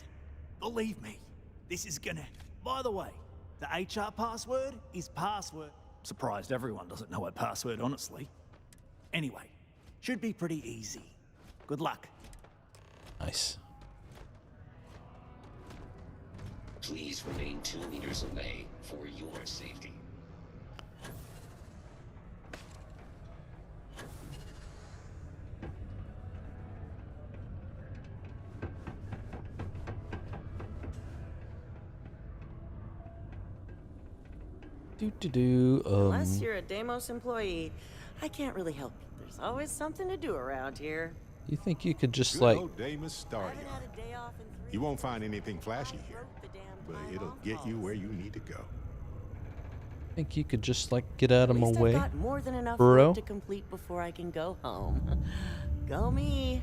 Believe me, this is gonna... By the way, the HR password is password. Surprised everyone doesn't know a password, honestly. Anyway, should be pretty easy. Good luck. Nice. Please remain 2 meters away for your safety. Unless you're a Damos employee, I can't really help you. There's always something to do around here. You think you could just Good like... old Damos Starfield. You won't find anything flashy here, but it'll get you where you need to go. Think you could just like get out of my way, I've got more than enough bro? work to complete before I can go home. Go me.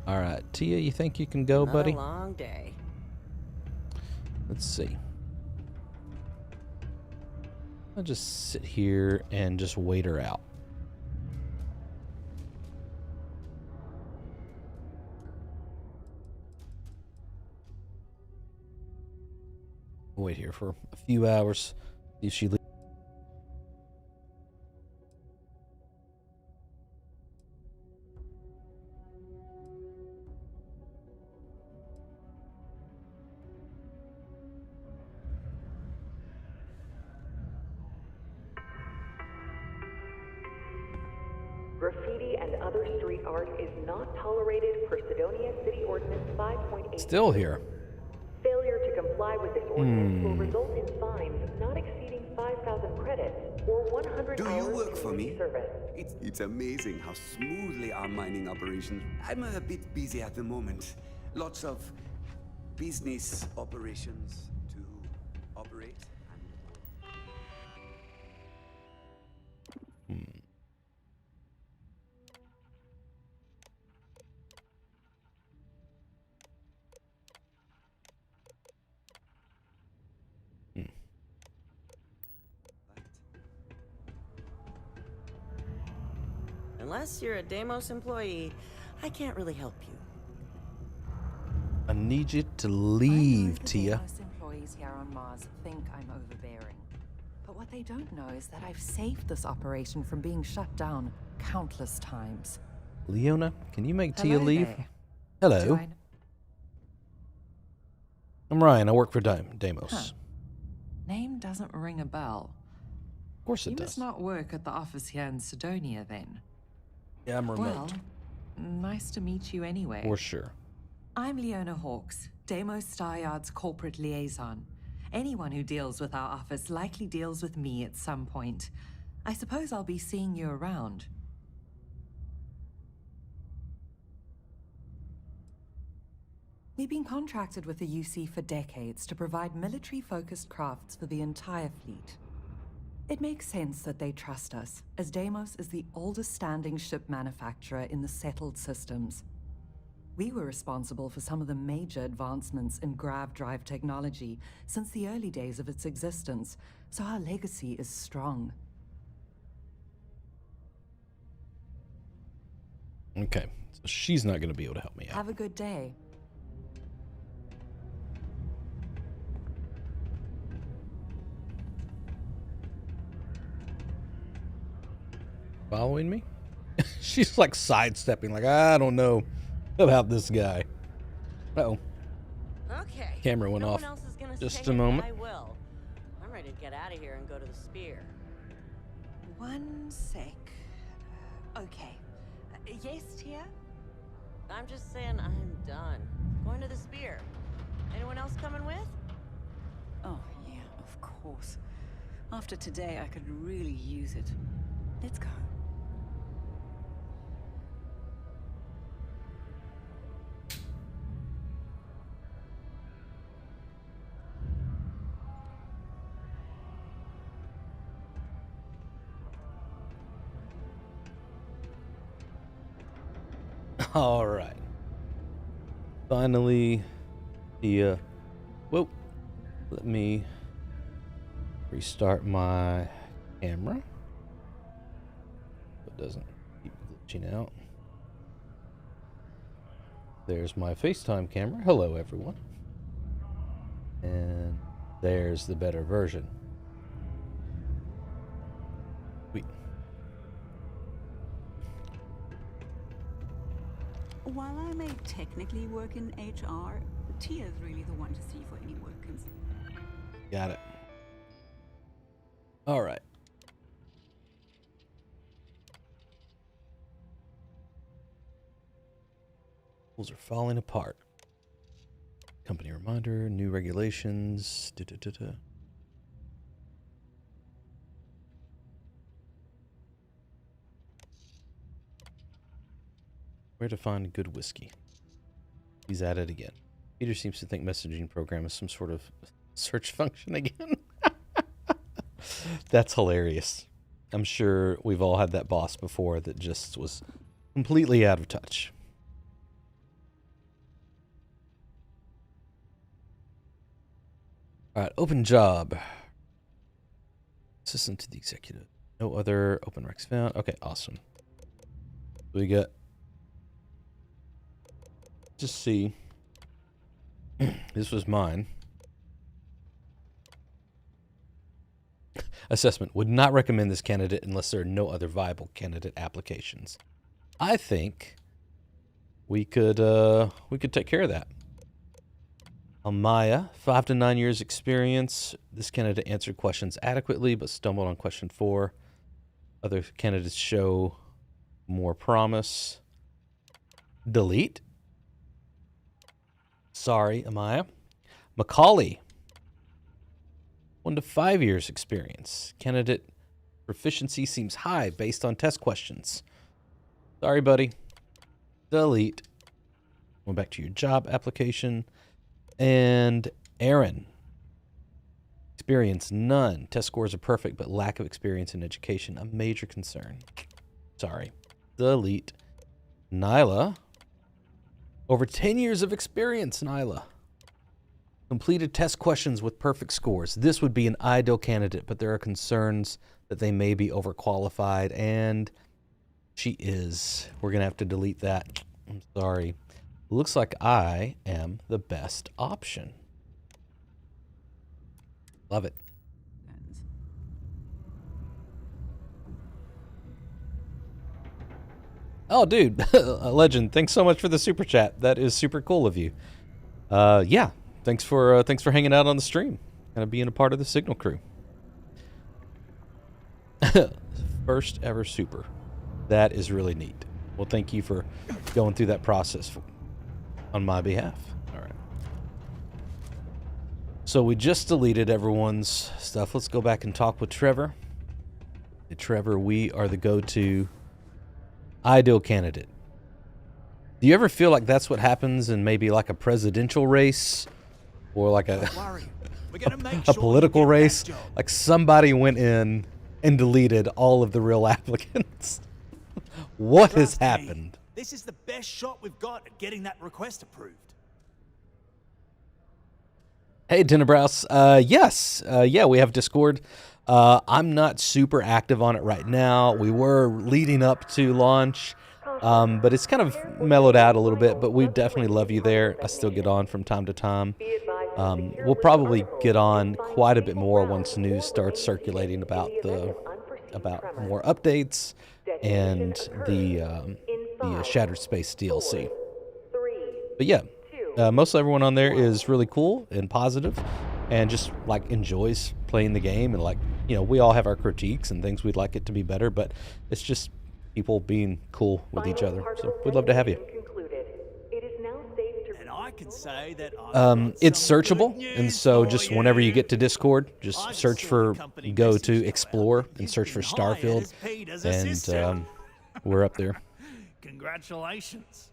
All right, Tia, you think you can go, Another buddy? long day. Let's see. I'll just sit here and just wait her out. Wait here for a few hours. See if she leaves. Graffiti and other street art is not tolerated per Sedonia City Ordinance 5.8. Still here. Failure to comply with this ordinance will result in fines not exceeding 5,000 credits or 100 Do hours you work for community me? service. It's amazing how smoothly our mining operations. I'm a bit busy at the moment. Lots of business operations to operate. Unless you're a Damos employee, I can't really help you. I need you to leave, Tia. Most employees here on Mars think I'm overbearing. But what they don't know is that I've saved this operation from being shut down countless times. Leona, can you make Tia Hello leave? there. Hello. Do I- I'm Ryan. I work for Damos. Huh. Name doesn't ring a bell. Of course it You does. must not work at the office here in Sedonia, then. Yeah, I'm remote. Well, nice to meet you anyway. For sure. I'm Leona Hawks, Damos Staryard's corporate liaison. Anyone who deals with our office likely deals with me at some point. I suppose I'll be seeing you around. We've been contracted with the UC for decades to provide military-focused crafts for the entire fleet. It makes sense that they trust us, as Damos is the oldest-standing ship manufacturer in the settled systems. We were responsible for some of the major advancements in grav drive technology since the early days of its existence, so our legacy is strong. Okay, so she's not going to be able to help me out. Have a good day. Following me? She's like sidestepping, like, I don't know about this guy. Uh-oh. Okay. Camera went no off. One else is gonna Just say a it, moment. I will. I'm ready to get out of here and go to the Spear. One sec. Okay. Yes, Tia? I'm just saying I'm done. Going to the Spear. Anyone else coming with? Oh, yeah, of course. After today, I could really use it. Let's go. All right. Finally, whoa. Let me restart my camera. So it doesn't keep glitching out. There's my FaceTime camera. Hello, everyone. And there's the better version. Sweet. While I may technically work in HR, Tia's really the one to see for any work concerns. Got it. All right. Rules are falling apart. Company reminder, new regulations. Where to find good whiskey? He's at it again. Peter seems to think messaging program is some sort of search function again. That's hilarious. I'm sure we've all had that boss before that just was completely out of touch. All right, open job. Assistant to the executive. No other open recs found. Okay, awesome. We got. Just see. This was mine. Assessment. Would not recommend this candidate unless there are no other viable candidate applications. I think we could take care of that. Amaya, 5 to 9 years experience. This candidate answered questions adequately, but stumbled on question 4. Other candidates show more promise. Delete. Sorry, Amaya. Macaulay, 1 to 5 years experience. Candidate proficiency seems high based on test questions. Sorry, buddy. Delete. Going back to your job application. And Aaron, experience none. Test scores are perfect, but lack of experience in education, a major concern. Sorry. Delete. Nyla, over 10 years of experience, Nyla. Completed test questions with perfect scores. This would be an ideal candidate, but there are concerns that they may be overqualified, and she is. We're going to have to delete that. I'm sorry. Looks like I am the best option. Love it. Oh, dude, Legend, thanks so much for the super chat. That is super cool of you. Yeah, thanks for hanging out on the stream and being a part of the Signal crew. First ever super. That is really neat. Well, thank you for going through that process on my behalf. All right. So we just deleted everyone's stuff. Let's go back and talk with Trevor. Hey, Trevor, we are the go-to ideal candidate. Do you ever feel like that's what happens in maybe like a presidential race or like a political race? Like somebody went in and deleted all of the real applicants. What has happened? This is the best shot we've got at getting that request approved. Hey, Dinnerbrows. Yes. Yeah, we have Discord. I'm not super active on it right now. We were leading up to launch, but it's kind of mellowed out a little bit, but we definitely love you there. I still get on from time to time. We'll probably get on quite a bit more once news starts circulating about more updates and the Shattered Space DLC. But yeah, most everyone on there is really cool and positive and just like enjoys playing the game, and like, you know, we all have our critiques and things we'd like it to be better, but it's just people being cool with each other. So we'd love to have you. can say that I've it's some good searchable, and news so for just you. whenever you get to Discord, I just just search saw for the company go message to go out explore that and you've search for been hired Starfield, as Peter's and assistant. we're up there. Congratulations.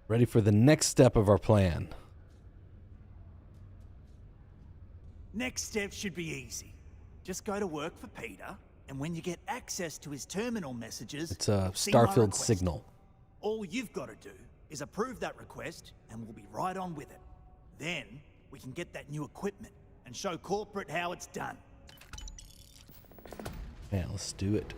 Ready for the next step of our plan. Next step should be easy. Just go to work for Peter, and when you get access to his terminal messages, It's a see my Starfield request. Signal. All you've got to do is approve that request, and we'll be right on with it. Then we can get that new equipment and show corporate how it's done. Yeah, let's do it.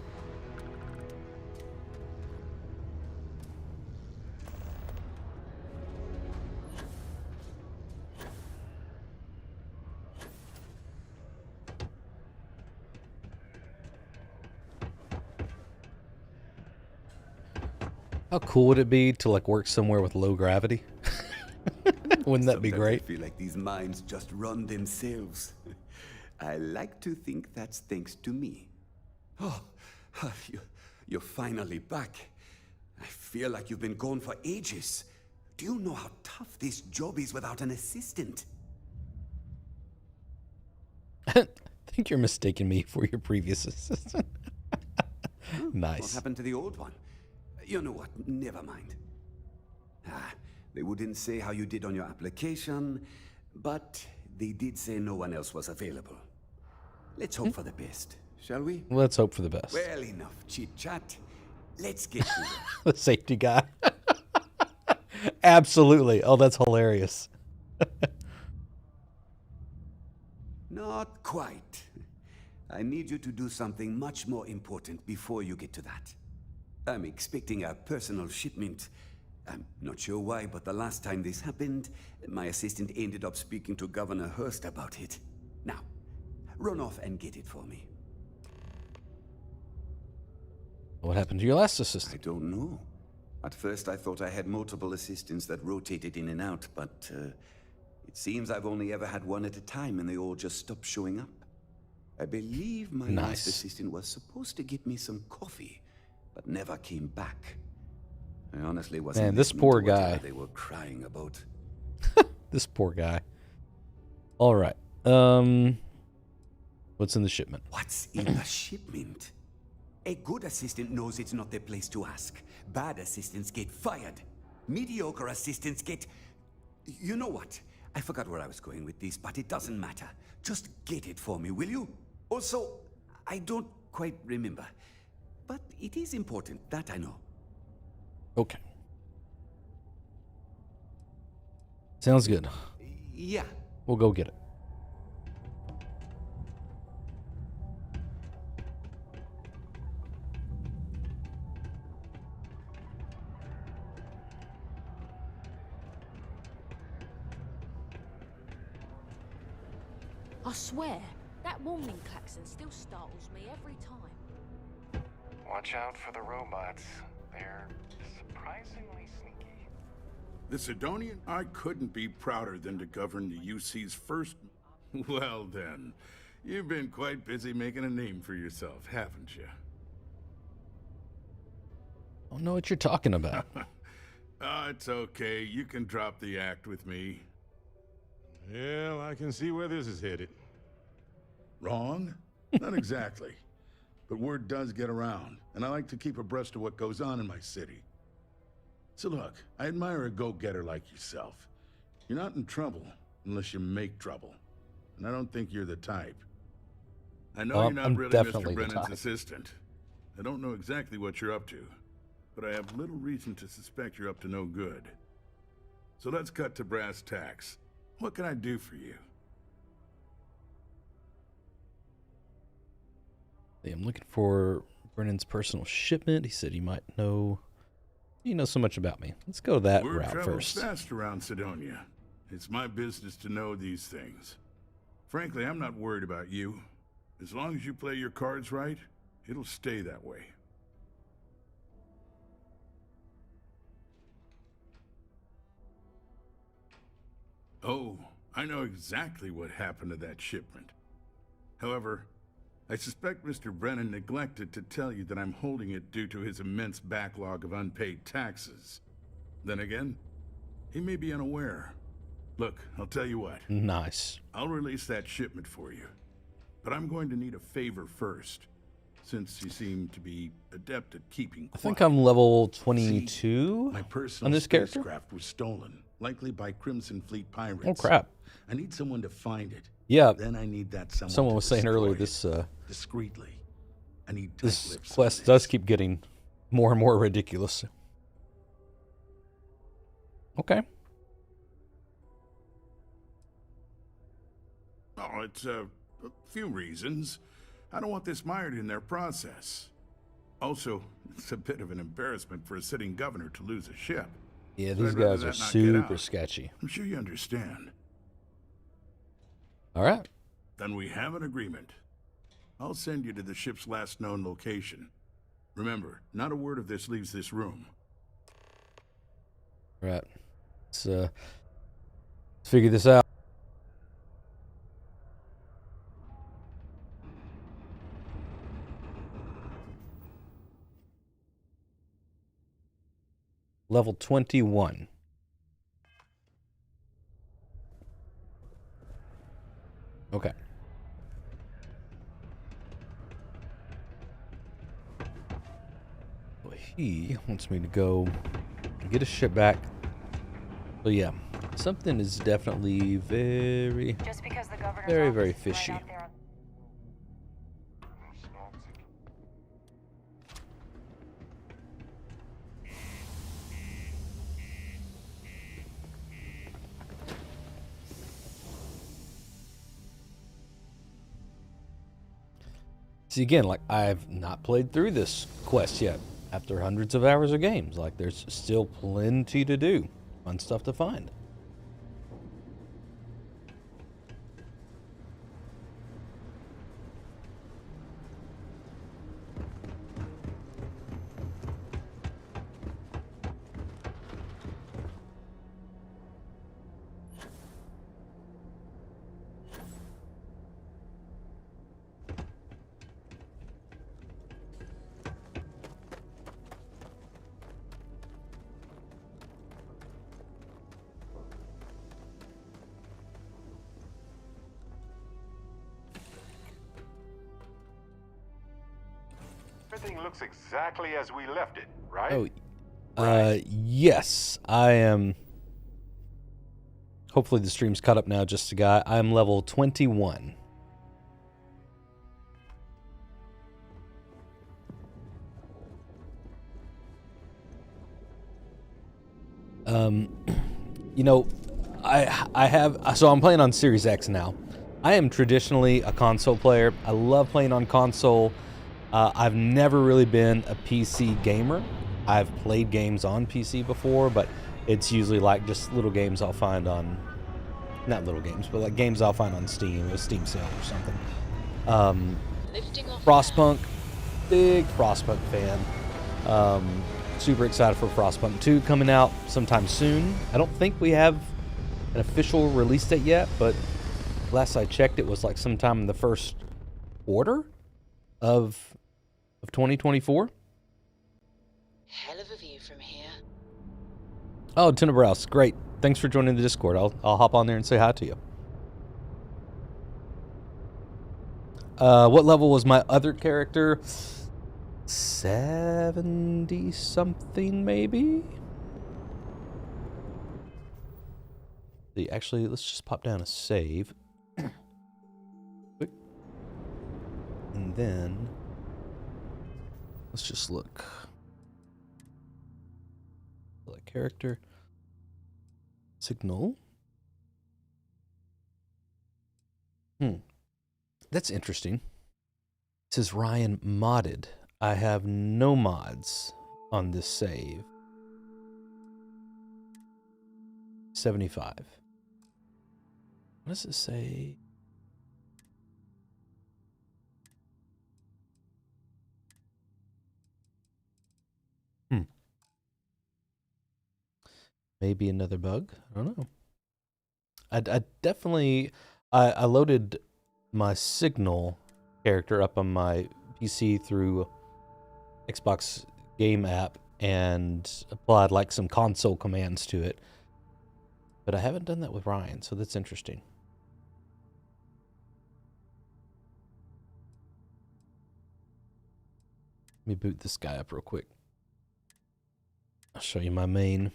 How cool would it be to like work somewhere with low gravity? Wouldn't that be Sometimes great? I feel like these mines just run themselves. I like to think that's thanks to me. Oh, you're finally back. I feel like you've been gone for ages. Do you know how tough this job is without an assistant? I think you're mistaking me for your previous assistant. What Nice. happened to the old one? You know what? Never mind. They wouldn't say how you did on your application, but they did say no one else was available. Let's hope for the best, shall we? Let's hope for the best. Well, enough chit-chat. Let's get to it. The safety guy. Absolutely. Oh, that's hilarious. Not quite. I need you to do something much more important before you get to that. I'm expecting a personal shipment. I'm not sure why, but the last time this happened, my assistant ended up speaking to Governor Hurst about it. Now, run off and get it for me. What happened to your last assistant? I don't know. At first, I thought I had multiple assistants that rotated in and out, but it seems I've only ever had one at a time, and they all just stopped showing up. I believe my last assistant was supposed to get me some coffee, but never came back. I honestly wasn't. Man, this listening poor to whatever guy. they were crying about. This poor guy. All right. What's in the shipment? What's in the shipment? A good assistant knows it's not their place to ask. Bad assistants get fired. Mediocre assistants get... You know what? I forgot where I was going with this, but it doesn't matter. Just get it for me, will you? Also, I don't quite remember. But it is important, that I know. Okay. Sounds good. Yeah. We'll go get it. I swear, that warning klaxon still startles me every time. Watch out for the robots. They're surprisingly sneaky. The Sedonian? I couldn't be prouder than to govern the UC's first... Well then, you've been quite busy making a name for yourself, haven't you? I don't know what you're talking about. It's okay. You can drop the act with me. Well, I can see where this is headed. Wrong? Not exactly. But word does get around, and I like to keep abreast of what goes on in my city. So look, I admire a go-getter like yourself. You're not in trouble unless you make trouble. And I don't think you're the type. I know you're not I'm really definitely Mr. the Brennan's type. assistant. I don't know exactly what you're up to, but I have little reason to suspect you're up to no good. So let's cut to brass tacks. What can I do for you? I'm looking for Brennan's personal shipment. He said he might know... He knows so much about me. Let's go that Word route travels first. fast around Sedonia. It's my business to know these things. Frankly, I'm not worried about you. As long as you play your cards right, it'll stay that way. Oh, I know exactly what happened to that shipment. However, I suspect Mr. Brennan neglected to tell you that I'm holding it due to his immense backlog of unpaid taxes. Then again, he may be unaware. Look, I'll tell you what. Nice. I'll release that shipment for you. But I'm going to need a favor first, since you seem to be adept at keeping quiet. I think I'm level 22 my personal on this character. spacecraft was stolen, likely by Crimson Fleet pirates. Oh, crap. I need someone to find it. Yeah. Then I need that someone. Someone to was saying earlier destroy this it discreetly. I need this tight-lips on quest does keep getting more and more ridiculous. Okay. Oh, it's a few reasons. I don't want this mired in their process. Also, it's a bit of an embarrassment for a sitting governor to lose a ship. Yeah, So these I'd rather guys that are not get super out. sketchy. I'm sure you understand. All right. Then we have an agreement. I'll send you to the ship's last known location. Remember, not a word of this leaves this room. All right. Let's figure this out. Level 21. Okay. Well, he wants me to go get a ship back. So yeah, something is definitely very, Just because the governor's very, office very is right fishy. out there on- See, again, like, I've not played through this quest yet after hundreds of hours of games. Like, there's still plenty to do, fun stuff to find. Everything looks exactly as we left it, right? Oh, yes, I am. Hopefully the stream's caught up now, just a guy. I'm level 21. You know, so I'm playing on Series X now. I am traditionally a console player. I love playing on console. I've never really been a PC gamer. I've played games on PC before, but it's usually like just little games I'll find on, not little games, but like games I'll find on Steam, a Steam sale or something. Frostpunk, big Frostpunk fan. Super excited for Frostpunk 2 coming out sometime soon. I don't think we have an official release date yet, but last I checked, it was like sometime in the first quarter of 2024. Hell of a view from here. Oh, Tenebrous, great. Thanks for joining the Discord. I'll hop on there and say hi to you. What level was my other character? 70 something maybe? Actually, let's just pop down a save. Quick. And then let's just look. Select character. Signal. That's interesting. It says Ryan modded. I have no mods on this save. 75. What does it say? Maybe another bug. I don't know. I definitely I loaded my Signal character up on my PC through Xbox game app and applied like some console commands to it. But I haven't done that with Ryan, so that's interesting. Let me boot this guy up real quick. I'll show you my main.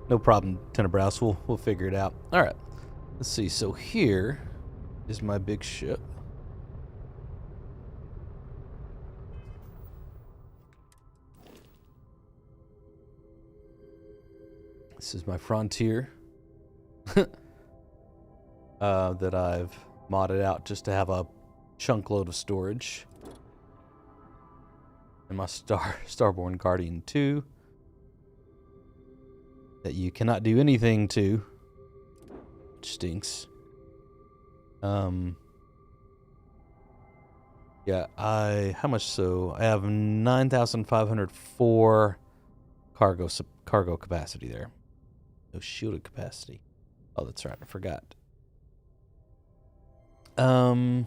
No problem, Tenebrouse. We'll figure it out. All right. Let's see. So here is my big ship. This is my Frontier that I've modded out just to have a chunk load of storage. And my Starborn Guardian 2 that you cannot do anything to, which stinks. Yeah, how much so? I have 9,504 cargo capacity there. No shielded capacity. Oh, that's right, I forgot. Now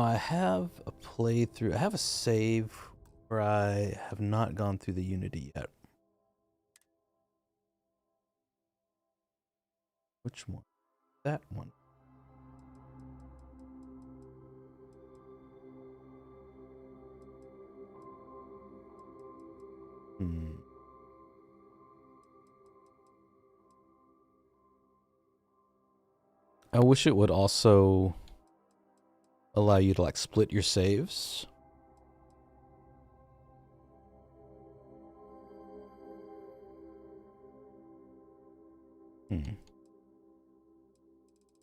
I have a playthrough. I have a save where I have not gone through the Unity yet. Which one? That one. I wish it would also allow you to like split your saves.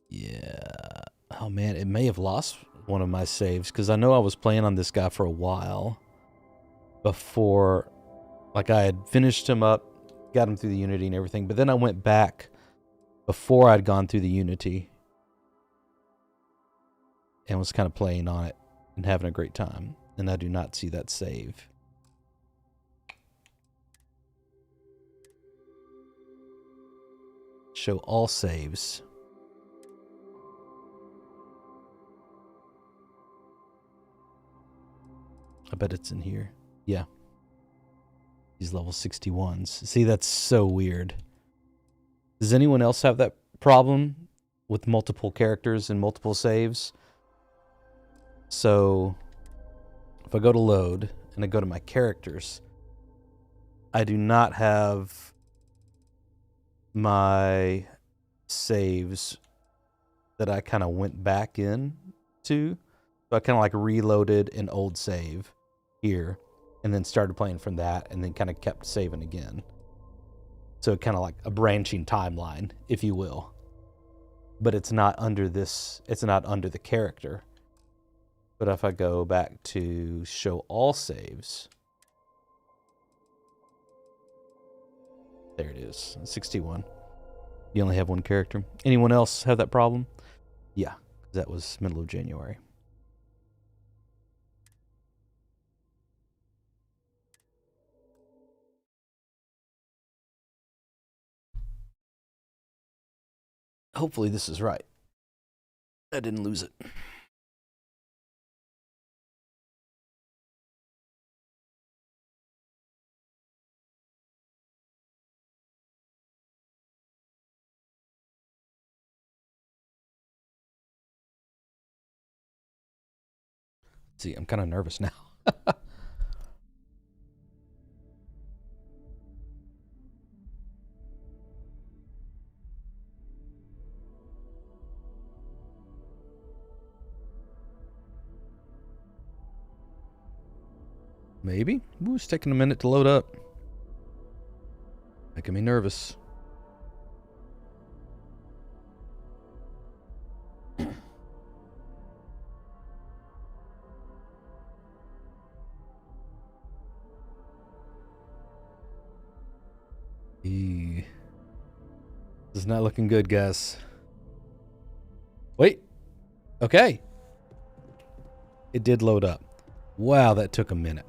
Yeah. Oh man, it may have lost one of my saves because I know I was playing on this guy for a while before, like I had finished him up, got him through the Unity and everything, but then I went back before I'd gone through the Unity and was kind of playing on it and having a great time, and I do not see that save. Show all saves. I bet it's in here. Yeah. These level 61s. See, that's so weird. Does anyone else have that problem with multiple characters and multiple saves? So, if I go to load and I go to my characters, I do not have my saves that I kind of went back in to. So I kind of like reloaded an old save here and then started playing from that and then kind of kept saving again. So kind of like a branching timeline, if you will. But it's not under this, it's not under the character. But if I go back to show all saves, there it is, 61. You only have one character. Anyone else have that problem? Yeah, that was middle of January. Hopefully this is right. I didn't lose it. See, I'm kind of nervous now. Maybe. Ooh, it's taking a minute to load up. Making me nervous. Ew. This is not looking good, guys. Wait. Okay. It did load up. Wow, that took a minute.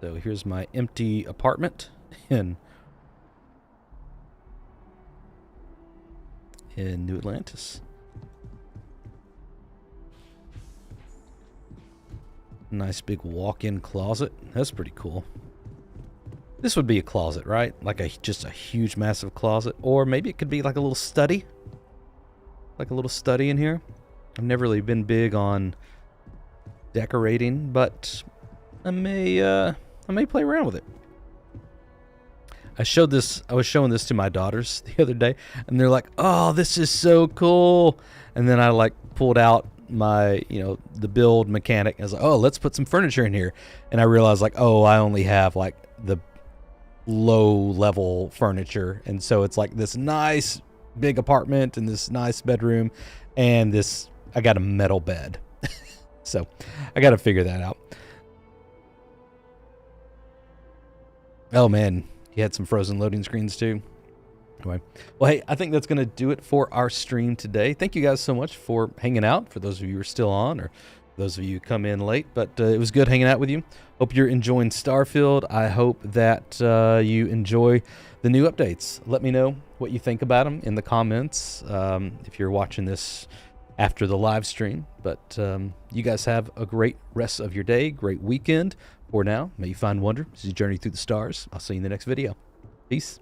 So here's my empty apartment in New Atlantis. Nice big walk-in closet. That's pretty cool. This would be a closet, right? Like just a huge, massive closet. Or maybe it could be like a little study. Like a little study in here. I've never really been big on decorating, but I may play around with it. I was showing this to my daughters the other day, and they're like, "Oh, this is so cool." And then I like pulled out my, the build mechanic. I was like, "Oh, let's put some furniture in here." And I realized like, "Oh, I only have like the low level furniture." And so it's like this nice big apartment and this nice bedroom and I got a metal bed. So I got to figure that out. Oh man, you had some frozen loading screens too. Anyway, well, hey, I think that's going to do it for our stream today. Thank you guys so much for hanging out, for those of you who are still on, or those of you who come in late. But it was good hanging out with you. Hope you're enjoying Starfield. I hope that you enjoy the new updates. Let me know what you think about them in the comments if you're watching this after the live stream. But you guys have a great rest of your day, great weekend. For now, may you find wonder as you journey through the stars. I'll see you in the next video. Peace.